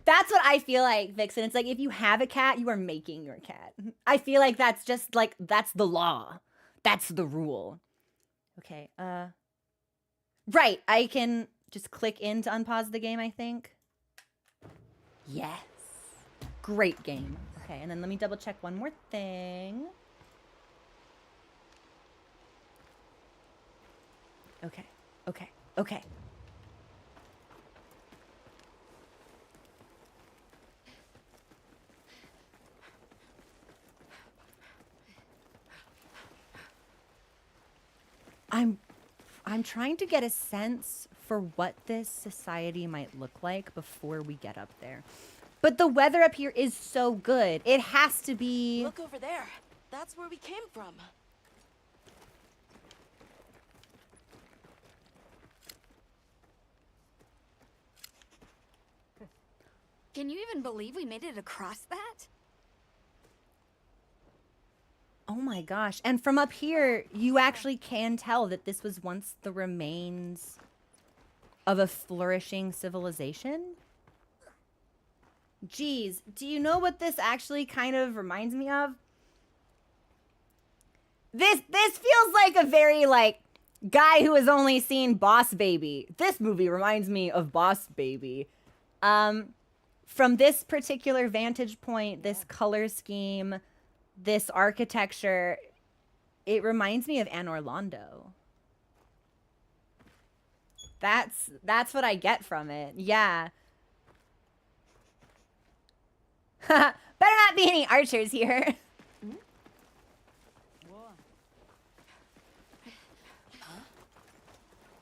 That's what I feel like, Vixen. It's like if you have a cat, you are making your cat. I feel like that's just like, that's the law. That's the rule. Okay, right, I can just click in to unpause the game, I think. Yes. Great game. Okay, and then let me double check one more thing. Okay, okay, okay. I'm trying to get a sense for what this society might look like before we get up there. But the weather up here is so good. It has to be... Look over there. That's where we came from. Can you even believe we made it across that? Oh my gosh. And from up here, you actually can tell that this was once the remains of a flourishing civilization. Geez, do you know what this actually kind of reminds me of? This feels like a very, like, guy who has only seen Boss Baby. This movie reminds me of Boss Baby. From this particular vantage point, this color scheme, this architecture, it reminds me of Anor Londo. That's what I get from it. Yeah. Better not be any archers here. Huh?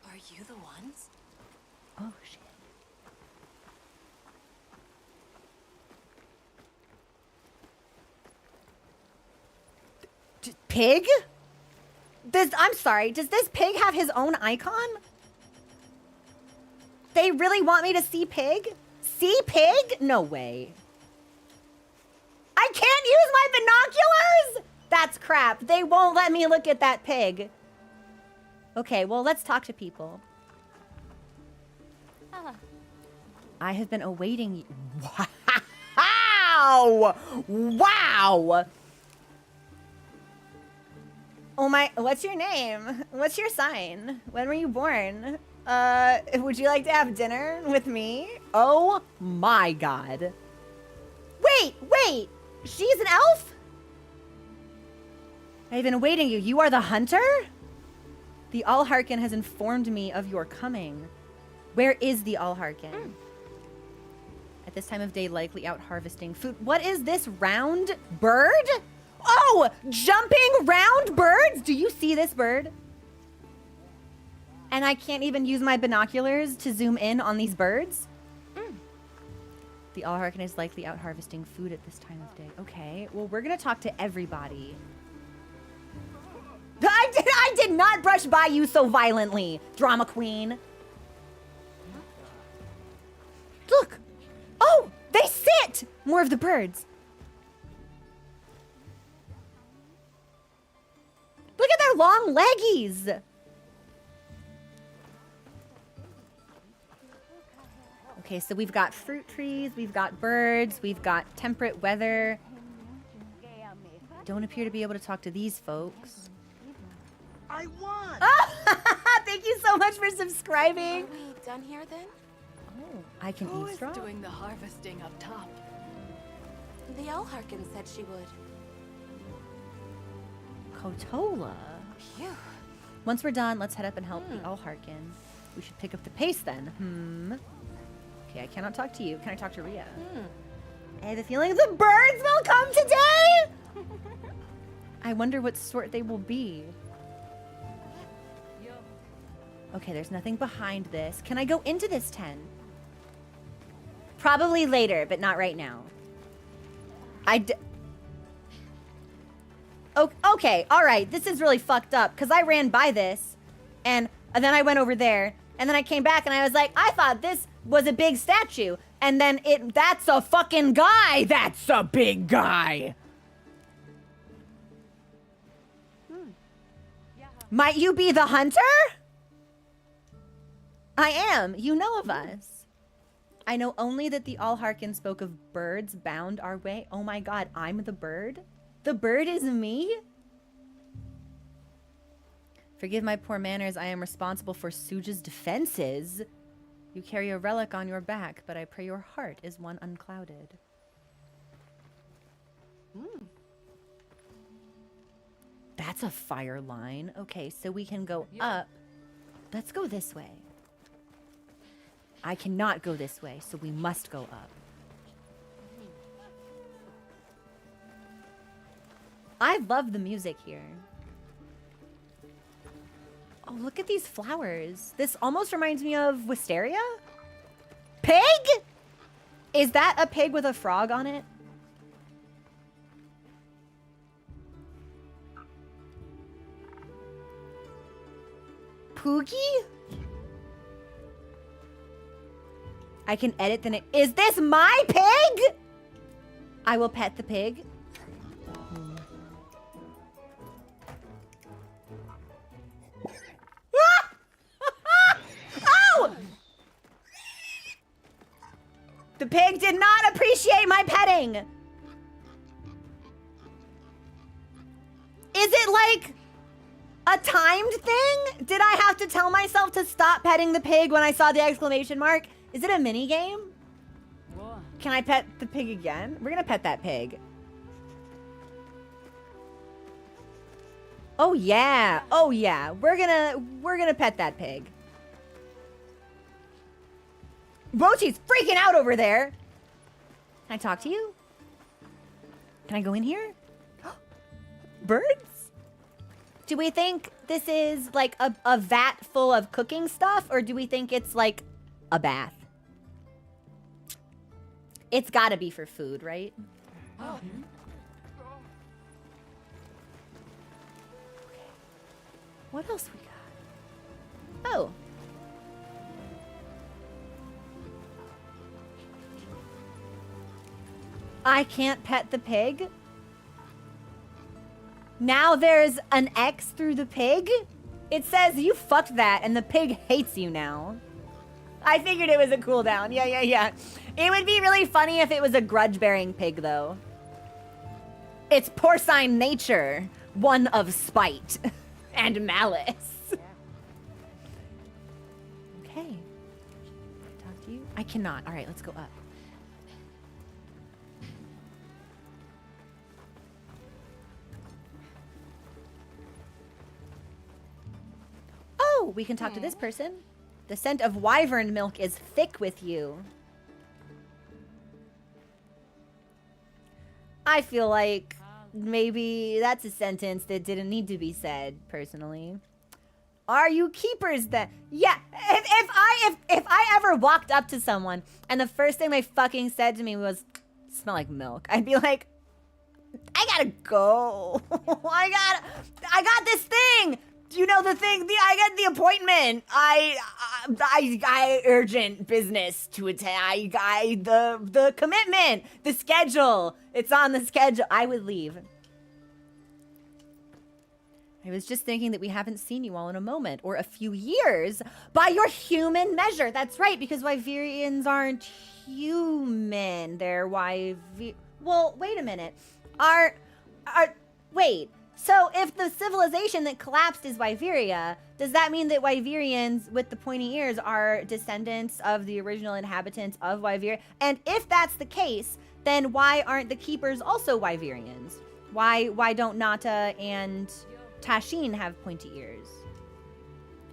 Are you the ones? Oh, shit. Pig? I'm sorry, does this pig have his own icon? They really want me to see pig? See pig? No way. I can't use my binoculars? That's crap. They won't let me look at that pig. Okay, well, let's talk to people. I have been awaiting you. Wow! Wow! Oh my, what's your name? What's your sign? When were you born? Would you like to have dinner with me? Oh my god. Wait! She's an elf? I've been awaiting you. You are the hunter? The Allharken has informed me of your coming. Where is the Allharken? At this time of day, likely out harvesting food. What is this round bird? Oh, jumping round birds? Do you see this bird? And I can't even use my binoculars to zoom in on these birds? The Allharken is likely out harvesting food at this time of day. Okay, well, we're gonna talk to everybody. I did not brush by you so violently, drama queen. Look! Oh, they sit! More of the birds. Look at their long leggies. Okay, so we've got fruit trees, we've got birds, we've got temperate weather. Don't appear to be able to talk to these folks. I won! Thank you so much for subscribing. Are we done here then? Oh, I can Who is eavesdrop. doing the harvesting up top? The Allharken said she would. Kotola. Phew. Once we're done, let's head up and help the Allharken. We should pick up the pace then. Okay, I cannot talk to you. Can I talk to Rhea? I have a feeling the birds will come today! I wonder what sort they will be. Okay, there's nothing behind this. Can I go into this tent? Probably later, but not right now. Okay, all right. This is really fucked up because I ran by this and then I went over there And then I came back and I was like, I thought this was a big statue. And then that's a fucking guy. That's a big guy. Might you be the hunter? I am. You know of us. I know only that the Allharken spoke of birds bound our way. Oh my god, I'm the bird? The bird is me? Forgive my poor manners. I am responsible for Suja's defenses. You carry a relic on your back, but I pray your heart is one unclouded. That's a fire line. Okay, so we can go up. Let's go this way. I cannot go this way, so we must go up. I love the music here. Oh, look at these flowers. This almost reminds me of Wisteria. Pig? Is that a pig with a frog on it? Poogie? I can edit the name. Is this my pig? I will pet the pig. Oh! The pig did not appreciate my petting. Is it like a timed thing? Did I have to tell myself to stop petting the pig when I saw the exclamation mark? Is it a mini game? Can I pet the pig again? We're gonna pet that pig. Oh yeah. Oh yeah. We're gonna pet that pig. Bochi's freaking out over there. Can I talk to you? Can I go in here? Birds? Do we think this is like a vat full of cooking stuff, or do we think it's like a bath? It's gotta be for food, right? Oh. What else we got? Oh. I can't pet the pig? Now there's an X through the pig? It says you fucked that and the pig hates you now. I figured it was a cooldown. Yeah. It would be really funny if it was a grudge-bearing pig, though. It's porcine nature, one of spite and malice. Okay. Talk to you? I cannot. All right, let's go up. Oh, we can talk to this person. The scent of wyvern milk is thick with you. I feel like maybe that's a sentence that didn't need to be said, personally. Are you keepers then? Yeah, if I ever walked up to someone and the first thing they fucking said to me was, smell like milk, I'd be like, I gotta go. I got this thing. You know the thing? I got the appointment. I urgent business to attend. The commitment, the schedule. It's on the schedule. I would leave. I was just thinking that we haven't seen you all in a moment or a few years by your human measure. That's right, because Wyverians aren't human. They're well, wait a minute. Wait. So if the civilization that collapsed is Wyveria, does that mean that Wyverians with the pointy ears are descendants of the original inhabitants of Wyveria? And if that's the case, then why aren't the keepers also Wyverians? Why don't Nata and Tashin have pointy ears?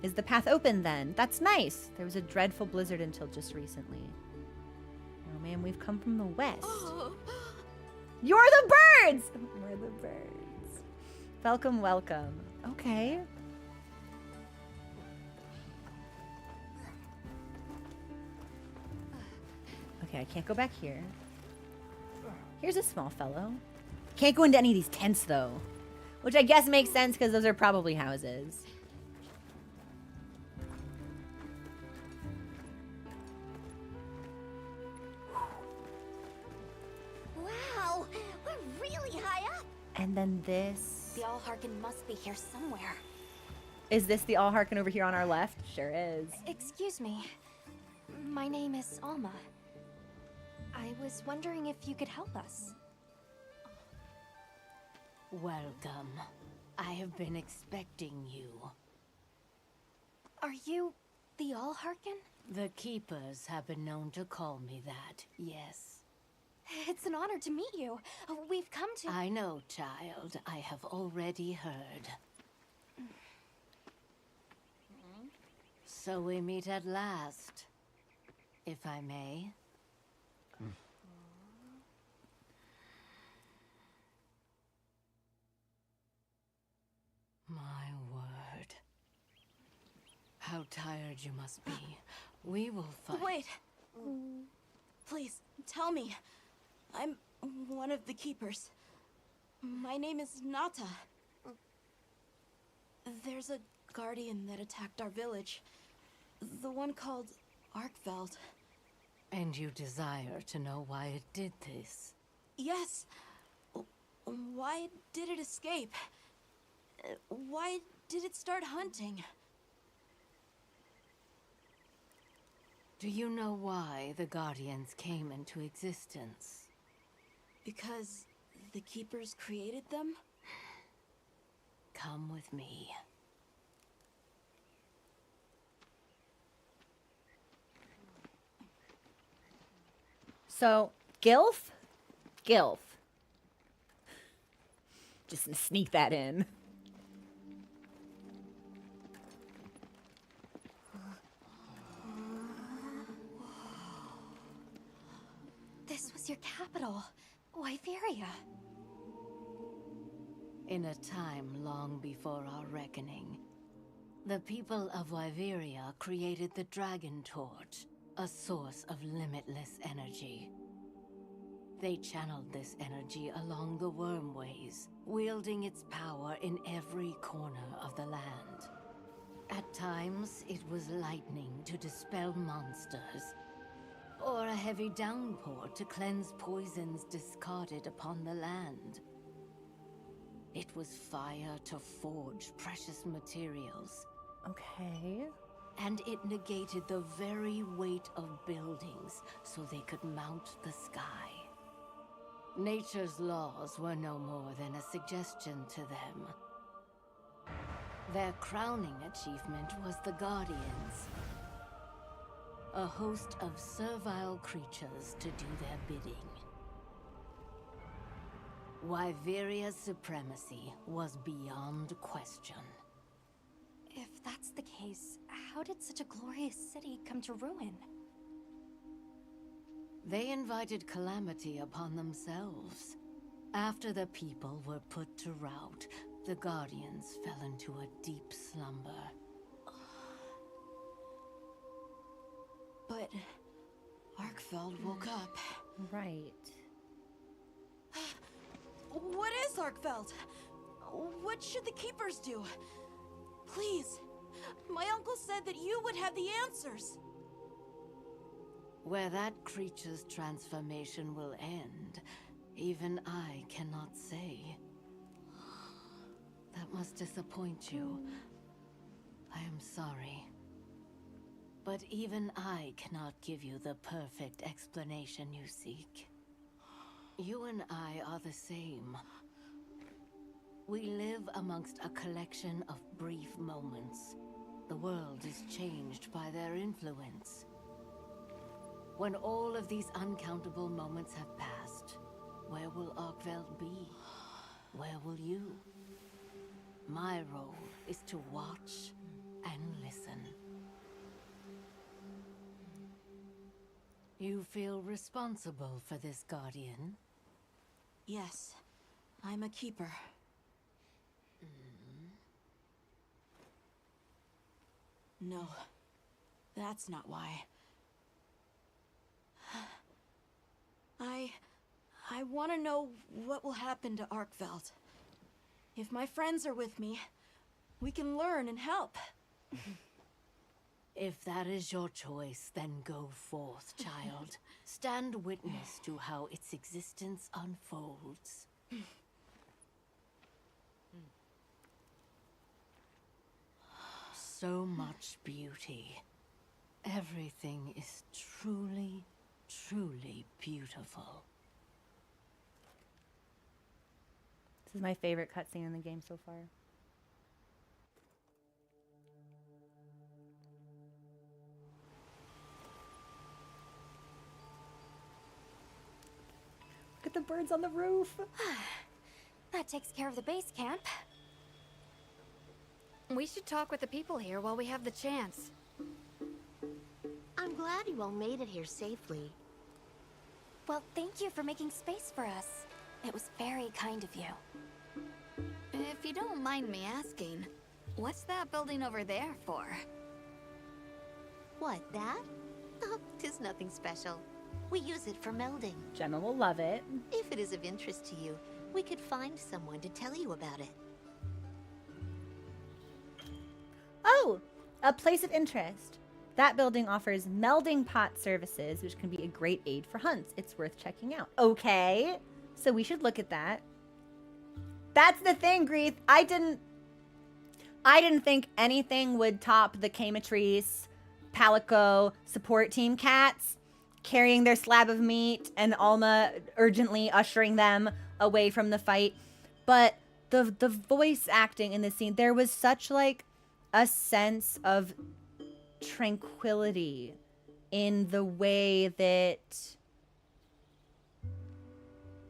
Is the path open then? That's nice. There was a dreadful blizzard until just recently. Oh man, we've come from the west. You're the birds! We're the birds. Welcome, welcome. Okay. Okay, I can't go back here. Here's a small fellow. Can't go into any of these tents, though. Which I guess makes sense, because those are probably houses. And then this. The Allharken must be here somewhere. Is this the Allharken over here on our left? Sure is. Excuse me. My name is Alma. I was wondering if you could help us. Welcome. I have been expecting you. Are you the Allharken? The Keepers have been known to call me that, yes. It's an honor to meet you. We've come to... I know, child. I have already heard. So we meet at last, if I may. My word. How tired you must be. We will fight. Wait. Please, tell me. I'm one of the keepers. My name is Nata. There's a guardian that attacked our village. The one called Arkveld. And you desire to know why it did this? Yes. Why did it escape? Why did it start hunting? Do you know why the Guardians came into existence? Because the keepers created them? Come with me. So, Gilf? Gilf. Just gonna sneak that in. This was your capital, Weria. In a time long before our reckoning, the people of Weria created the Dragon Torch, a source of limitless energy. They channeled this energy along the wormways, wielding its power in every corner of the land. At times, it was lightning to dispel monsters, or a heavy downpour to cleanse poisons discarded upon the land. It was fire to forge precious materials. Okay. And it negated the very weight of buildings so they could mount the sky. Nature's laws were no more than a suggestion to them. Their crowning achievement was the Guardians. A host of servile creatures to do their bidding. Wyveria's supremacy was beyond question. If that's the case, how did such a glorious city come to ruin? They invited calamity upon themselves. After the people were put to rout, the Guardians fell into a deep slumber. But Arkveld woke up. Right. What is Arkveld? What should the keepers do? Please. My uncle said that you would have the answers. Where that creature's transformation will end, even I cannot say. That must disappoint you. I am sorry. But even I cannot give you the perfect explanation you seek. You and I are the same. We live amongst a collection of brief moments. The world is changed by their influence. When all of these uncountable moments have passed, where will Arkveld be? Where will you? My role is to watch and listen. You feel responsible for this Guardian? Yes, I'm a keeper. No, that's not why. I want to know what will happen to Arkveld. If my friends are with me, we can learn and help. If that is your choice, then go forth, child. Stand witness to how its existence unfolds. so much beauty. Everything is truly, truly beautiful. This is my favorite cutscene in the game so far. Look at the birds on the roof. That takes care of the base camp. We should talk with the people here while we have the chance. I'm glad you all made it here safely. Well, thank you for making space for us. It was very kind of you. If you don't mind me asking, what's that building over there for? What, that? Oh, 'tis nothing special. We use it for melding. Gemma will love it. If it is of interest to you, we could find someone to tell you about it. Oh, a place of interest. That building offers melding pot services, which can be a great aid for hunts. It's worth checking out. Okay, so we should look at that. That's the thing, Greeth. I didn't think anything would top the Camatrice, Palico support team cats carrying their slab of meat and Alma urgently ushering them away from the fight. But the voice acting in this scene, there was such like a sense of tranquility in the way that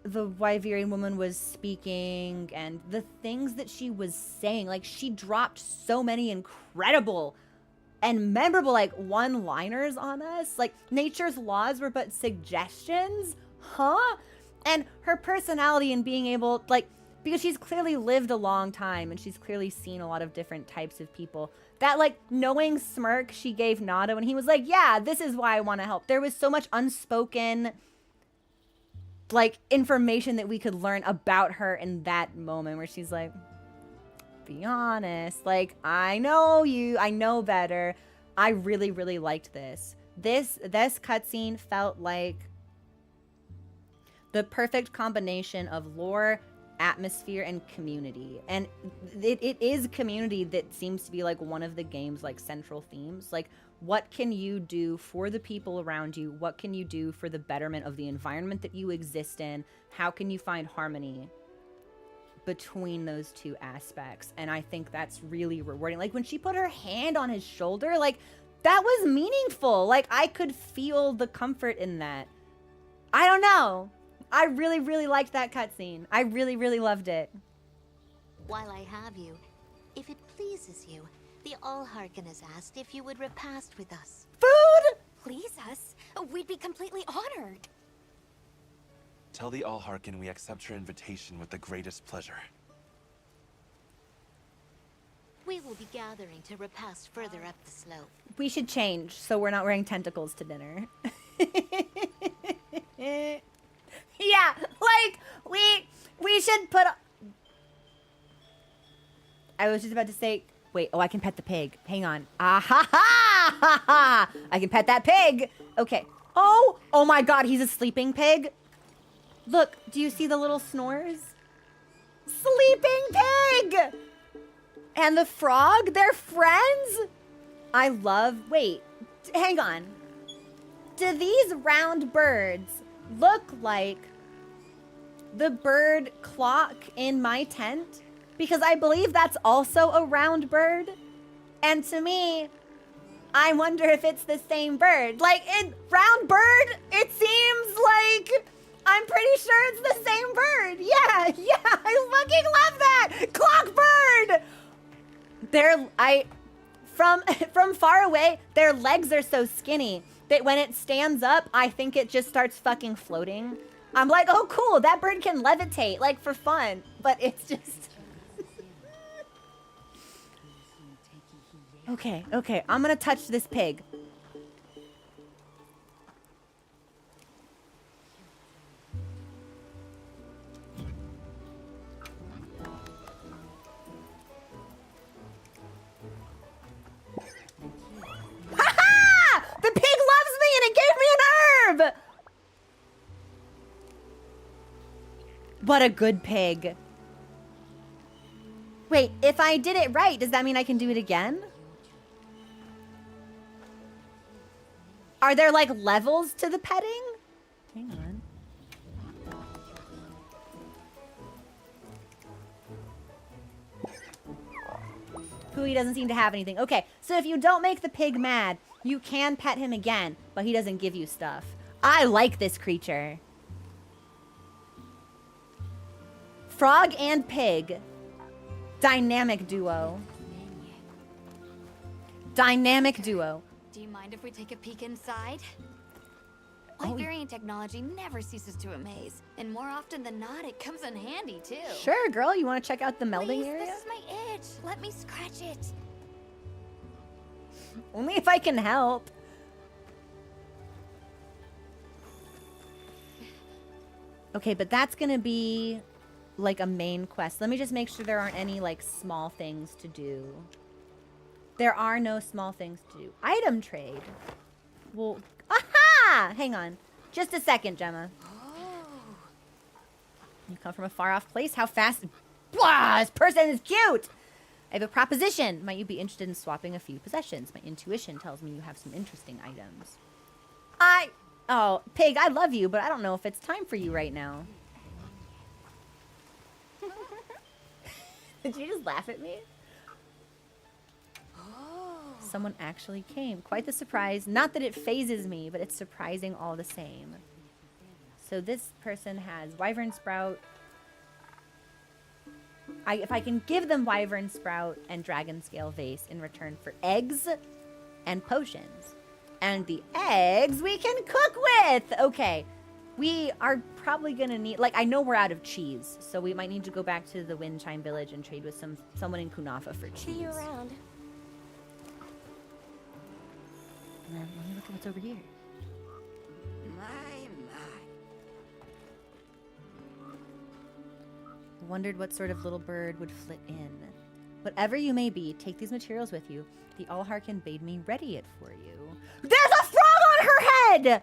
the Wyverian woman was speaking and the things that she was saying. Like, she dropped so many incredible and memorable, like, one-liners on us. Like, nature's laws were but suggestions? Huh? And her personality and being able, like, because she's clearly lived a long time and she's clearly seen a lot of different types of people. That, like, knowing smirk she gave Nado and he was like, yeah, this is why I want to help. There was so much unspoken, like, information that we could learn about her in that moment where she's like, be honest, like, I know you, I know better. I really, really liked this. This cutscene felt like the perfect combination of lore, atmosphere, and community. And it is community that seems to be like one of the game's like central themes. Like, what can you do for the people around you? What can you do for the betterment of the environment that you exist in? How can you find harmony between those two aspects? And I think that's really rewarding. Like, when she put her hand on his shoulder, like, that was meaningful. Like, I could feel the comfort in that. I don't know. I really, really liked that cutscene. I really, really loved it. While I have you, if it pleases you, the Allharken has asked if you would repast with us. Food? Please us? We'd be completely honored. Tell the Allharken we accept her invitation with the greatest pleasure. We will be gathering to repast further up the slope. We should change so we're not wearing tentacles to dinner. Yeah, like, we should put... I was just about to say... Wait, oh, I can pet the pig. Hang on. Ah ha ha ha ha! I can pet that pig! Okay. Oh my god, he's a sleeping pig. Look, do you see the little snores? Sleeping pig! And the frog, they're friends? I love... Wait, hang on. Do these round birds look like the bird clock in my tent? Because I believe that's also a round bird. And to me, I wonder if it's the same bird. Like, round bird, it seems like... I'm pretty sure it's the same bird. Yeah, I fucking love that. Clock bird. From far away, their legs are so skinny that when it stands up, I think it just starts fucking floating. I'm like, oh cool, that bird can levitate, like, for fun. But it's just... Okay, I'm gonna touch this pig. Ha-ha! The pig loves me and it gave me an herb! What a good pig. Wait, if I did it right, does that mean I can do it again? Are there like levels to the petting? Hang on. Pooey doesn't seem to have anything. Okay, so if you don't make the pig mad, you can pet him again, but he doesn't give you stuff. I like this creature. Frog and pig. Dynamic duo. Dynamic duo. Do you mind if we take a peek inside? Oh, Iberian technology never ceases to amaze, and more often than not, it comes in handy too. Sure, girl. You want to check out the melding Please, area? this is my itch. Let me scratch it. Only if I can help. Okay, but that's gonna be like a main quest. Let me just make sure there aren't any like small things to do. There are no small things to do. Item trade. Well, aha! Hang on. Just a second, Gemma. You come from a far off place? How fast? Blah! This person is cute! I have a proposition. Might you be interested in swapping a few possessions? My intuition tells me you have some interesting items. Oh, pig, I love you, but I don't know if it's time for you right now. Did you just laugh at me? Someone actually came. Quite the surprise. Not that it phases me, but it's surprising all the same. So this person has Wyvern Sprout. If I can give them Wyvern Sprout and Dragon Scale Vase in return for eggs and potions. And the eggs we can cook with! Okay. We are probably gonna need... Like, I know we're out of cheese, so we might need to go back to the Wind Chime Village and trade with someone in Kunafa for cheese. See you around. Let me look at what's over here. My. Wondered what sort of little bird would flit in. Whatever you may be, take these materials with you. The Allharken bade me ready it for you. There's a frog on her head!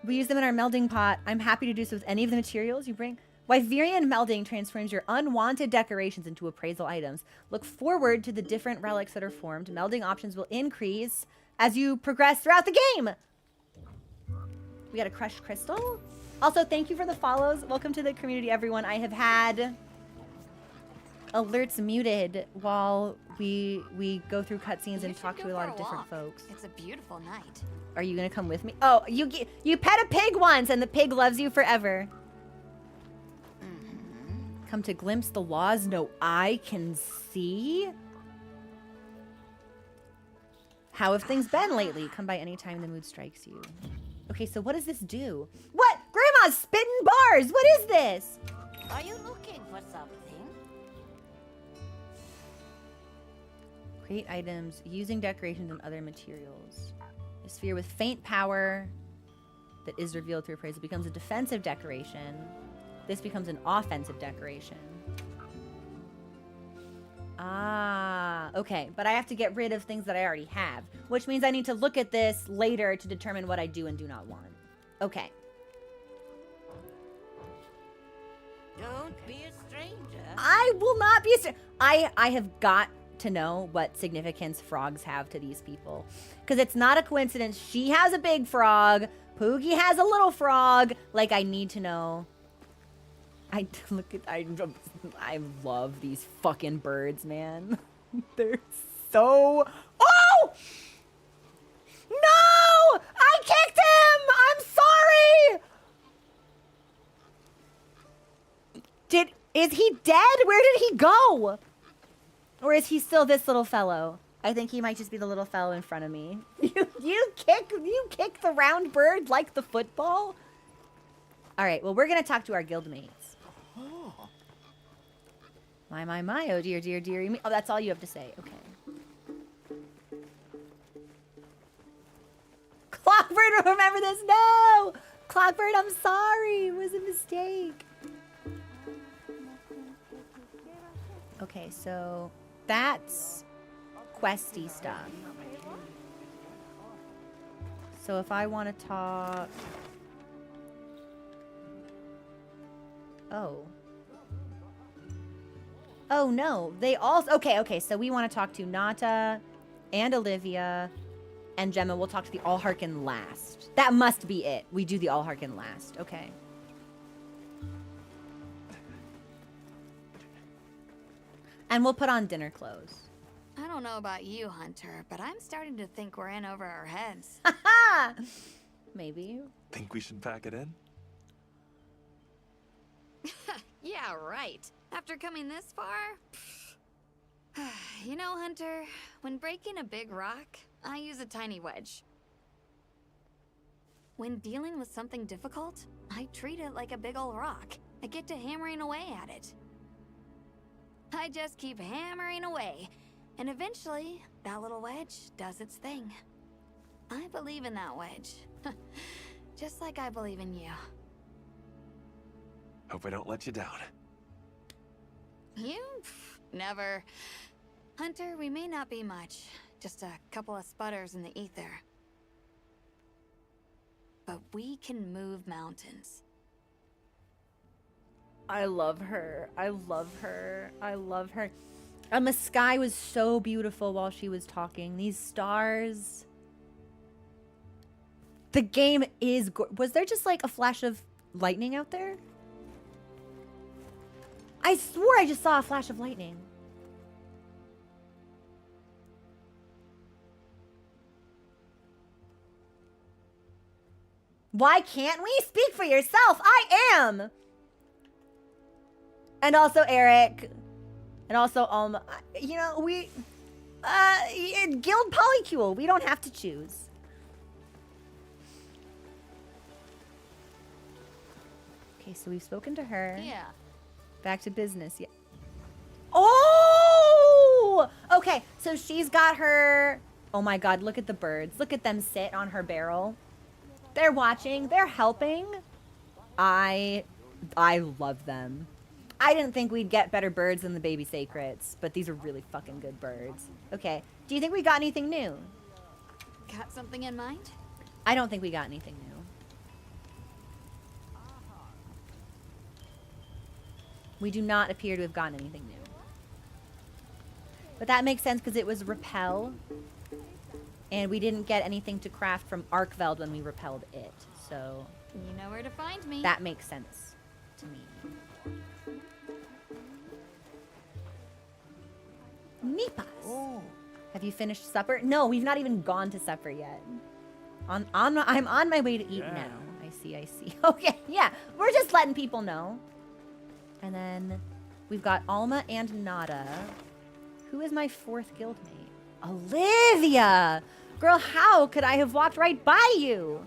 We use them in our melding pot. I'm happy to do so with any of the materials you bring. Wyverian melding transforms your unwanted decorations into appraisal items. Look forward to the different relics that are formed. Melding options will increase as you progress throughout the game. We got a crushed crystal. Also, thank you for the follows. Welcome to the community, everyone. I have had alerts muted while we go through cutscenes and talk to a lot of different folks. It's a beautiful night. Are you gonna come with me? Oh, you pet a pig once and the pig loves you forever. Come to glimpse the laws no eye can see. How have things been lately? Come by any time the mood strikes you. Okay, so what does this do? What? Grandma's spitting bars! What is this? Are you looking for something? Create items using decorations and other materials. A sphere with faint power that is revealed through appraisal becomes a defensive decoration. This becomes an offensive decoration. Ah, okay. But I have to get rid of things that I already have, which means I need to look at this later to determine what I do and do not want. Okay. Don't be a stranger. I will not be a stranger. I have got to know what significance frogs have to these people. Because it's not a coincidence. She has a big frog. Poogie has a little frog. Like, I need to know. I love these fucking birds, man. They're so... Oh! No! I kicked him! I'm sorry! Is he dead? Where did he go? Or is he still this little fellow? I think he might just be the little fellow in front of me. You kick the round bird like the football? All right, well, we're going to talk to our guildmates. Oh. My, oh dear, dear, dear. Oh, that's all you have to say. Okay. Clockbird, remember this? No! Clockbird, I'm sorry. It was a mistake. Okay, so that's questy stuff. So if I want to talk... Oh. Oh, no. They also... Okay, so we want to talk to Nata, and Olivia and Gemma. We'll talk to the Allharken last. That must be it. We do the Allharken last. Okay. And we'll put on dinner clothes. I don't know about you, Hunter, but I'm starting to think we're in over our heads. Maybe. Think we should pack it in? Yeah, right. After coming this far? You know, Hunter, when breaking a big rock, I use a tiny wedge. When dealing with something difficult, I treat it like a big old rock. I get to hammering away at it. I just keep hammering away, and eventually, that little wedge does its thing. I believe in that wedge. Just like I believe in you. Hope I don't let you down. You? Never. Hunter, we may not be much. Just a couple of sputters in the ether. But we can move mountains. I love her. I love her. I love her. The sky was so beautiful while she was talking. These stars. The game is... Was there just like a flash of lightning out there? I swore I just saw a flash of lightning. Why can't we? Speak for yourself. I am. And also Eric. And also you know, we guild polycule. We don't have to choose. Okay, so we've spoken to her. Yeah. Back to business. Yeah. Oh! Okay, so she's got her... Oh my god, look at the birds. Look at them sit on her barrel. They're watching. They're helping. I love them. I didn't think we'd get better birds than the baby sacrets, but these are really fucking good birds. Okay, do you think we got anything new? Got something in mind? I don't think we got anything new. We do not appear to have gotten anything new. But that makes sense because it was repel. And we didn't get anything to craft from Arkveld when we repelled it. So... You know where to find me. That makes sense to me. Nipas. Oh. Have you finished supper? No, we've not even gone to supper yet. I'm on my way to eat now. I see. Okay, yeah. We're just letting people know. And then we've got Alma and Nada. Who is my fourth guildmate? Olivia! Girl, how could I have walked right by you?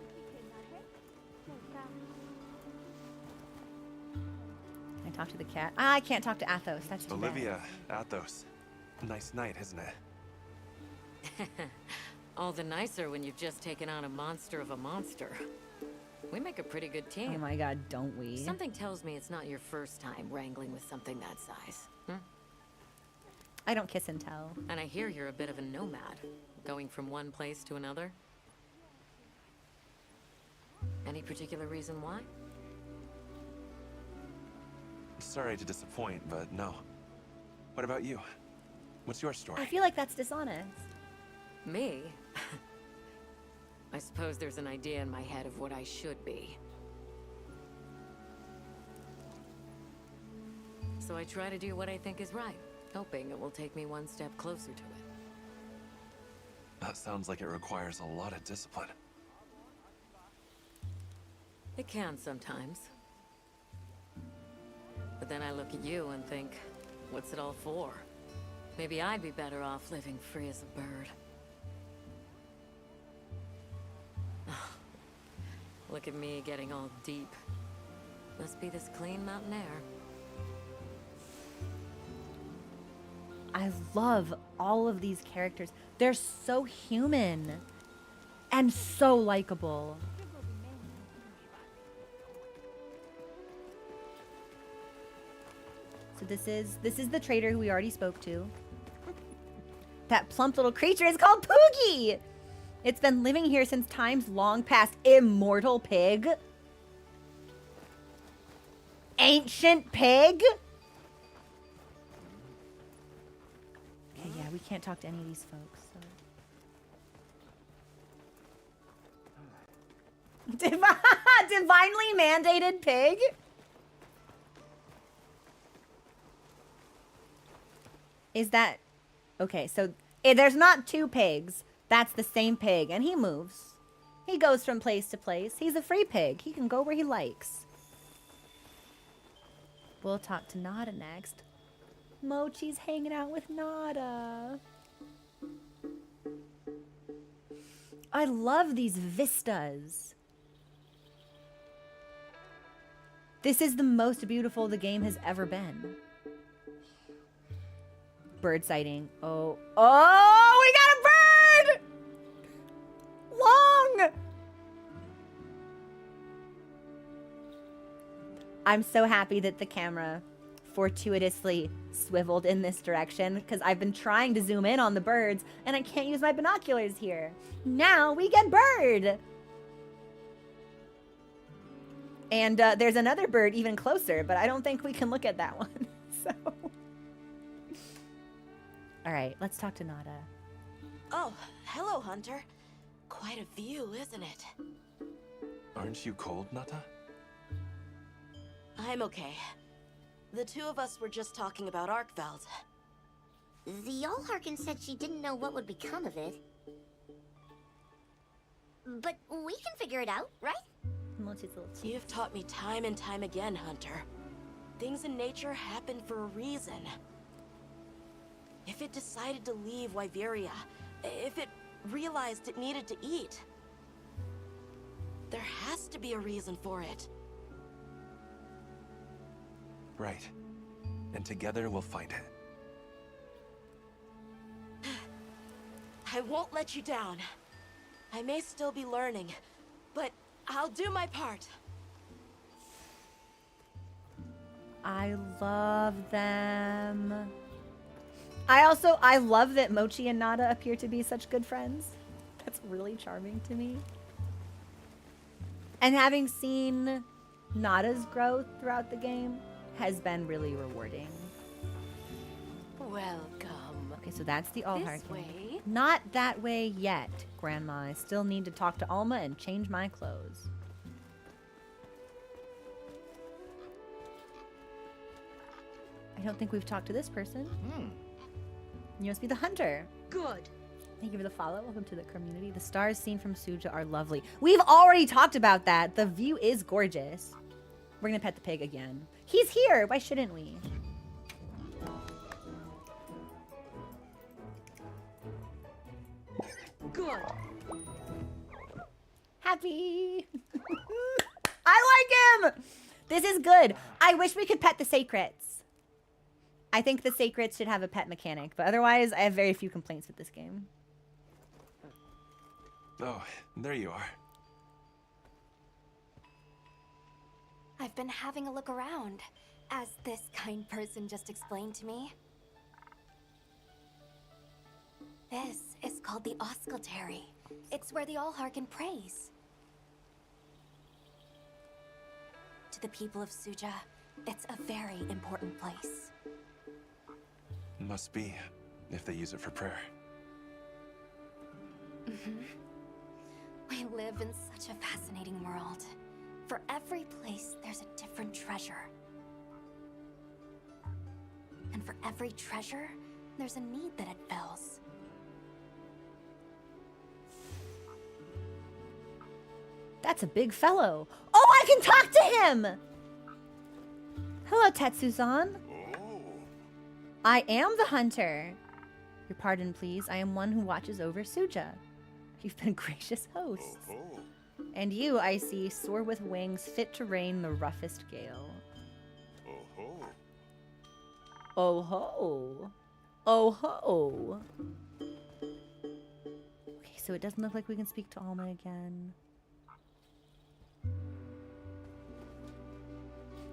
Can I talk to the cat? I can't talk to Athos. That's too Olivia, Athos. Nice night, isn't it? All the nicer when you've just taken on a monster of a monster. We make a pretty good team. Oh my god, don't we? Something tells me it's not your first time wrangling with something that size. I don't kiss and tell. And I hear you're a bit of a nomad, going from one place to another. Any particular reason why? Sorry to disappoint, but no. What about you? What's your story? I feel like that's dishonest. Me? I suppose there's an idea in my head of what I should be. So I try to do what I think is right, hoping it will take me one step closer to it. That sounds like it requires a lot of discipline. It can sometimes. But then I look at you and think, what's it all for? Maybe I'd be better off living free as a bird. Look at me getting all deep. Must be this clean mountain air. I love all of these characters. They're so human and so likable. So this is the trader who we already spoke to. That plump little creature is called Poogie. It's been living here since times long past. Immortal pig. Ancient pig. Okay, yeah, we can't talk to any of these folks. So. Divinely mandated pig? Is that... Okay, so there's not two pigs. That's the same pig, and he moves. He goes from place to place. He's a free pig. He can go where he likes. We'll talk to Nada next. Mochi's hanging out with Nada. I love these vistas. This is the most beautiful the game has ever been. Bird sighting. Oh, we got a bird! Long! I'm so happy that the camera fortuitously swiveled in this direction because I've been trying to zoom in on the birds and I can't use my binoculars here. Now we get bird! And there's another bird even closer, but I don't think we can look at that one. So, all right, let's talk to Nada. Oh, hello, Hunter. Quite a view, isn't it? Aren't you cold, Nata? I'm okay. The two of us were just talking about Arkveld. The Allharken said she didn't know what would become of it. But we can figure it out, right? You've taught me time and time again, Hunter. Things in nature happen for a reason. If it decided to leave Weria, if it realized it needed to eat, there has to be a reason for it. Right. And together we'll find it. I won't let you down. I may still be learning, but I'll do my part. I love them. I love that Mochi and Nada appear to be such good friends. That's really charming to me. And having seen Nada's growth throughout the game has been really rewarding. Welcome. Okay, so that's the Allharken. This way. Not that way yet, Grandma. I still need to talk to Alma and change my clothes. I don't think we've talked to this person. You must be the hunter. Good. Thank you for the follow. Welcome to the community. The stars seen from Suja are lovely. We've already talked about that. The view is gorgeous. We're gonna pet the pig again. He's here. Why shouldn't we? Good. Happy. I like him. This is good. I wish we could pet the sacrets. I think the sacrets should have a pet mechanic, but otherwise I have very few complaints with this game. Oh, there you are. I've been having a look around, as this kind person just explained to me. This is called the Auscultary. It's where the Allharken prays. To the people of Suja, it's a very important place. Must be, if they use it for prayer. We live in such a fascinating world. For every place, there's a different treasure. And for every treasure, there's a need that it fills. That's a big fellow. Oh, I can talk to him! Hello, Tetsu-san. I am the hunter. Your pardon, please. I am one who watches over Suja. You've been gracious hosts. And you, I see, soar with wings fit to rain the roughest gale. Oh ho. Oh ho. Okay, so it doesn't look like we can speak to Alma again.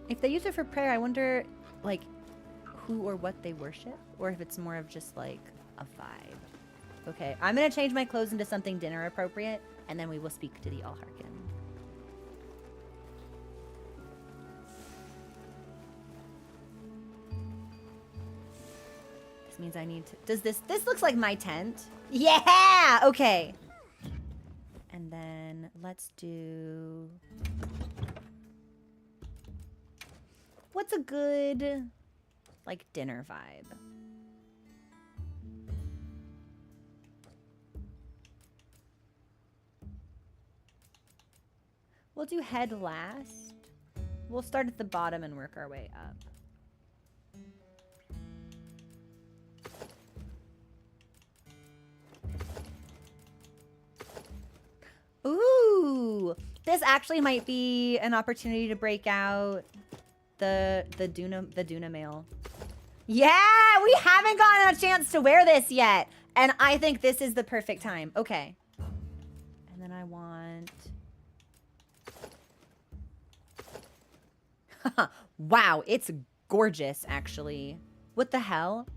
If they use it for prayer, I wonder, like, who or what they worship, or if it's more of just like a vibe. Okay, I'm gonna change my clothes into something dinner appropriate, and then we will speak to the Allharken. This means I need to. Does this looks like my tent? Yeah. Okay. And then let's let's do... What's a good, like, dinner vibe? We'll do head last. We'll start at the bottom and work our way up. Ooh, this actually might be an opportunity to break out the Duna mail. Yeah, we haven't gotten a chance to wear this yet, and I think this is the perfect time. Okay, and then I want. Wow, it's gorgeous, actually. What the hell?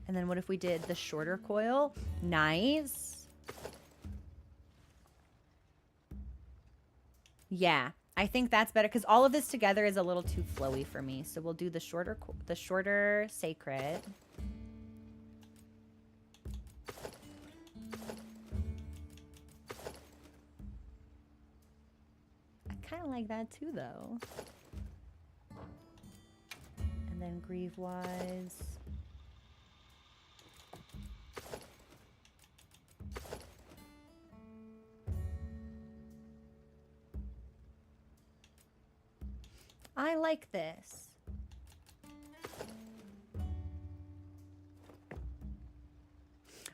And then what if we did the shorter coil? Nice. Yeah, I think that's better because all of this together is a little too flowy for me. So we'll do the shorter sacred. I kind of like that too, though. And then Grieve-wise. I like this.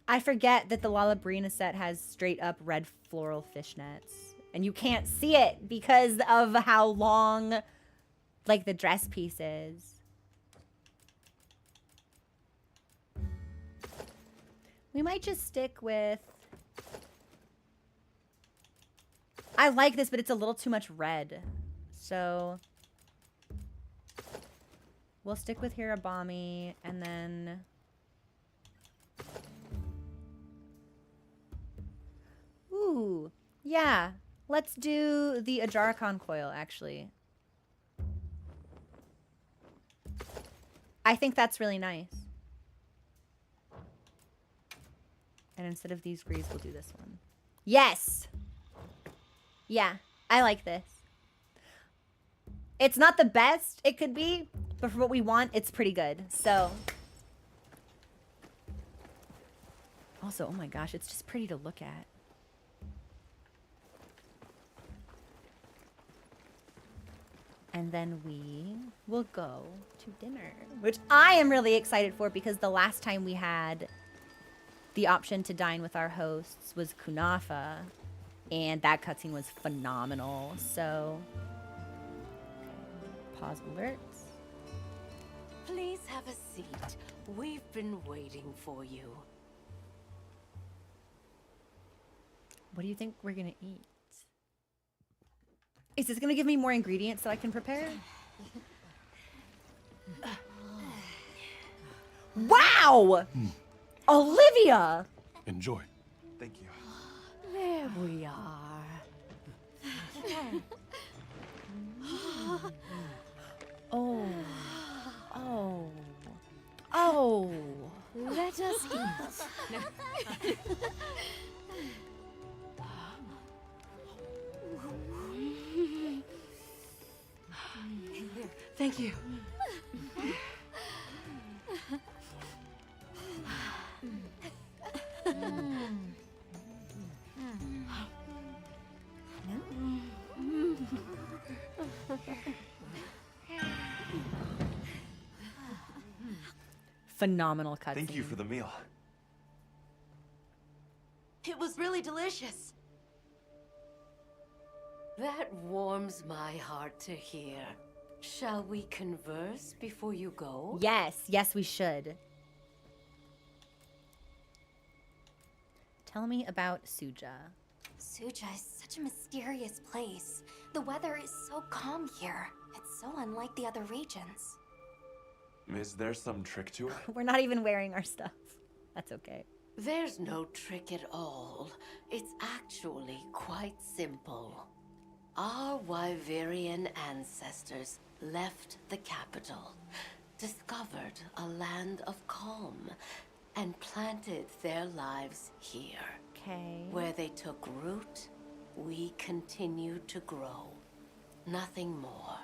I forget that the Lalabrina set has straight up red floral fishnets. And you can't see it because of how long, like, the dress piece is. We might just stick with... I like this, but it's a little too much red. So... we'll stick with Hirabami, and then... Ooh, yeah. Let's do the Allharken coil, actually. I think that's really nice. And instead of these greaves, we'll do this one. Yes! Yeah, I like this. It's not the best it could be, but for what we want, it's pretty good. So. Also, oh my gosh, it's just pretty to look at. And then we will go to dinner, which I am really excited for because the last time we had the option to dine with our hosts was Kunafa, and that cutscene was phenomenal. So, pause alerts. Please have a seat. We've been waiting for you. What do you think we're gonna eat? Is this gonna give me more ingredients so I can prepare? Wow! Olivia! Enjoy. Thank you. There we are. Oh. Oh. Oh. Let us eat. Thank you. Phenomenal cutscene. Thank you for the meal. It was really delicious. That warms my heart to hear. Shall we converse before you go? Yes, yes, we should. Tell me about Suja. Suja is such a mysterious place. The weather is so calm here. It's so unlike the other regions. Is there some trick to it? We're not even wearing our stuff. That's okay. There's no trick at all. It's actually quite simple. Our Wyverian ancestors left the capital, discovered a land of calm, and planted their lives here. Okay. Where they took root, we continued to grow. Nothing more.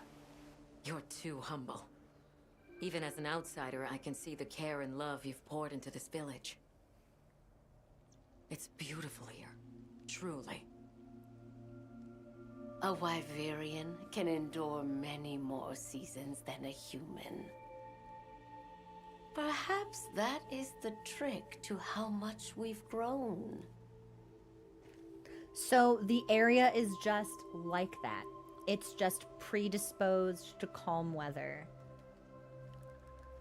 You're too humble. Even as an outsider, I can see the care and love you've poured into this village. It's beautiful here, truly. A Wyverian can endure many more seasons than a human. Perhaps that is the trick to how much we've grown. So the area is just like that. It's just predisposed to calm weather.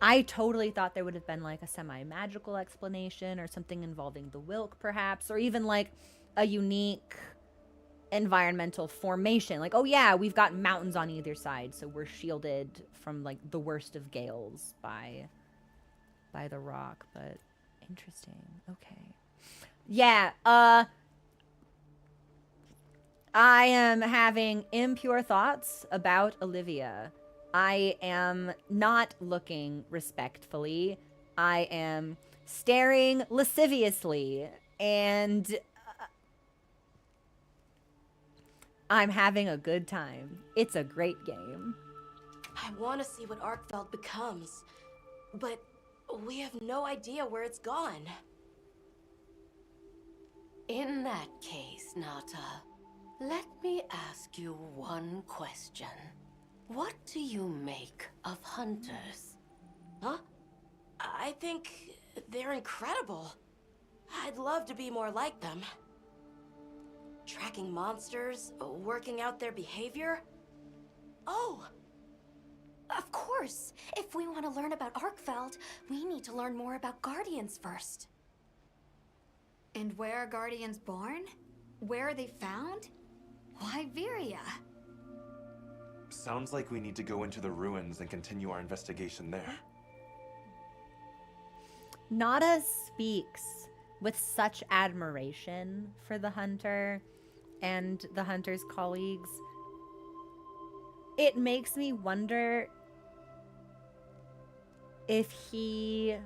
I totally thought there would have been like a semi-magical explanation or something involving the Wilk perhaps, or even like a unique environmental formation. Like, oh yeah, we've got mountains on either side, so we're shielded from like the worst of gales by the rock, but interesting. Okay. Yeah, I am having impure thoughts about Olivia. I am not looking respectfully. I am staring lasciviously, and I'm having a good time. It's a great game. I want to see what Arkfeld becomes, but we have no idea where it's gone. In that case, Nata, let me ask you one question. What do you make of hunters? Huh? I think they're incredible. I'd love to be more like them. Tracking monsters, working out their behavior. Oh! Of course! If we want to learn about Arkfeld, we need to learn more about Guardians first. And where are Guardians born? Where are they found? Why Weria? Sounds like we need to go into the ruins and continue our investigation there. Nada speaks with such admiration for the hunter and the hunter's colleagues. It makes me wonder if he,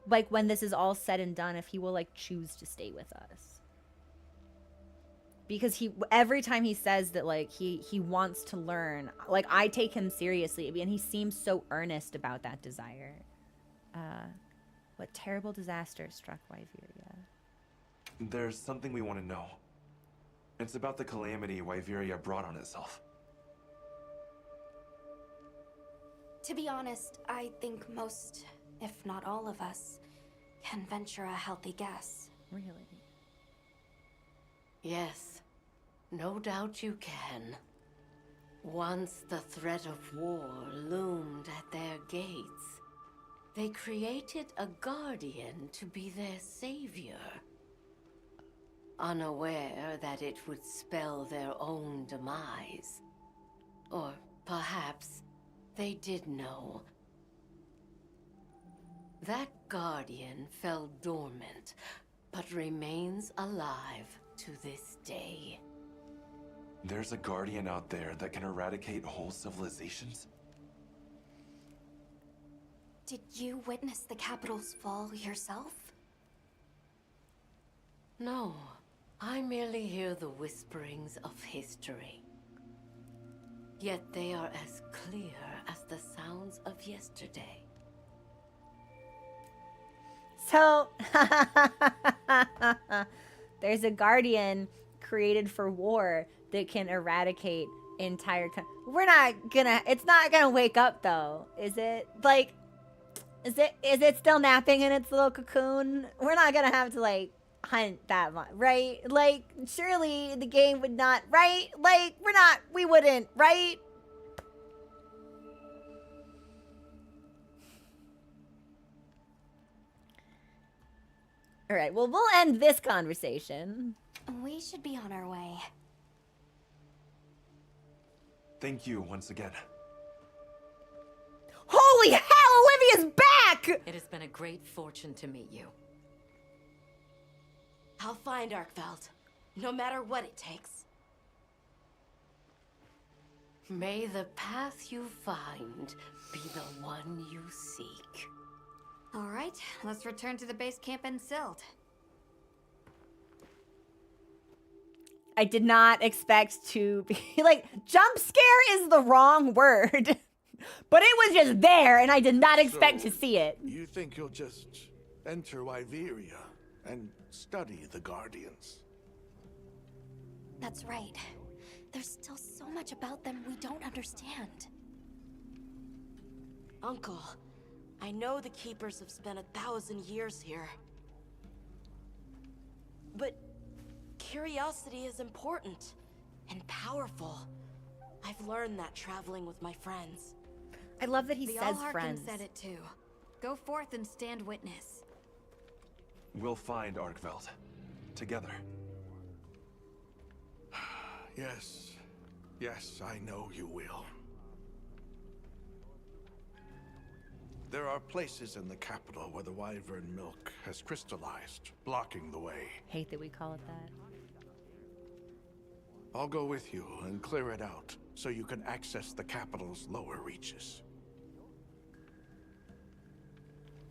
like, when this is all said and done, if he will like choose to stay with us. Because every time he says that like he wants to learn, like I take him seriously, and he seems so earnest about that desire. What terrible disaster struck Wyveria? There's something we want to know. It's about the calamity Wyveria brought on itself. To be honest, I think most, if not all of us, can venture a healthy guess. Really? Yes, no doubt you can. Once the threat of war loomed at their gates, they created a guardian to be their savior. Unaware that it would spell their own demise. Or perhaps they did know. That guardian fell dormant, but remains alive to this day. There's a guardian out there that can eradicate whole civilizations? Did you witness the capital's fall yourself? No, I merely hear the whisperings of history. Yet they are as clear as the sounds of yesterday. So, there's a guardian created for war that can eradicate entire it's not gonna wake up though, is it? Like, is it still napping in its little cocoon? We're not gonna have to like hunt that much, right? Like, surely the game would not, right? Like, we wouldn't, right? All right, well, we'll end this conversation. We should be on our way. Thank you once again. Holy hell, Olivia's back! It has been a great fortune to meet you. I'll find Arkfeld, no matter what it takes. May the path you find be the one you seek. All right, let's return to the base camp in Silt. I did not expect to be like, jump scare is the wrong word, but it was just there and I did not expect to see it. You think you'll just enter Weria and study the Guardians? That's right. There's still so much about them we don't understand. Uncle, I know the Keepers have spent 1,000 years here. But curiosity is important and powerful. I've learned that traveling with my friends. I love that he the says Allharken friends. said it too. Go forth and stand witness. We'll find Arkveld. Together. Yes. Yes, I know you will. There are places in the capital where the wyvern milk has crystallized, blocking the way. Hate that we call it that. I'll go with you and clear it out, so you can access the capital's lower reaches.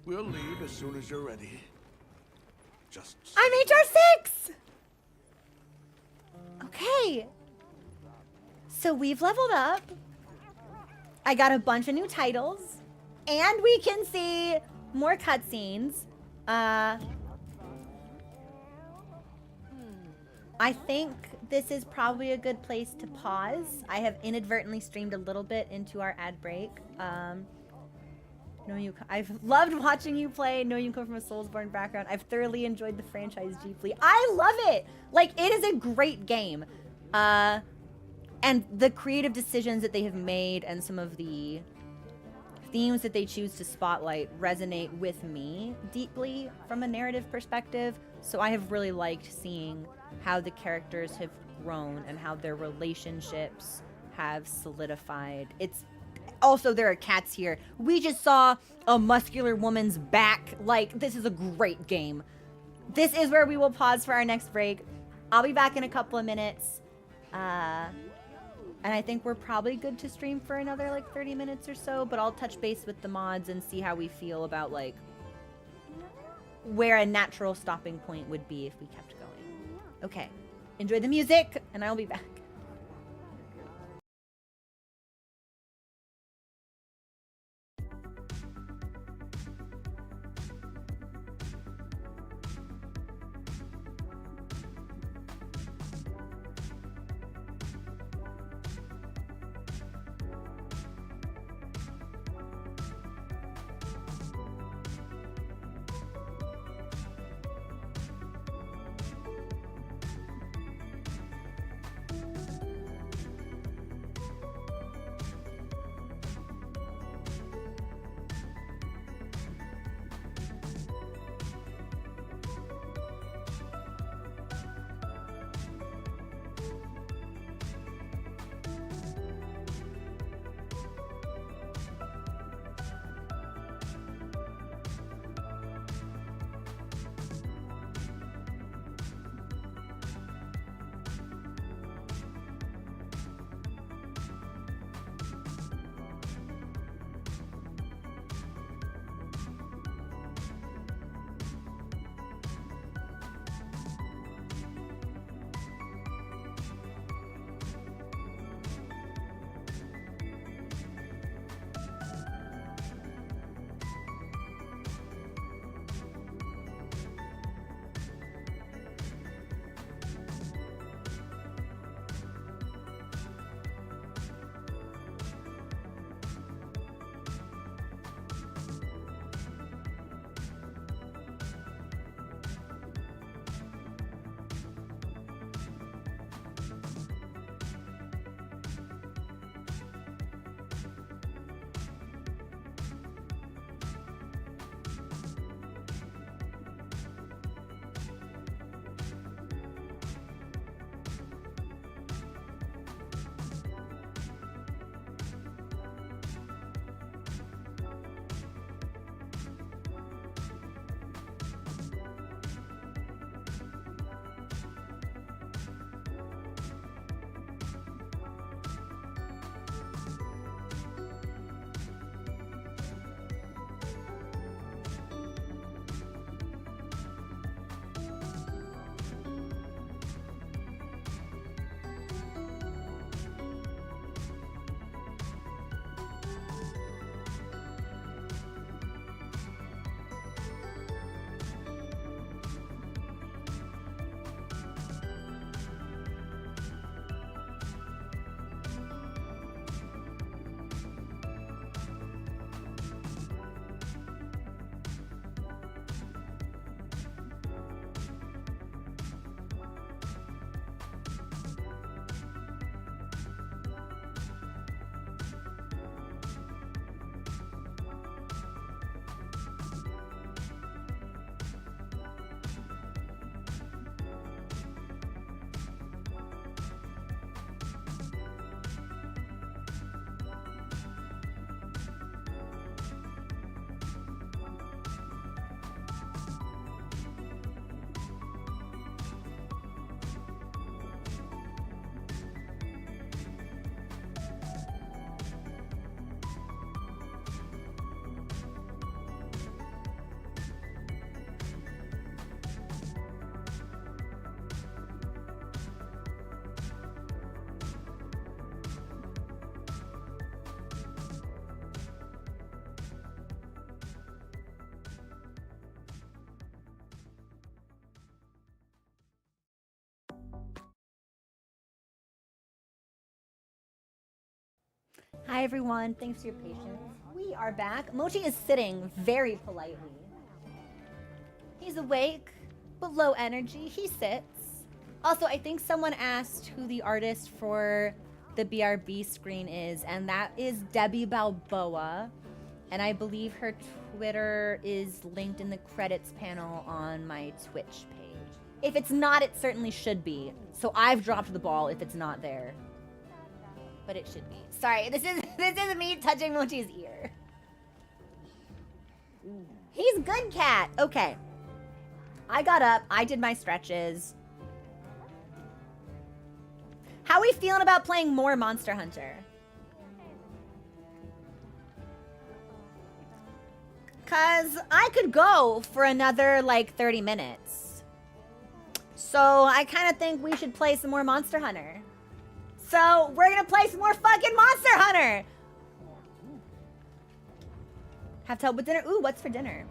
We'll leave as soon as you're ready. Just... I'm HR6! Okay. So we've leveled up. I got a bunch of new titles. And we can see more cutscenes. I think this is probably a good place to pause. I have inadvertently streamed a little bit into our ad break. I've loved watching you play. Know you come from a Soulsborne background. I've thoroughly enjoyed the franchise deeply. I love it. Like, it is a great game. And the creative decisions that they have made and some of the themes that they choose to spotlight resonate with me deeply from a narrative perspective. So I have really liked seeing how the characters have grown and how their relationships have solidified. It's also, there are cats here. We just saw a muscular woman's back. Like, this is a great game. This is where we will pause for our next break. I'll be back in a couple of minutes. And I think we're probably good to stream for another like 30 minutes or so, but I'll touch base with the mods and see how we feel about like where a natural stopping point would be if we kept going. Okay, enjoy the music and I'll be back. Hi everyone, thanks for your patience. We are back. Mochi is sitting very politely. He's awake, but low energy. He sits. Also, I think someone asked who the artist for the BRB screen is, and that is Debbie Balboa. And I believe her Twitter is linked in the credits panel on my Twitch page. If it's not, it certainly should be. So I've dropped the ball if it's not there. But it should be. Sorry, this is me touching Mochi's ear. He's good, cat. Okay. I got up. I did my stretches. How are we feeling about playing more Monster Hunter? Cause I could go for another like 30 minutes. So I kind of think we should play some more Monster Hunter. So we're gonna play some more fucking Monster Hunter. Have to help with dinner? Ooh, what's for dinner?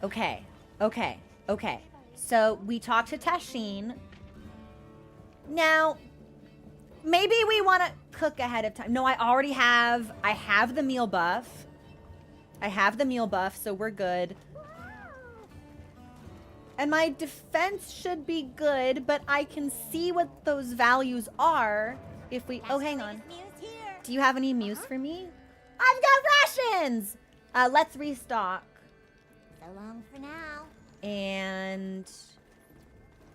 Okay, okay, okay. So we talked to Tashin. Now, maybe we want to cook ahead of time. No, I have the meal buff. I have the meal buff, so we're good. And my defense should be good, but I can see what those values are if we... Oh, hang on. Do you have any muse for me? I've got rations! Let's restock. So long for now. And...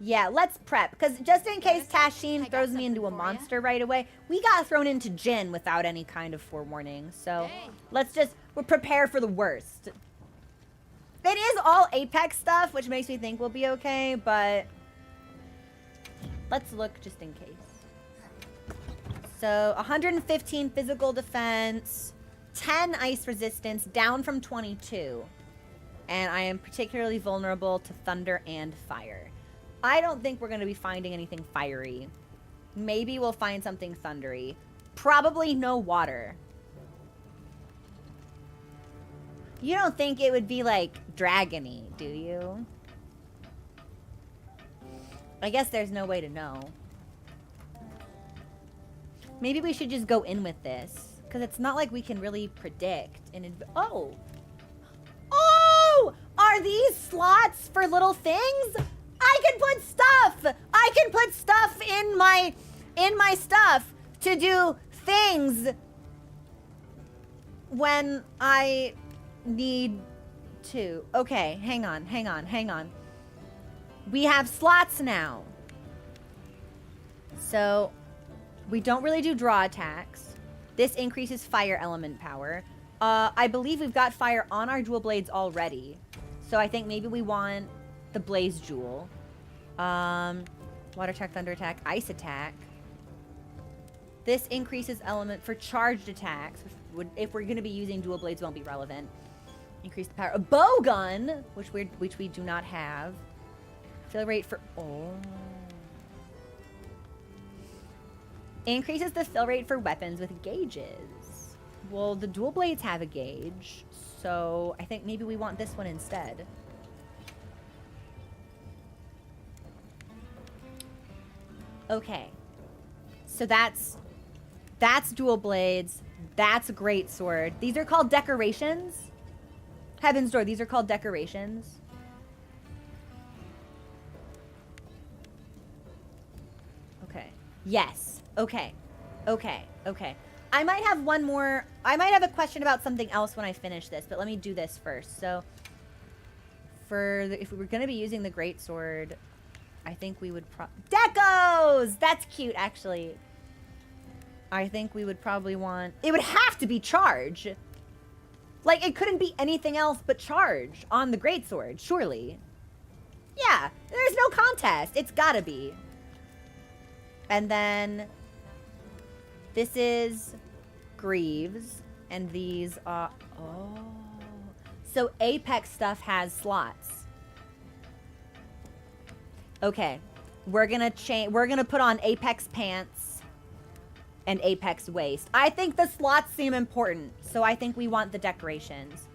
yeah, let's prep. Because just in case Tashin throws me into a monster right away, we got thrown into Jinn without any kind of forewarning. So let's just... we'll prepare for the worst. It is all Apex stuff, which makes me think we'll be okay, but let's look just in case. So 115 physical defense, 10 ice resistance, down from 22. And I am particularly vulnerable to thunder and fire. I don't think we're going to be finding anything fiery. Maybe we'll find something thundery. Probably no water. You don't think it would be, like, dragony, do you? I guess there's no way to know. Maybe we should just go in with this. Because it's not like we can really predict. Oh! Oh! Are these slots for little things? I can put stuff! I can put stuff in my stuff to do things when I... need to. Okay, hang on. We have slots now. So, we don't really do draw attacks. This increases fire element power. I believe we've got fire on our dual blades already. So I think maybe we want the blaze jewel. Water attack, thunder attack, ice attack. This increases element for charged attacks, which would, if we're going to be using dual blades, won't be relevant. Increase the power. A bow gun, which we do not have. Fill rate for... oh. Increases the fill rate for weapons with gauges. Well, the dual blades have a gauge, so I think maybe we want this one instead. Okay. So that's dual blades. That's a great sword. These are called decorations. Heaven's Door, these are called decorations. Okay. Yes. Okay. Okay. Okay. I might have one more. I might have a question about something else when I finish this, but let me do this first. So, if we were going to be using the greatsword, I think we would Decos! That's cute, actually. I think we would probably want... it would have to be charge. Like, it couldn't be anything else but charge on the greatsword, surely. Yeah, there's no contest. It's gotta be. And then... this is Greaves, and these are... oh. So Apex stuff has slots. Okay, we're gonna put on Apex pants and Apex waist. I think the slots seem important, so I think we want the decorations.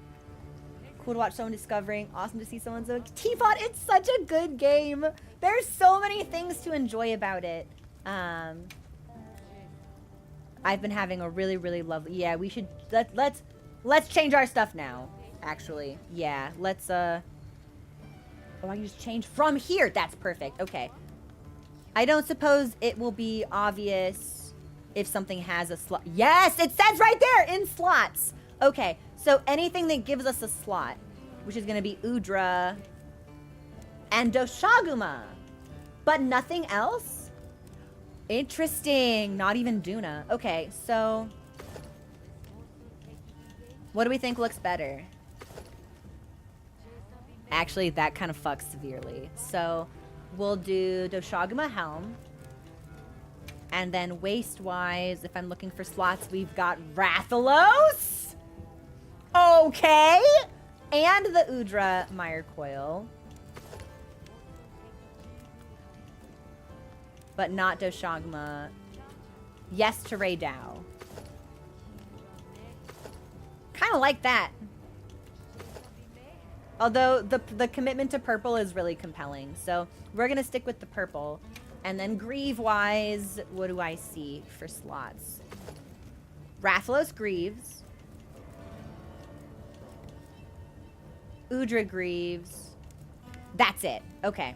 Cool to watch someone discovering. Awesome to see someone so... Teapot, it's such a good game. There's so many things to enjoy about it. I've been having a really, really lovely... Yeah, we should... Let's change our stuff now, actually. Yeah, let's, Oh, I can just change from here. That's perfect. Okay. I don't suppose it will be obvious if something has a slot. Yes, it says right there, in slots. Okay, so anything that gives us a slot, which is going to be Udra and Doshaguma, but nothing else? Interesting. Not even Duna. Okay, so what do we think looks better? Actually, that kind of fucks severely. So we'll do Doshaguma Helm. And then waist-wise, if I'm looking for slots, we've got Rathalos. Okay. And the Udra Mire Coil. But not Doshaguma. Yes to Rei Dao. Kind of like that. Although the commitment to purple is really compelling. So we're going to stick with the purple. And then Greave-wise, what do I see for slots? Rathalos Greaves. Udra Greaves. That's it. Okay.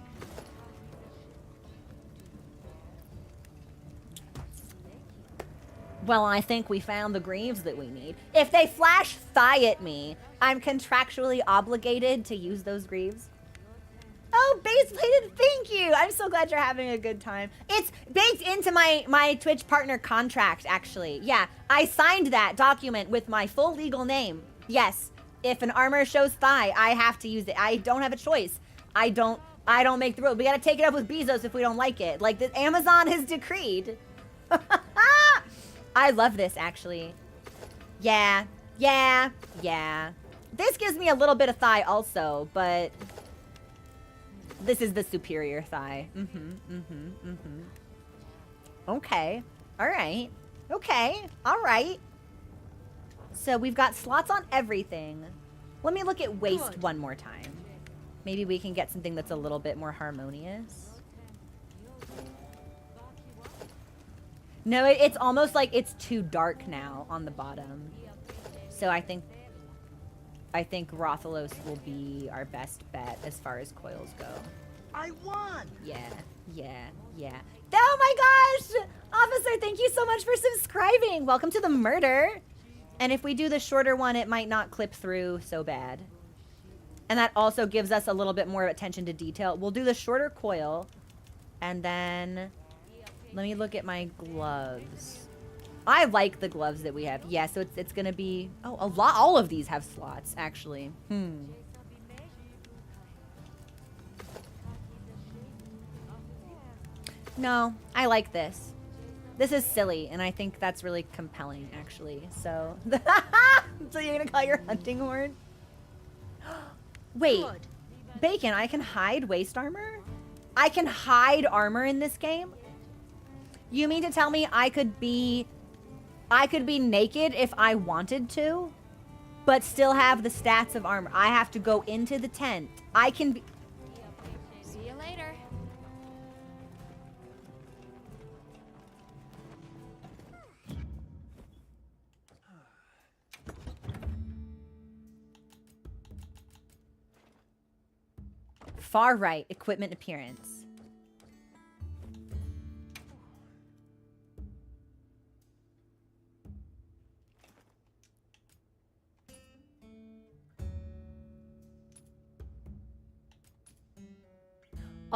Well, I think we found the Greaves that we need. If they flash thigh at me, I'm contractually obligated to use those Greaves. Oh, base plated, thank you. I'm so glad you're having a good time. It's baked into my Twitch partner contract, actually. Yeah, I signed that document with my full legal name. Yes, if an armor shows thigh, I have to use it. I don't have a choice. I don't make the rule. We gotta take it up with Bezos if we don't like it. Like, the Amazon has decreed. I love this, actually. Yeah. This gives me a little bit of thigh also, but this is the superior thigh. Okay. All right. Okay. All right. So we've got slots on everything. Let me look at waist one more time. Maybe we can get something that's a little bit more harmonious. No, it's almost like it's too dark now on the bottom. So I think Rathalos will be our best bet as far as coils go. I won! Yeah. Oh my gosh! Officer, thank you so much for subscribing. Welcome to the murder. And if we do the shorter one, it might not clip through so bad. And that also gives us a little bit more attention to detail. We'll do the shorter coil. And then let me look at my gloves. I like the gloves that we have. Yeah, so it's gonna be... Oh, all of these have slots, actually. No, I like this. This is silly, and I think that's really compelling, actually. So... So you're gonna call your hunting horn? Wait. Bacon, I can hide waist armor? I can hide armor in this game? You mean to tell me I could be naked if I wanted to, but still have the stats of armor? I have to go into the tent. I can be... See you later. Far right, equipment appearance.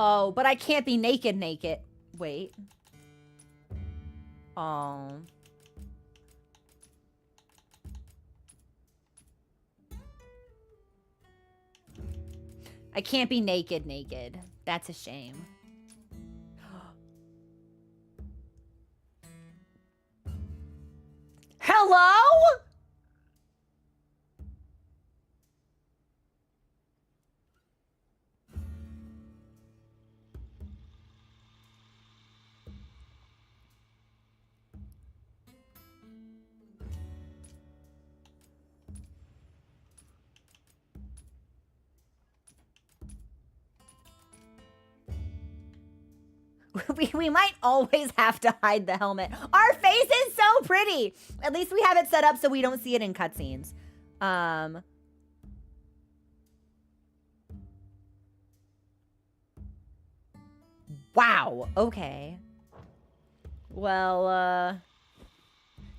Oh, but I can't be naked. Wait. Oh. I can't be naked. That's a shame. Hello? We might always have to hide the helmet. Our face is so pretty. At least we have it set up so we don't see it in cutscenes. Wow. Okay. Well,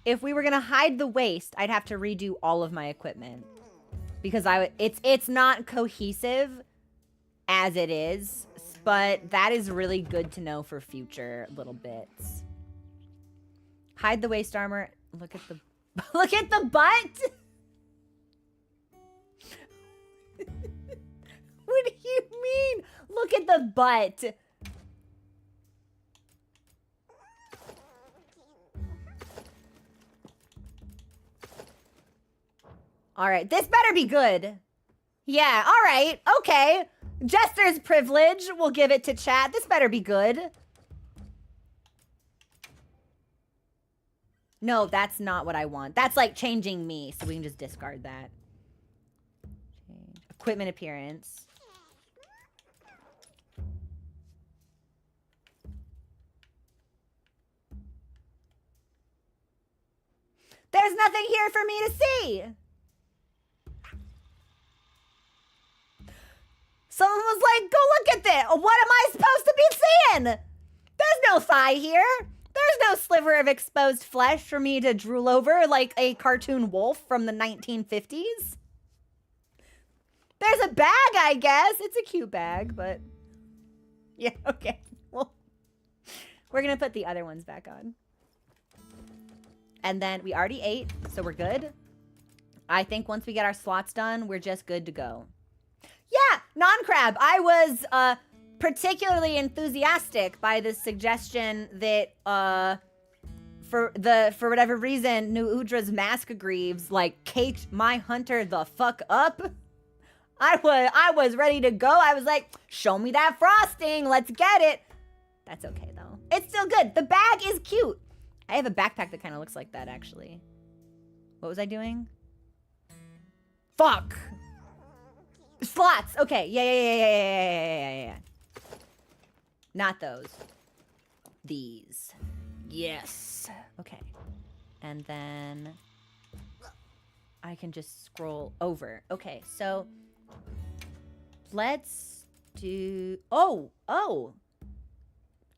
if we were gonna hide the waist, I'd have to redo all of my equipment because it's not cohesive as it is, but that is really good to know for future little bits. Hide the waist armor. Look at the look at the butt. What do you mean? Look at the butt. All right, this better be good. Yeah, all right, okay. Jester's privilege, we'll give it to chat. This better be good. No, that's not what I want. That's like changing me, so we can just discard that. Change. Equipment appearance. There's nothing here for me to see. Someone was like, go look at this. What am I supposed to be seeing? There's no thigh here. There's no sliver of exposed flesh for me to drool over like a cartoon wolf from the 1950s. There's a bag, I guess. It's a cute bag, but... Yeah, okay. Well, we're going to put the other ones back on. And then we already ate, so we're good. I think once we get our slots done, we're just good to go. Yeah, non-crab. I was particularly enthusiastic by the suggestion that for whatever reason, New Udra's Mask Greaves like caked my hunter the fuck up. I was ready to go. I was like, show me that frosting. Let's get it. That's okay though. It's still good. The bag is cute. I have a backpack that kind of looks like that actually. What was I doing? Fuck. Slots. Okay. Yeah. Not those. These. Yes. Okay. And then I can just scroll over. Okay. So let's do... Oh.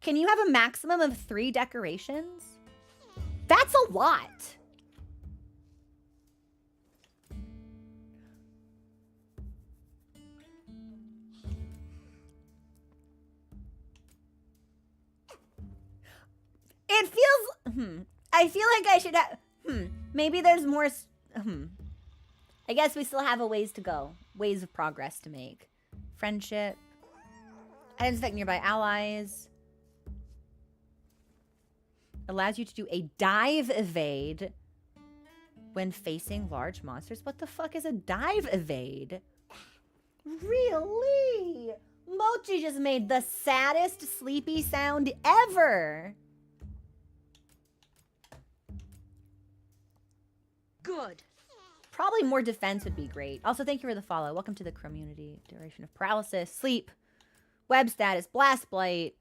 Can you have a maximum of 3 decorations? That's a lot. It feels, I feel like I should have, maybe there's more, I guess we still have a ways to go. Ways of progress to make. Friendship. Items affect nearby allies. Allows you to do a dive evade when facing large monsters. What the fuck is a dive evade? Really? Mochi just made the saddest sleepy sound ever. Good. Probably more defense would be great. Also, thank you for the follow. Welcome to the community. Duration of paralysis, sleep, web status, blast blight.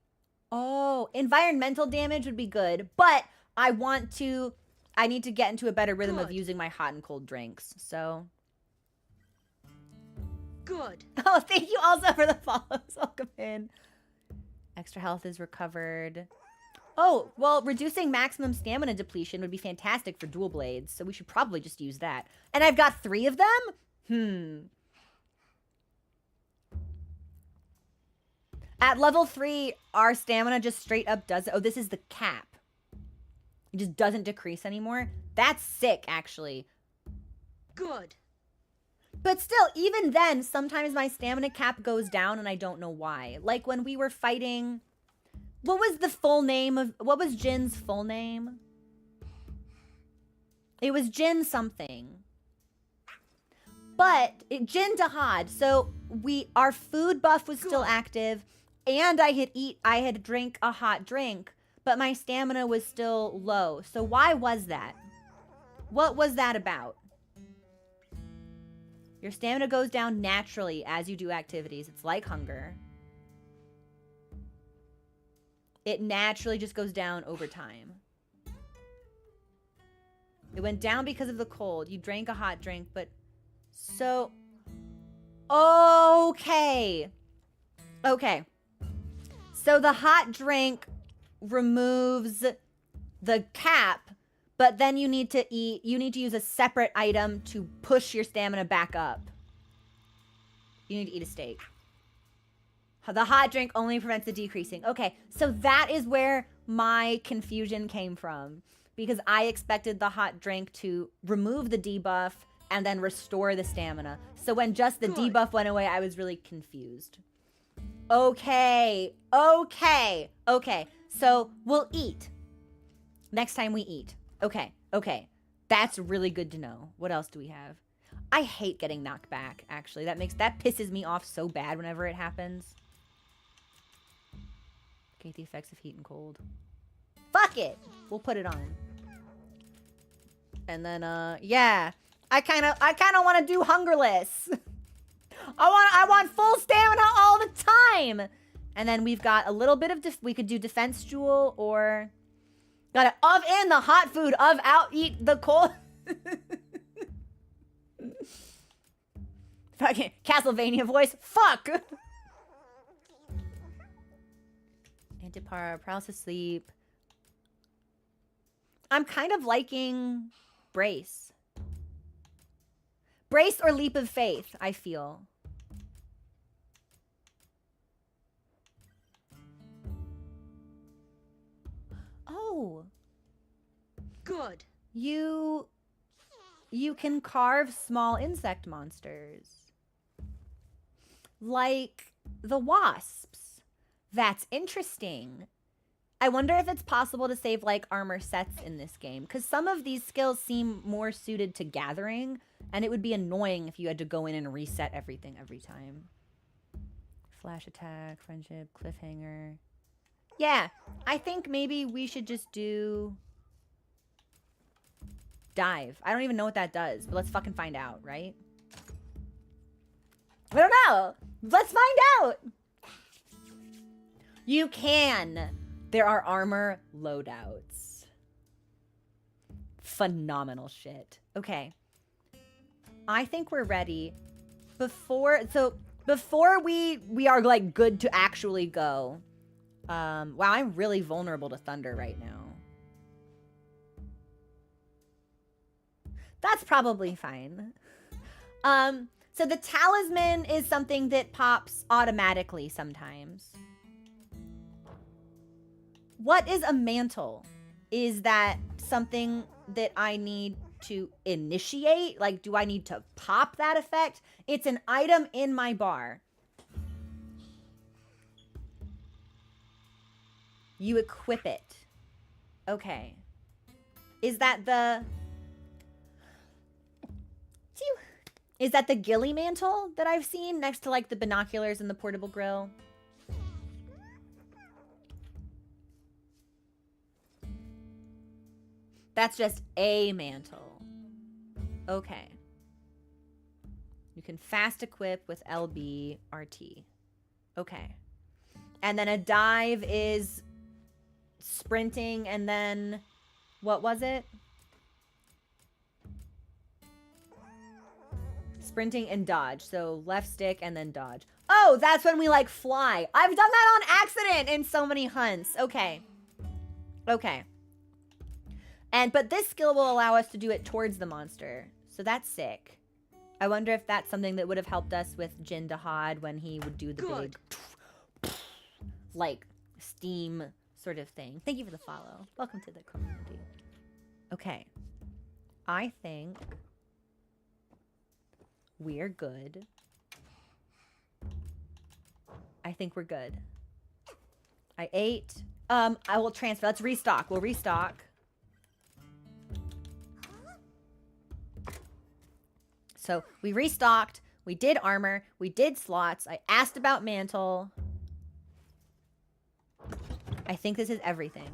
Oh, environmental damage would be good, but I need to get into a better rhythm of using my hot and cold drinks, so. Good. Oh, thank you also for the follows. Welcome in. Extra health is recovered. Oh, well, reducing maximum stamina depletion would be fantastic for dual blades, so we should probably just use that. And I've got 3 of them? At level 3, our stamina just straight up does it. Oh, this is the cap. It just doesn't decrease anymore. That's sick, actually. Good. But still, even then, sometimes my stamina cap goes down and I don't know why. Like when we were fighting... What was the full name of... What was Jin's full name? It was Jin something. But, Jin Dahad. So, our food buff was still active. And I had drank a hot drink. But my stamina was still low. So why was that? What was that about? Your stamina goes down naturally as you do activities. It's like hunger. It naturally just goes down over time. It went down because of the cold. You drank a hot drink, but so... Okay. Okay. So the hot drink removes the cap, but then you need to use a separate item to push your stamina back up. You need to eat a steak. The hot drink only prevents the decreasing. Okay, so that is where my confusion came from. Because I expected the hot drink to remove the debuff and then restore the stamina. So when just the debuff went away, I was really confused. Okay, okay, okay. So we'll eat. Next time we eat. Okay, okay. That's really good to know. What else do we have? I hate getting knocked back, actually. That pisses me off so bad whenever it happens. Okay, the effects of heat and cold. Fuck it! We'll put it on. And then, yeah. I kind of want to do hungerless. I want full stamina all the time. And then we've got a little bit of, we could do defense jewel or... Gotta of in the hot food, of out eat the cold. Fucking Castlevania voice. Fuck! Antipara, paralysis sleep. I'm kind of liking brace. Brace or leap of faith, I feel. Oh. Good. You can carve small insect monsters. Like the wasps. That's interesting. I wonder if it's possible to save like armor sets in this game, because some of these skills seem more suited to gathering, and it would be annoying if you had to go in and reset everything every time. Flash attack, friendship, cliffhanger. Yeah, I think maybe we should just do dive. I don't even know what that does, but let's fucking find out, right? I don't know. Let's find out. You can. There are armor loadouts. Phenomenal shit. Okay. I think we're ready. Before we are like good to actually go. Wow, I'm really vulnerable to thunder right now. That's probably fine. So the talisman is something that pops automatically sometimes. What is a mantle? Is that something that I need to initiate? Like, do I need to pop that effect? It's an item in my bar. You equip it. Okay. Is that the... Is that the ghillie mantle that I've seen next to like the binoculars and the portable grill? That's just a mantle. Okay. You can fast equip with LB RT. Okay. And then a dive is sprinting and then what was it? Sprinting and dodge. So left stick and then dodge. Oh, that's when we like fly. I've done that on accident in so many hunts. Okay. Okay. But this skill will allow us to do it towards the monster. So that's sick. I wonder if that's something that would have helped us with Jin Dahad when he would do the big, like, steam sort of thing. Thank you for the follow. Welcome to the community. Okay. I think we're good. I think we're good. I ate. I will transfer. Let's restock. We'll restock. So we restocked, we did armor, we did slots, I asked about mantle. I think this is everything.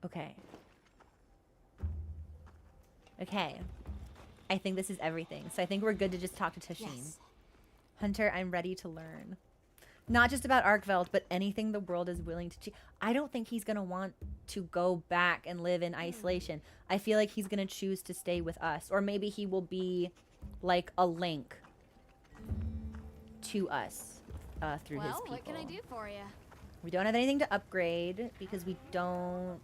Okay. Okay. I think this is everything. So I think we're good to just talk to Tashin. Yes. Hunter, I'm ready to learn. Not just about Arkveld, but anything the world is willing to I don't think he's going to want to go back and live in isolation. I feel like he's going to choose to stay with us. Or maybe he will be like a link to us through his people. Well, what can I do for you? We don't have anything to upgrade because we don't...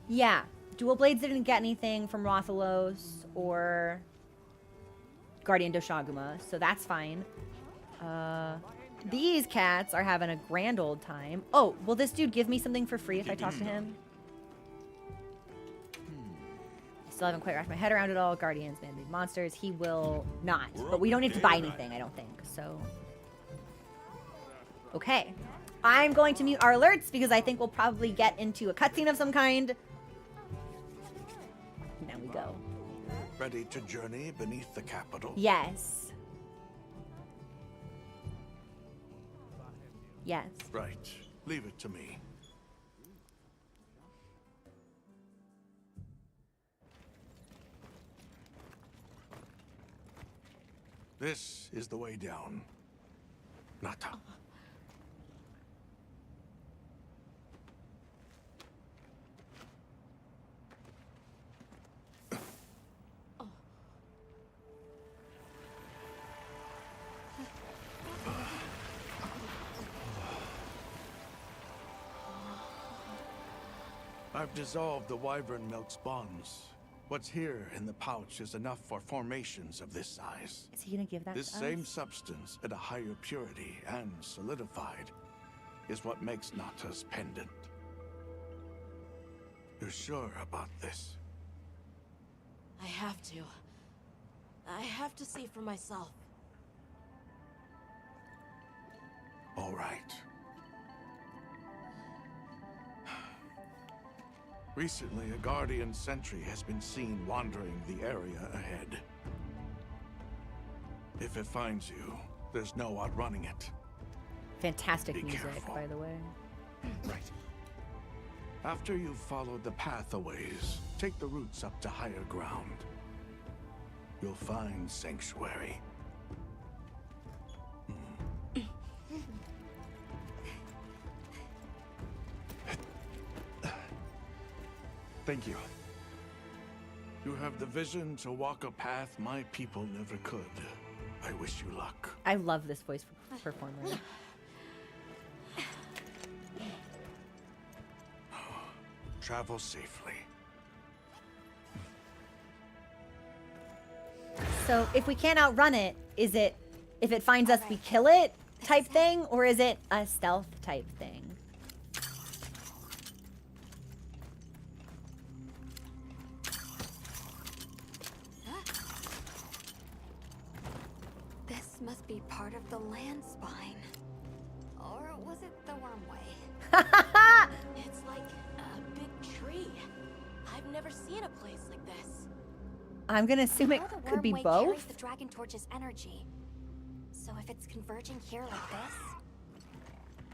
Yeah, Dual Blades didn't get anything from Rothalos or Guardian Doshaguma, so that's fine. These cats are having a grand old time. Oh, will this dude give me something for free if I talk to him? I still haven't quite wrapped my head around it all. Guardians, man-made monsters. He will not, but we don't need to buy anything, I don't think, so... Okay. I'm going to mute our alerts because I think we'll probably get into a cutscene of some kind. Now we go. Ready to journey beneath the capital? Yes. Yes. Right. Leave it to me. This is the way down. Nata. I've dissolved the wyvern milk's bonds. What's here in the pouch is enough for formations of this size. Is he gonna give that This to us? same substance at a higher purity and solidified is what makes Nata's pendant. You're sure about this? I have to. I have to see for myself. All right. Recently, a Guardian sentry has been seen wandering the area ahead. If it finds you, there's no outrunning it. Fantastic Be music, careful. by the way. Right. After you've followed the path a ways, take the routes up to higher ground. You'll find sanctuary. Thank you. You have the vision to walk a path my people never could. I wish you luck. I love this voice performer. Travel safely. So if we can't outrun it, is it if it finds us we kill it type thing, or is it a stealth type thing? This must be part of the land spine. Or was it the wormway? It's like a big tree. I've never seen a place like this. I'm gonna assume it The could be wormway both. carries the dragon torch's energy. So if it's converging here like this,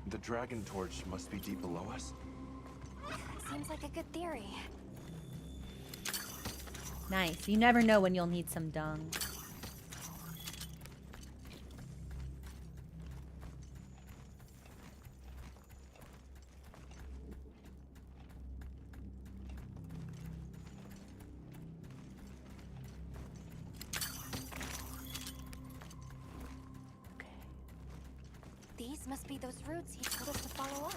The dragon torch must be deep below us. seems like a good theory. Nice. You never know when you'll need some dung. These must be those routes he told us to follow up.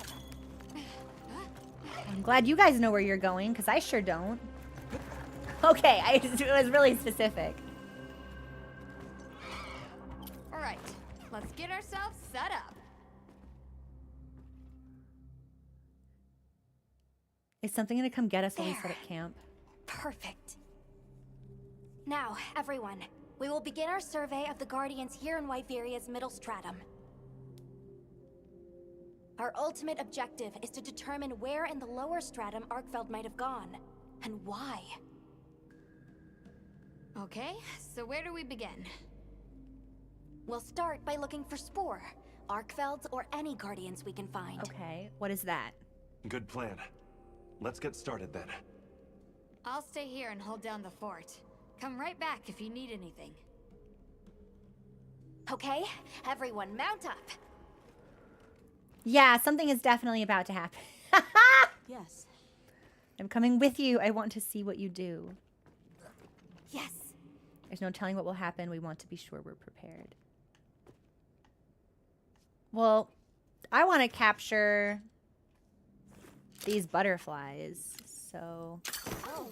I'm glad you guys know where you're going, because I sure don't. Okay, it was really specific. All right, let's get ourselves set up. Is something gonna come get us when we set There. up camp? Perfect. Now, everyone, we will begin our survey of the Guardians here in Wyveria's middle stratum. Our ultimate objective is to determine where in the lower stratum Arkveld might have gone, and why. Okay, so where do we begin? We'll start by looking for Spore, Arkvelds, or any Guardians we can find. Okay, what is that? Good plan. Let's get started then. I'll stay here and hold down the fort. Come right back if you need anything. Okay, everyone mount up. Yeah, something is definitely about to happen. Yes. I'm coming with you. I want to see what you do. Yes. There's no telling what will happen. We want to be sure we're prepared. Well, I want to capture these butterflies, so... Oh.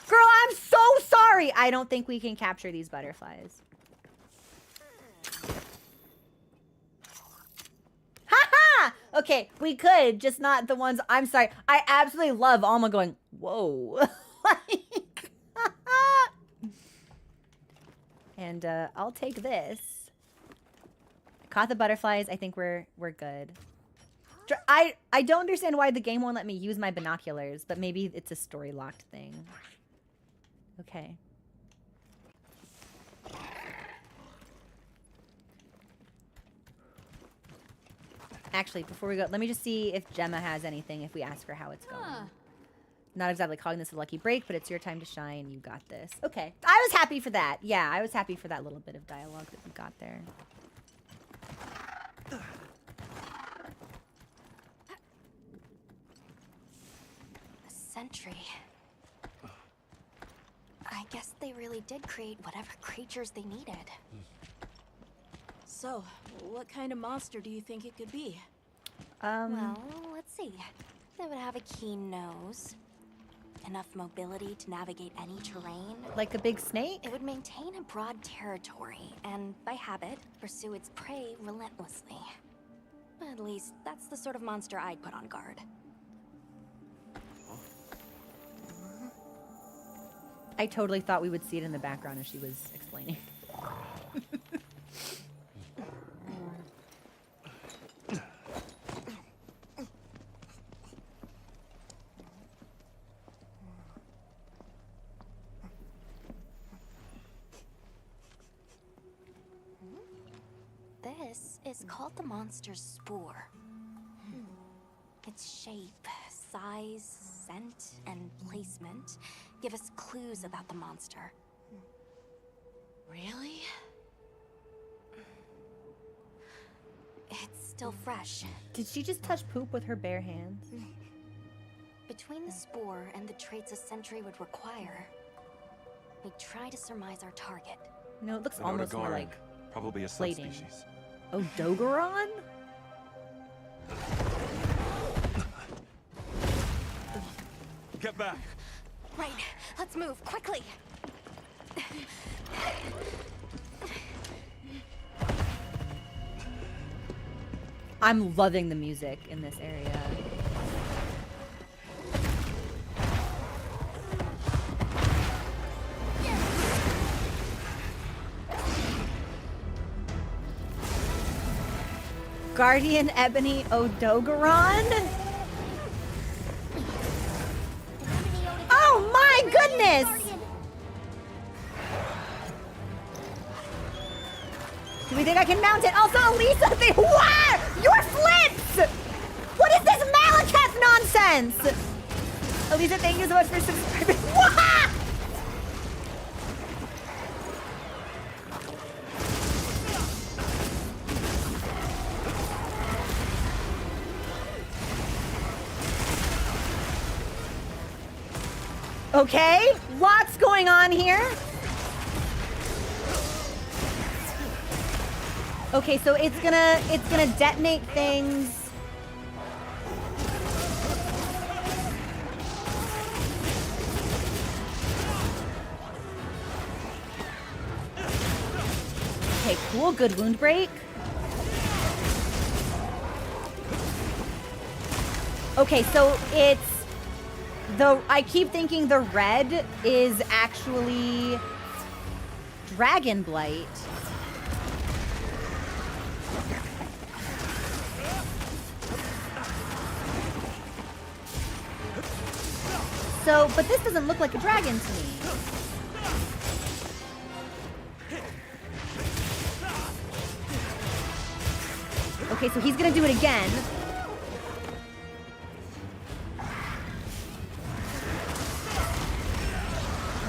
Girl, I'm so sorry! I don't think we can capture these butterflies. Ha-ha! Okay, we could, just not the ones... I'm sorry. I absolutely love Alma going, whoa. Like... And I'll take this. Caught the butterflies. I think we're good. I don't understand why the game won't let me use my binoculars, but maybe it's a story locked thing. Okay. Actually, before we go, let me just see if Gemma has anything if we ask her how it's going. Not exactly calling this a lucky break, but it's your time to shine. You got this. Okay. I was happy for that. Yeah, I was happy for that little bit of dialogue that we got there. A sentry. I guess they really did create whatever creatures they needed. So, what kind of monster do you think it could be? Well, let's see. They would have a keen nose. Enough mobility to navigate any terrain. Like a big snake? It would maintain a broad territory, and by habit, pursue its prey relentlessly. At least, that's the sort of monster I'd put on guard. I totally thought we would see it in the background as she was explaining. This is called the monster's spore. Its shape, size, scent, and placement give us clues about the monster. Really? It's still fresh. Did she just touch poop with her bare hands? Between the spore and the traits a sentry would require, we try to surmise our target. No, it looks An almost more Odogaron, like probably a plating. subspecies. Odogaron? Get back! Right, let's move, quickly! I'm loving the music in this area. Guardian Ebony Odogaron? Oh my goodness! Do we think I can mount it? Also, Elisa, what? Your flips! What is this Malekith nonsense? Elisa, thank you so much for subscribing. What? Okay, lots going on here. Okay, so it's gonna detonate things. Okay, cool, good wound break. Okay, so it's I keep thinking the red is actually Dragon Blight. So, but this doesn't look like a dragon to me. Okay, so he's gonna do it again.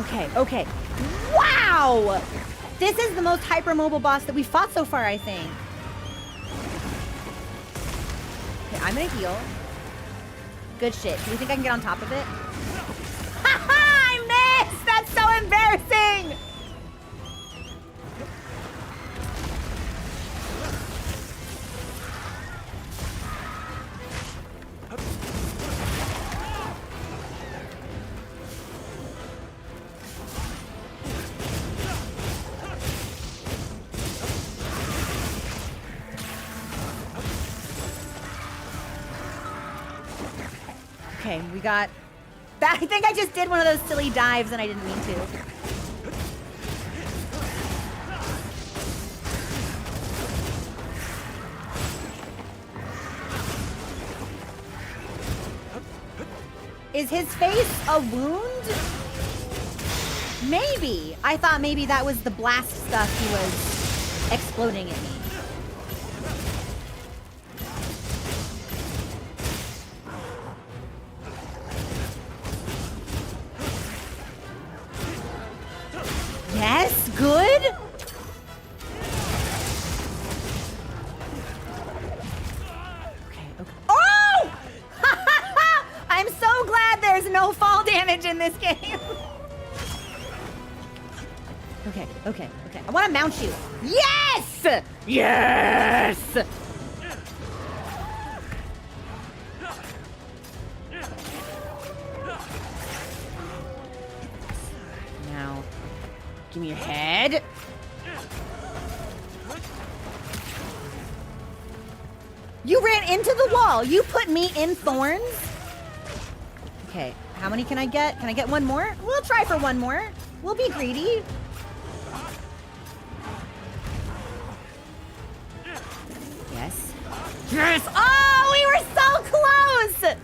Okay, okay. Wow! This is the most hypermobile boss that we fought so far, I think. Okay, I'm gonna heal. Good shit. Do you think I can get on top of it? Haha! I missed! That's so embarrassing! Okay, we got that. I think I just did one of those silly dives and I didn't mean to. Is his face a wound? Maybe. I thought maybe that was the blast stuff he was exploding at me. Yes, good. Okay, okay. Oh! I'm so glad there's no fall damage in this game. Okay, okay, okay. I want to mount you. Yes! Yes! Now, give me your head. You ran into the wall. You put me in thorns. Okay, how many can I get? Can I get one more? We'll try for one more. We'll be greedy. Yes. Yes! Oh, we were so close!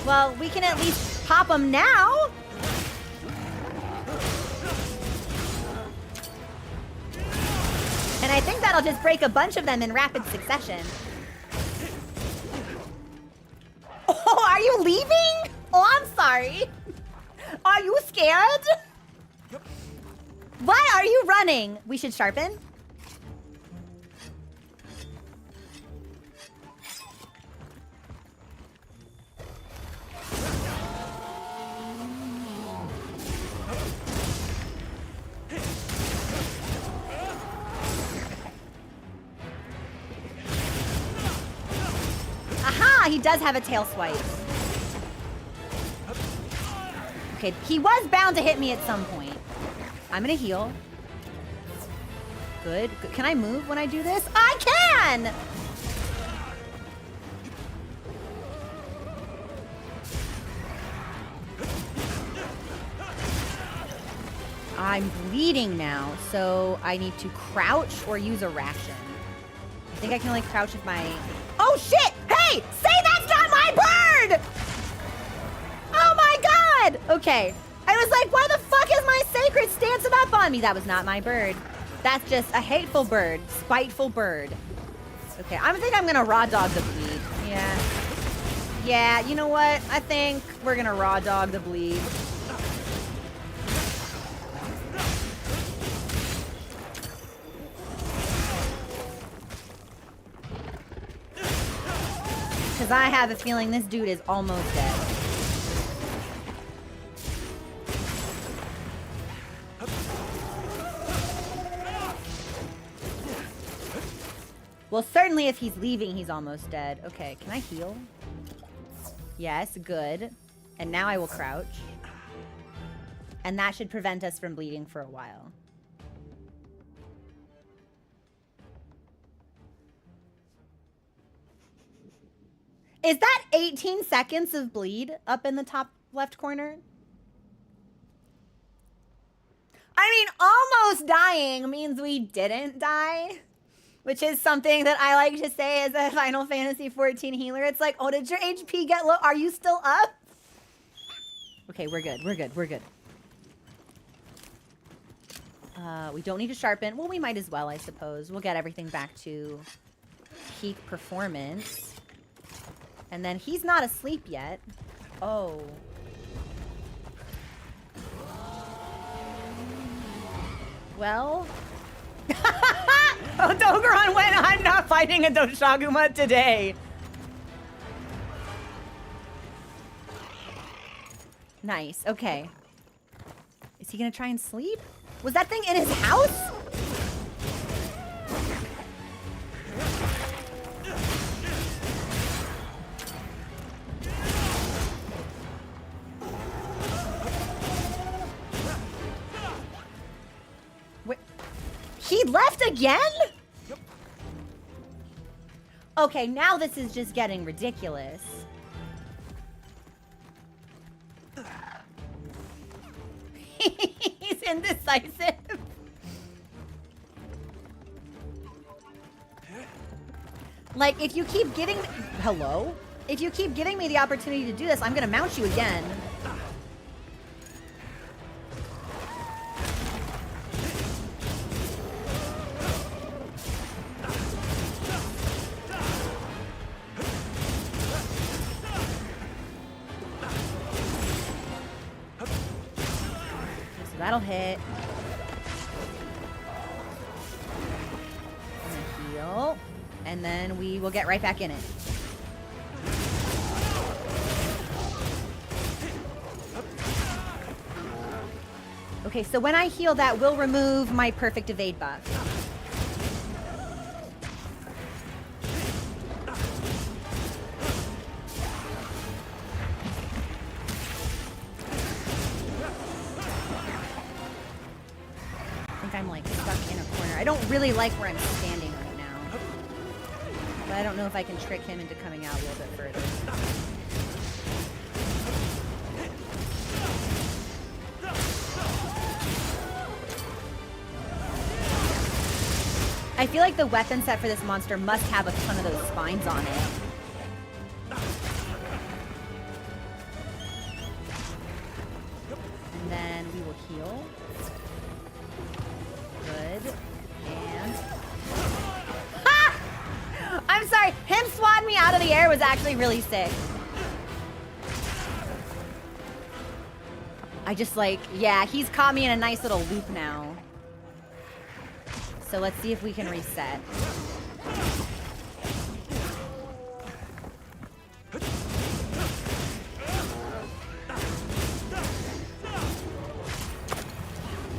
Well, we can at least pop them now. And I think that'll just break a bunch of them in rapid succession. Oh, are you leaving? Oh, I'm sorry. Are you scared? Why are you running? We should sharpen. Aha! He does have a tail swipe. Okay, he was bound to hit me at some point. I'm gonna heal. Good. Good. Can I move when I do this? I can! I'm bleeding now, so I need to crouch or use a ration. I think I can only crouch if my... Oh, shit! Hey! Say that's not my bird! Oh, my God! Okay. I was like, why the fuck is my sacred dancing up on me? That was not my bird. That's just a hateful bird. Spiteful bird. Okay, I think I'm gonna raw dog the bleed. Yeah. Yeah, you know what? I think we're gonna raw dog the bleed. Because I have a feeling this dude is almost dead. Well, certainly if he's leaving, he's almost dead. Okay, can I heal? Yes, good. And now I will crouch. And that should prevent us from bleeding for a while. Is that 18 seconds of bleed up in the top left corner? I mean, almost dying means we didn't die. Which is something that I like to say as a Final Fantasy XIV healer. It's like, oh, did your HP get low? Are you still up? Okay, we're good. We're good. We're good. We don't need to sharpen. Well, we might as well, I suppose. We'll get everything back to peak performance. And then he's not asleep yet. Oh. Well... Odogaron went, I'm not fighting a Doshaguma today. Nice, okay. Is he gonna try and sleep? Was that thing in his house? Wait, he left again? Okay, now this is just getting ridiculous. He's indecisive. Like, if you keep giving... Hello? If you keep giving me the opportunity to do this, I'm gonna mount you again. So that'll hit. I'm gonna heal. And then we will get right back in it. Okay, so when I heal, that will remove my perfect evade buff. I think I'm like stuck in a corner. I don't really like where I'm standing right now. But I don't know if I can trick him into coming out a little bit further. I feel like the weapon set for this monster must have a ton of those spines on it. And then we will heal. Good. And... Ha! I'm sorry, him swatting me out of the air was actually really sick. I just like, yeah, he's caught me in a nice little loop now. So let's see if we can reset.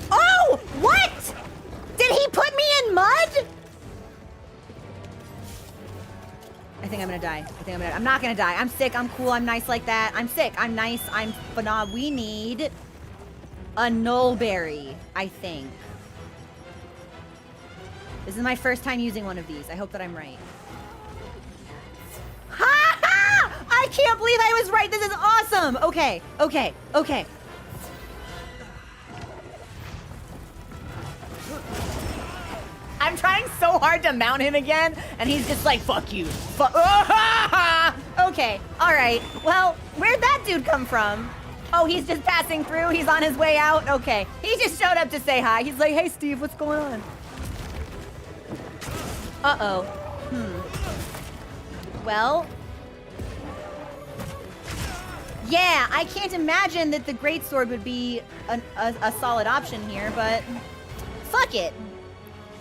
Oh! What? Did he put me in mud? I think I'm gonna die. I'm not gonna die. I'm sick. I'm cool. I'm nice like that. I'm sick. I'm nice. I'm phenomenal. We need a nullberry, I think. This is my first time using one of these. I hope that I'm right. Ha ha! I can't believe I was right. This is awesome. Okay, okay, okay. I'm trying so hard to mount him again, and he's just like, fuck you. Okay, all right. Well, where'd that dude come from? Oh, he's just passing through. He's on his way out. Okay, he just showed up to say hi. He's like, hey, Steve, what's going on? Uh-oh. Well. Yeah, I can't imagine that the greatsword would be a solid option here, but fuck it.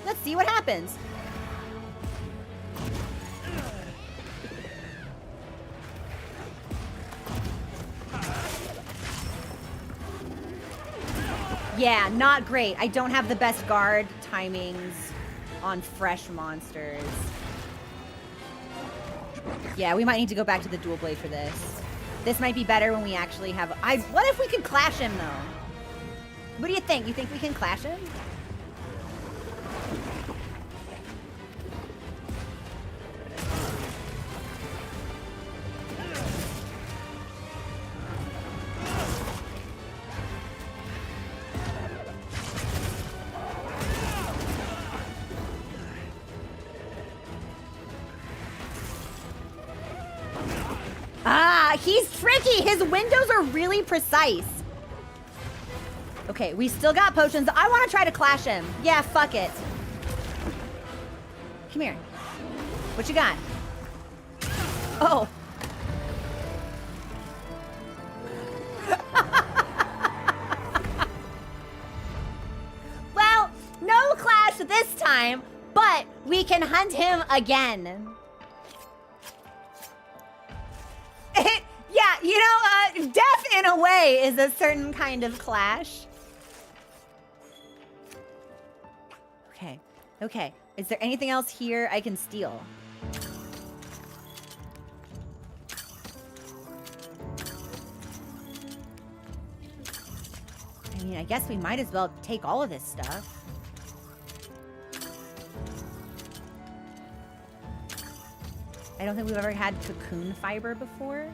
Let's see what happens. Yeah, not great. I don't have the best guard timings on fresh monsters. Yeah, we might need to go back to the dual blade for this. This might be better when we actually have... What if we can clash him, though? What do you think? You think we can clash him? Ah, he's tricky. His windows are really precise. Okay, we still got potions. I want to try to clash him. Yeah, fuck it. Come here. What you got? Oh. Well, can hunt him again. Yeah, you know, death in a way is a certain kind of clash. Okay, okay. Is there anything else here I can steal? I mean, I guess we might as well take all of this stuff. I don't think we've ever had cocoon fiber before.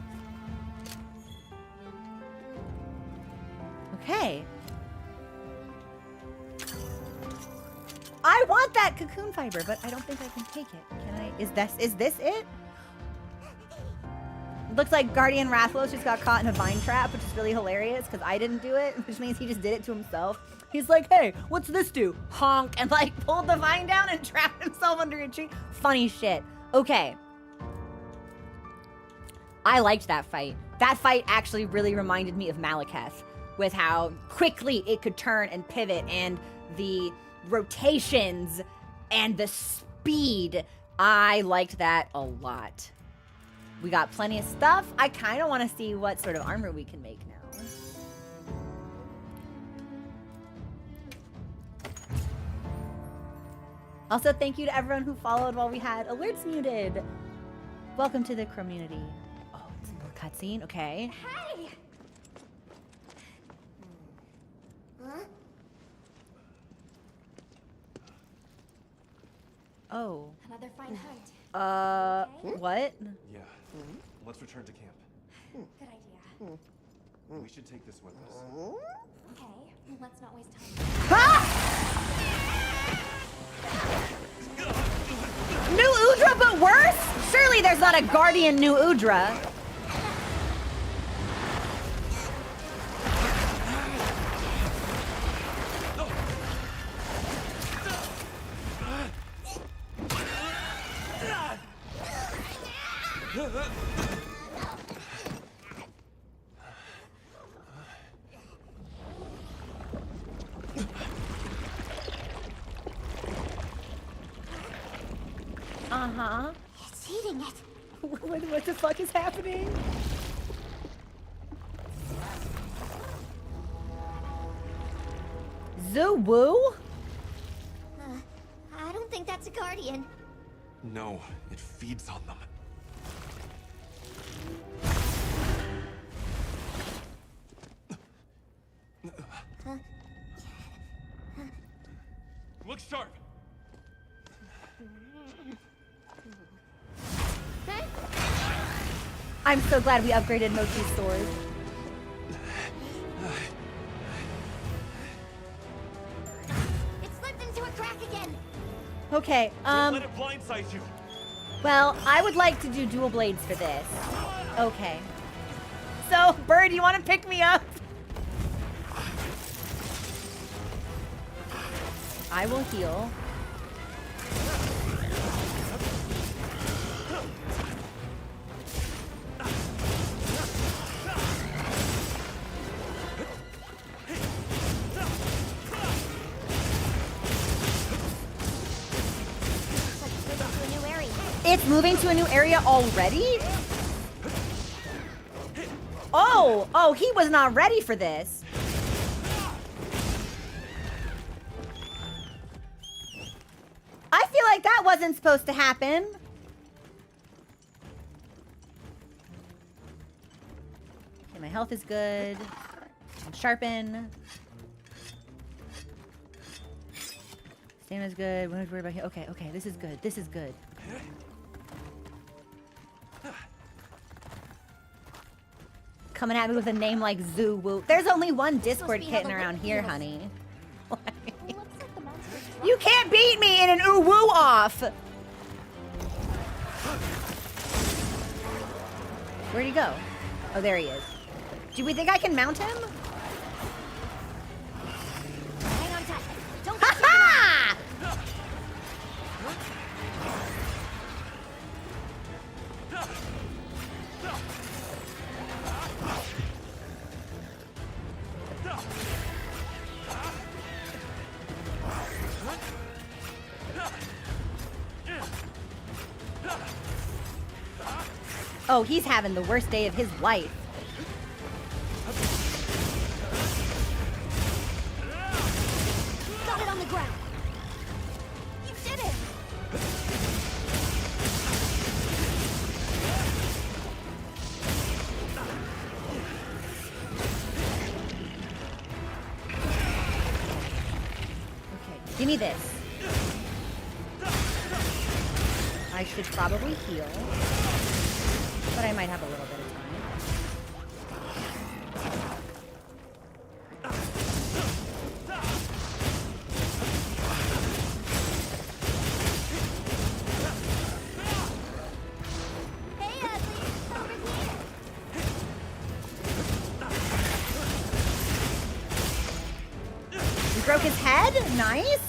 Okay. I want that cocoon fiber, but I don't think I can take it. Can I? Is this it? Looks like Guardian Rathlos just got caught in a vine trap, which is really hilarious because I didn't do it, which means he just did it to himself. He's like, hey, what's this do? Honk, and like pulled the vine down and trapped himself under a tree. Funny shit. Okay. I liked that fight. That fight actually really reminded me of Malekith with how quickly it could turn and pivot and the rotations and the speed. I liked that a lot. We got plenty of stuff. I kind of want to see what sort of armor we can make now. Also, thank you to everyone who followed while we had alerts muted. Welcome to the community. Oh, it's a little cutscene. Okay. Hey! Huh? Oh. Another fine hunt. Okay. What? Yeah. Let's return to camp. Good idea. We should take this with us. Okay, let's not waste time. New Udra, but worse? Surely there's not a Guardian New Udra. Uh-huh. It's eating it. What the fuck is happening? Zoo-woo? I don't think that's a guardian. No, it feeds on them. Look sharp. I'm so glad we upgraded Mochi's sword. It slipped into a crack again. Okay, Don't let it blindside you. well, I would like to do dual blades for this. Okay. So, Bird, you want to pick me up? I will heal. It's moving to a new area already? Oh, he was not ready for this. I feel like that wasn't supposed to happen. Okay, my health is good. Sharpen. Stamina's good. We don't have to worry about here. Okay, okay, this is good. This is good. Coming at me with a name like Zoo Woo. There's only one Discord kitten around here, honey. You can't beat me in an ooh woo off. Where'd he go? Oh, there he is. Do we think I can mount him? Hang on tight. Don't Ha ha! Oh, he's having the worst day of his life. Got it on the ground. You did it. Okay, give me this. I should probably heal, but I might have a little bit of time. Hey, Ugly, over here. We broke his head? Nice.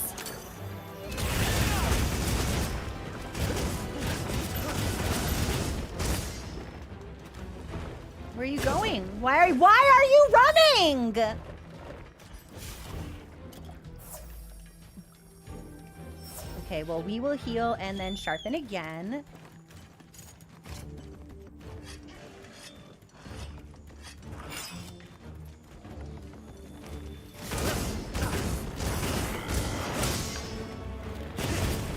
Where are you going? Why are you running? Okay, well, we will heal and then sharpen again.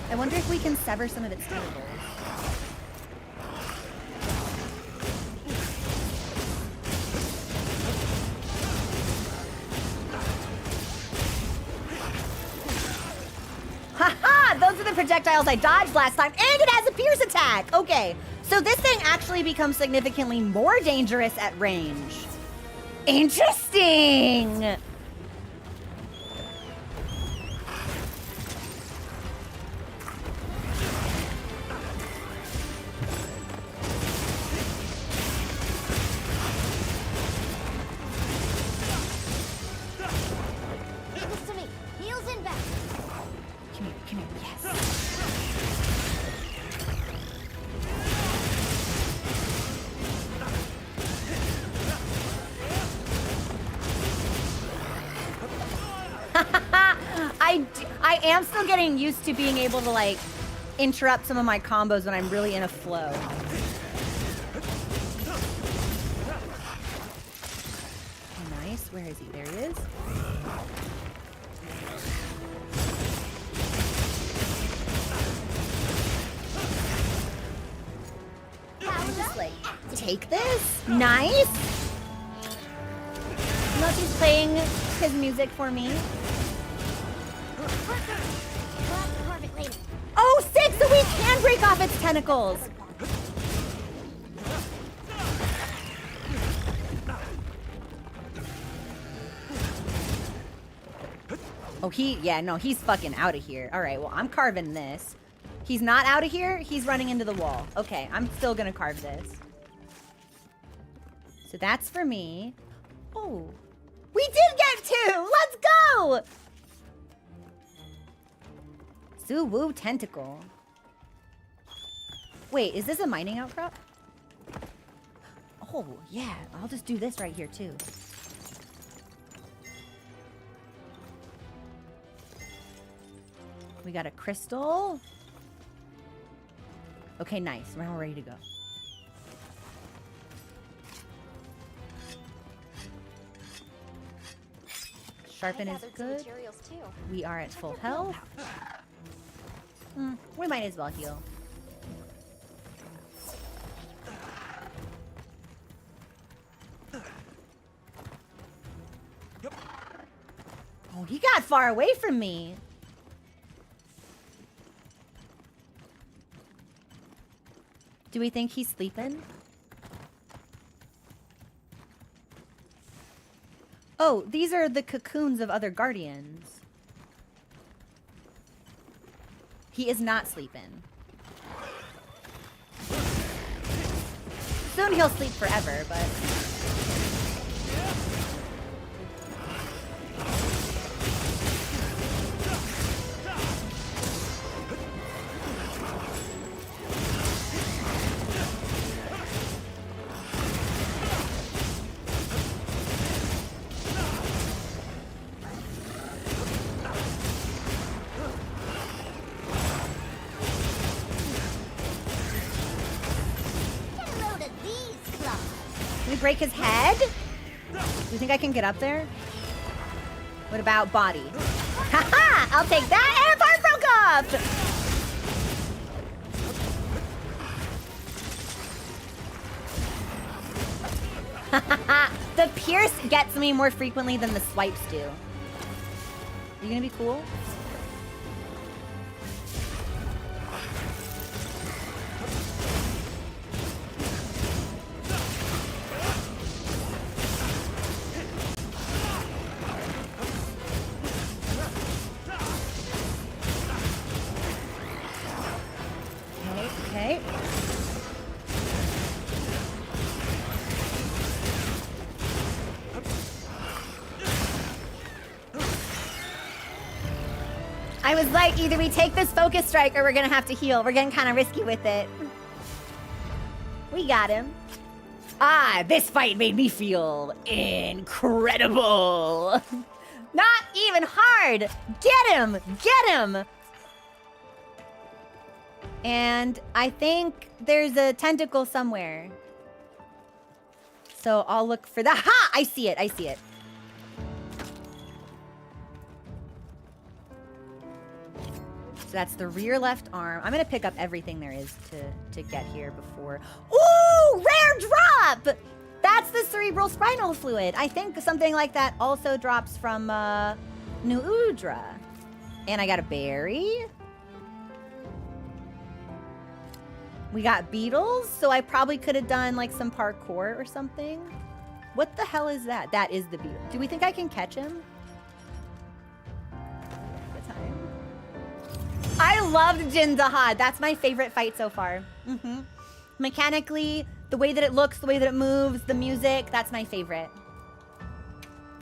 I wonder if we can sever some of its tentacles. Haha! Those are the projectiles I dodged last time, and it has a pierce attack! Okay, so this thing actually becomes significantly more dangerous at range. Interesting! Leave this to me. Heels in back. Come here, yes. I am still getting used to being able to, like, interrupt some of my combos when I'm really in a flow. Nice. Where is he? There he is. I'll just, like, take this. Nice. Look, he's playing his music for me. Oh, 6! So we can break off its tentacles. Oh, he's fucking out of here. All right, well, I'm carving this. He's not out of here. He's running into the wall. Okay, I'm still gonna carve this. So that's for me. Oh, we did get 2. Let's go. Suwu tentacle. Wait, is this a mining outcrop? Oh, yeah. I'll just do this right here, too. We got a crystal. Okay, nice. We're now ready to go. Sharpen is good. We are at full health. We might as well heal. Oh, he got far away from me. Do we think he's sleeping? Oh, these are the cocoons of other guardians. He is not sleeping. Soon he'll sleep forever, but... Can we break his head? Do you think I can get up there? What about body? Haha! I'll take that and part broke off! The pierce gets me more frequently than the swipes do. Are you gonna be cool? Okay. I was like, either we take this focus strike or we're gonna have to heal. We're getting kind of risky with it. We got him. Ah, this fight made me feel incredible. Not even hard. Get him! Get him! And I think there's a tentacle somewhere. So I'll look for that. Ha! I see it. I see it. So that's the rear left arm. I'm gonna pick up everything there is to get here before. Ooh, rare drop! That's the cerebral spinal fluid. I think something like that also drops from New Udra. And I got a berry. We got beetles, so I probably could have done like some parkour or something. What the hell is that? That is the beetle. Do we think I can catch him? I loved Jin Dahad. That's my favorite fight so far. Mechanically, the way that it looks, the way that it moves, the music, that's my favorite.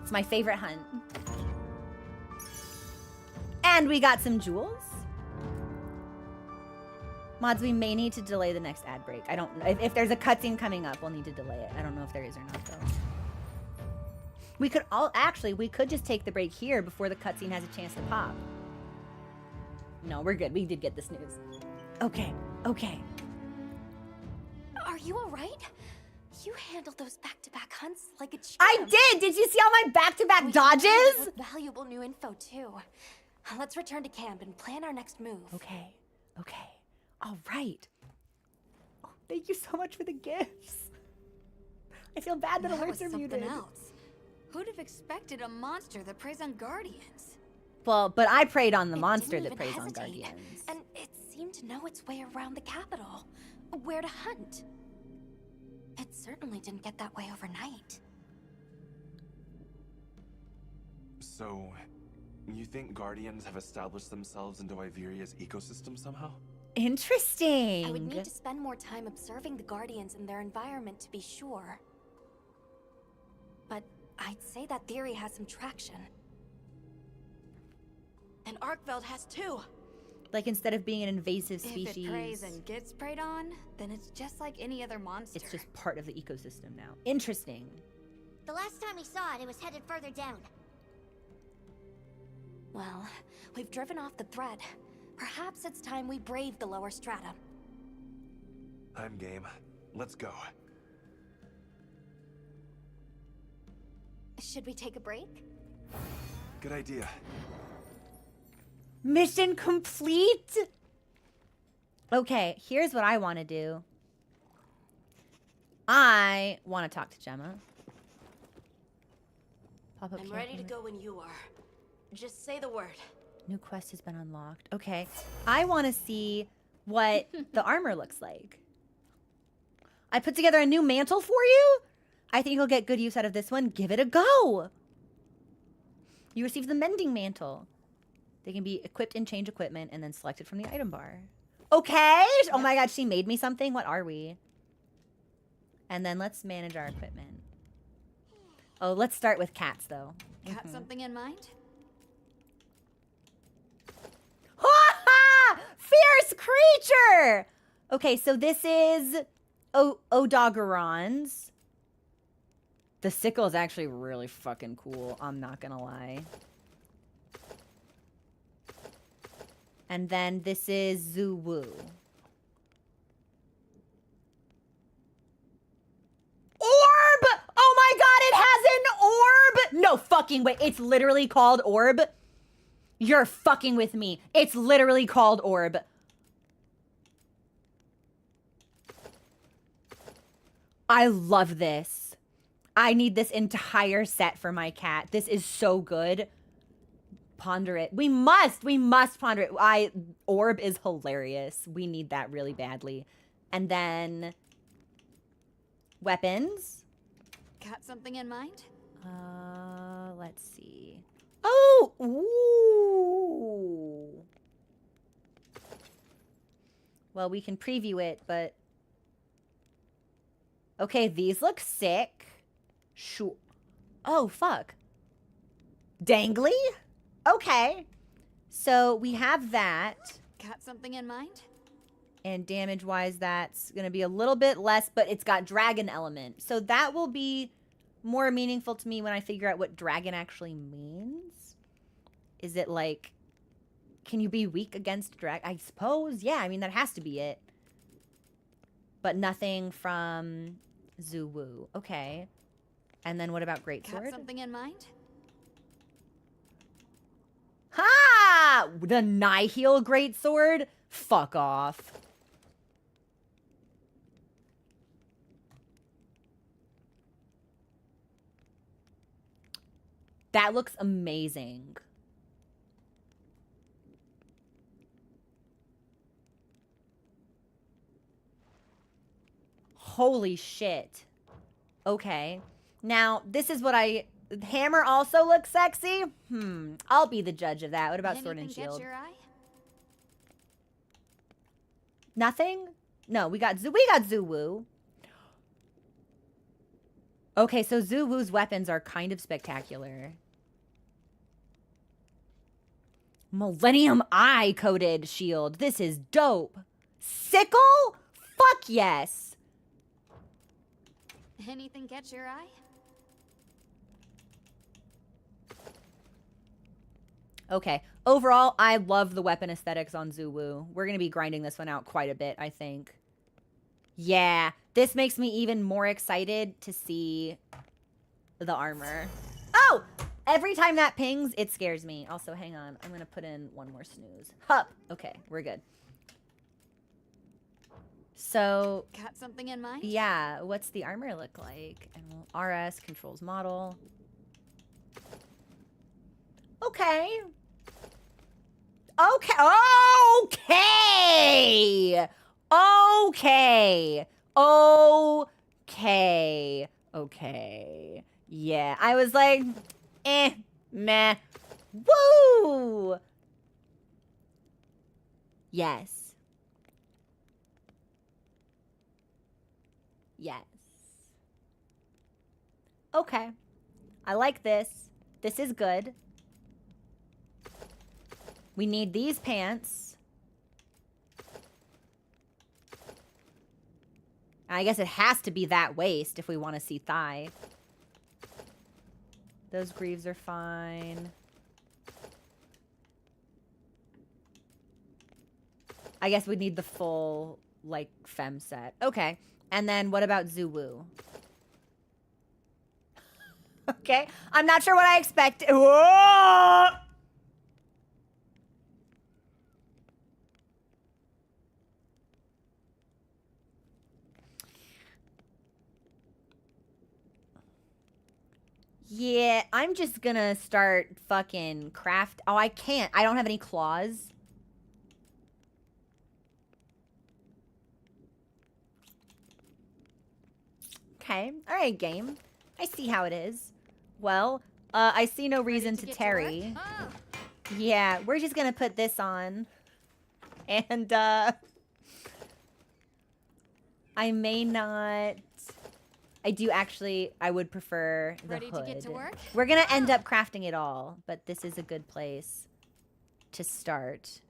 It's my favorite hunt. And we got some jewels. Mods, we may need to delay the next ad break. I don't know. If there's a cutscene coming up, we'll need to delay it. I don't know if there is or not, though. We could we could just take the break here before the cutscene has a chance to pop. No, we're good. We did get the snooze. Okay, okay. Are you alright? You handled those back-to-back hunts like a champ. I did! Did you see all my back-to-back dodges? Valuable new info, too. Let's return to camp and plan our next move. Okay, okay. All right. Oh, thank you so much for the gifts. I feel bad that alerts are muted. Else. Who'd have expected a monster that preys on guardians? Well, but I preyed on the monster that preys on guardians. And it seemed to know its way around the capital. Where to hunt. It certainly didn't get that way overnight. So, you think guardians have established themselves into Iveria's ecosystem somehow? Interesting. I would need to spend more time observing the guardians and their environment to be sure. But I'd say that theory has some traction. And Arkveld has too. Like, instead of being an invasive species, If it preys and gets preyed on, then it's just like any other monster. it's just part of the ecosystem now. Interesting. The last time we saw it, it was headed further down. Well, we've driven off the threat. Perhaps it's time we brave the lower stratum. I'm game. Let's go. Should we take a break? Good idea. Mission complete? Okay, here's what I want to do. I want to talk to Gemma. Pop up I'm here, ready to go when you are. Just say the word. New quest has been unlocked. Okay, I want to see what the armor looks like. I put together a new mantle for you. I think you'll get good use out of this one. Give it a go. You receive the mending mantle. They can be equipped and change equipment and then selected from the item bar. Okay. Oh my god, she made me something. What are we? And then let's manage our equipment. Oh, let's start with cats, though. Got something in mind? Ha! Fierce creature! Okay, so this is Odogaron's. The sickle is actually really fucking cool. I'm not gonna lie. And then this is Zuwu. Orb! No fucking way. It's literally called orb. You're fucking with me. It's literally called orb. I love this. I need this entire set for my cat. This is so good. Ponder it. We must ponder it. Orb is hilarious. We need that really badly. And then weapons. Got something in mind? Let's see. Oh, ooh. Well, we can preview it, but okay, these look sick. Sure. Oh, fuck. Dangly? Okay. So we have that. Got something in mind? And damage-wise, that's going to be a little bit less, but it's got dragon element. So that will be more meaningful to me when I figure out what dragon actually means. Is it like, can you be weak against dragon? I suppose. Yeah, I mean, that has to be it. But nothing from Zuwu. Okay. And then what about Greatsword? Got something in mind? Ha! The Nihil Greatsword? Fuck off. That looks amazing. Holy shit. Okay. Now, this is what hammer also looks sexy? I'll be the judge of that. What about sword and shield? Your eye? Nothing? No, we got Zuwu. Okay, so Zuwu's weapons are kind of spectacular. Millennium Eye coated shield. This is dope. Sickle? Fuck yes. Anything catch your eye? Okay. Overall, I love the weapon aesthetics on Zuwu. We're going to be grinding this one out quite a bit, I think. Yeah. This makes me even more excited to see the armor. Oh! Every time that pings, it scares me. Also, hang on. I'm going to put in one more snooze. Hup. Okay, we're good. So... Got something in mind? Yeah. What's the armor look like? And RS controls model. Okay. Okay. Okay. Okay. Okay. Okay. Yeah. I was like, meh. Woo! Yes. Yes. Okay. I like this. This is good. We need these pants. I guess it has to be that waist if we want to see thigh. Those greaves are fine. I guess we need the full, like, femme set. Okay. And then what about Zuwu? Okay. I'm not sure what I expected. Whoa! Yeah, I'm just gonna start fucking craft. Oh, I can't. I don't have any claws. Okay. All right, game. I see how it is. Well, I see no reason to tarry. Yeah, we're just gonna put this on. And, I may not... I do actually, I would prefer the Ready hood. to get to work? We're gonna end up crafting it all, but this is a good place to start.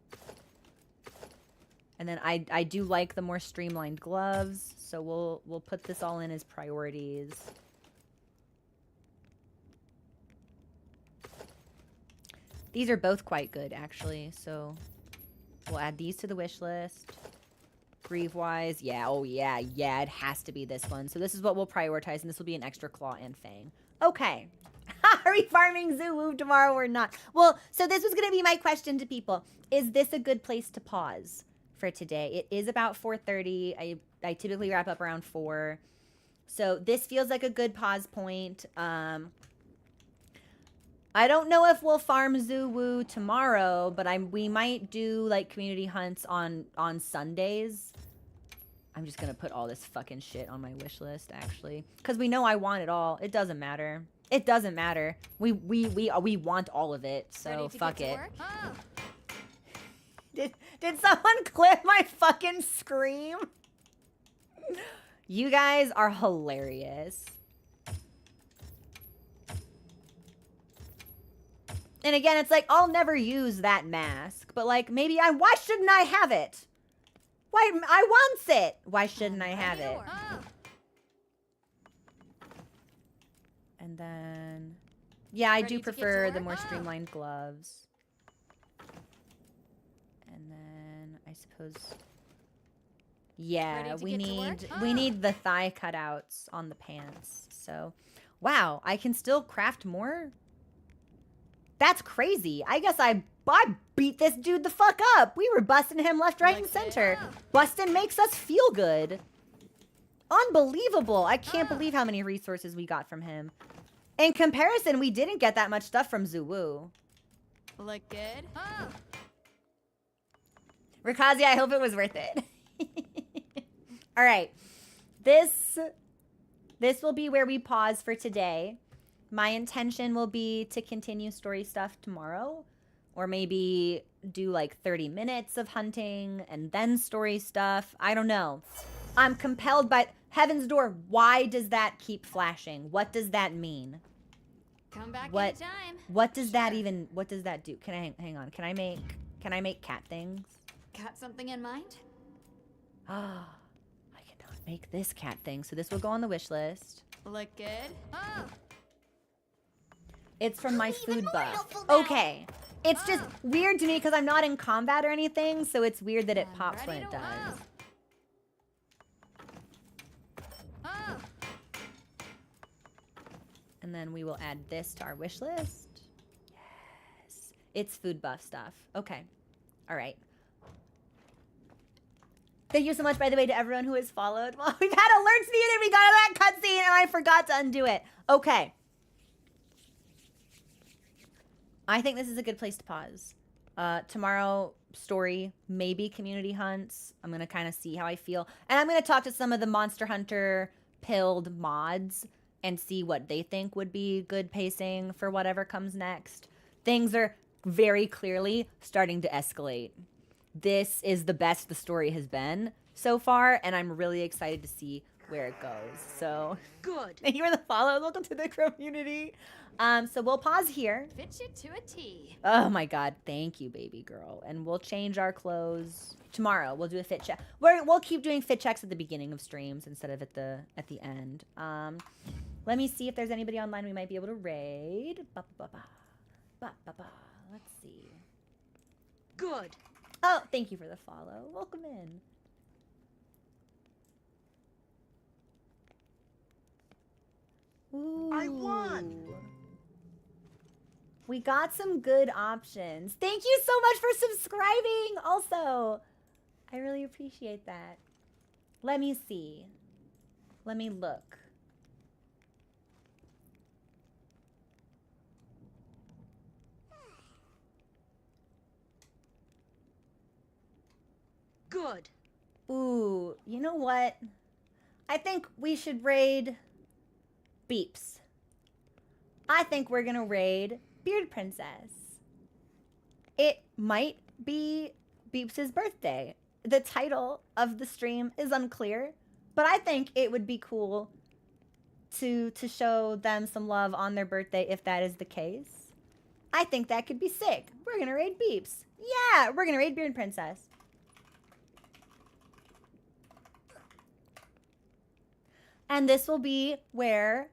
And then I do like the more streamlined gloves, so we'll put this all in as priorities. These are both quite good, actually, so we'll add these to the wish list. Greave-wise, yeah, oh yeah, it has to be this one. So this is what we'll prioritize, and this will be an extra claw and fang. Okay. Are we farming Zoo tomorrow or not? Well, so this was going to be my question to people. Is this a good place to pause for today? It is about 4:30. I typically wrap up around 4. So this feels like a good pause point. I don't know if we'll farm Zoo tomorrow, but we might do like community hunts on Sundays. I'm just gonna put all this fucking shit on my wish list, actually, because we know I want it all. It doesn't matter. It doesn't matter. We want all of it. So fuck it. Oh. Did someone clip my fucking scream? You guys are hilarious. And again, it's like, I'll never use that mask, but like, maybe why shouldn't I have it? Why, I want it. Why shouldn't I have it? And then, yeah, I do prefer the more streamlined gloves. And then I suppose, yeah, we need the thigh cutouts on the pants. So, wow, I can still craft more. That's crazy. I guess I beat this dude the fuck up. We were busting him left, right, and center. Busting makes us feel good. Unbelievable. I can't believe how many resources we got from him. In comparison, we didn't get that much stuff from Zuwu. Look good? Oh. Rikazi, I hope it was worth it. All right. This will be where we pause for today. My intention will be to continue story stuff tomorrow, or maybe do like 30 minutes of hunting and then story stuff. I don't know. I'm compelled by Heaven's Door. Why does that keep flashing? What does that mean? Come back anytime. What does that even, what does that do? Can I, hang on. Can I make cat things? Got something in mind? Ah, I cannot make this cat thing. So this will go on the wish list. Look good? Oh. It's from my food buff. Okay. It's just weird to me because I'm not in combat or anything, so it's weird that it pops when it does. And then we will add this to our wish list. Yes. It's food buff stuff. Okay. All right. Thank you so much, by the way, to everyone who has followed. Well, we've had alerts needed. We got that cutscene, and I forgot to undo it. Okay. I think this is a good place to pause. Tomorrow, story, maybe community hunts. I'm going to kind of see how I feel. And I'm going to talk to some of the Monster Hunter pilled mods and see what they think would be good pacing for whatever comes next. Things are very clearly starting to escalate. This is the best the story has been so far, and I'm really excited to see where it goes. So, good. Thank you for the follow. Welcome to the community. So we'll pause here. Fit you to a T. Oh my God, thank you, baby girl. And we'll change our clothes tomorrow. We'll do a fit check. We'll keep doing fit checks at the beginning of streams instead of at the end. Let me see if there's anybody online we might be able to raid. Let's see. Good. Oh, thank you for the follow. Welcome in. Ooh. I won. We got some good options. Thank you so much for subscribing also. I really appreciate that. Let me see. Let me look. Good. Ooh, you know what? I think we should raid Beeps. I think we're gonna raid Beard Princess. It might be Beeps' birthday. The title of the stream is unclear, but I think it would be cool to show them some love on their birthday if that is the case. I think that could be sick. We're gonna raid Beeps. Yeah, we're gonna raid Beard Princess. And this will be where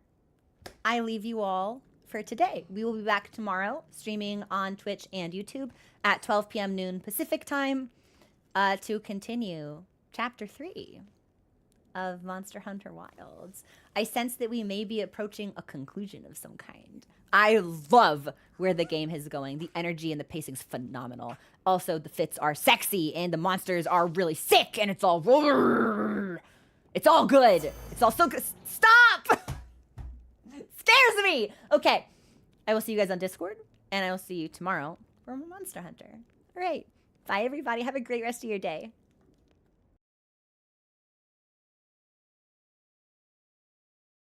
I leave you all for today. We will be back tomorrow, streaming on Twitch and YouTube at 12 p.m. noon Pacific time to continue Chapter 3. of Monster Hunter Wilds. I sense that we may be approaching a conclusion of some kind. I love where the game is going. The energy and the pacing's phenomenal. Also, the fits are sexy and the monsters are really sick and it's all good. It's all so good. Stop! Scares me! Okay, I will see you guys on Discord and I will see you tomorrow for Monster Hunter. All right, bye everybody. Have a great rest of your day.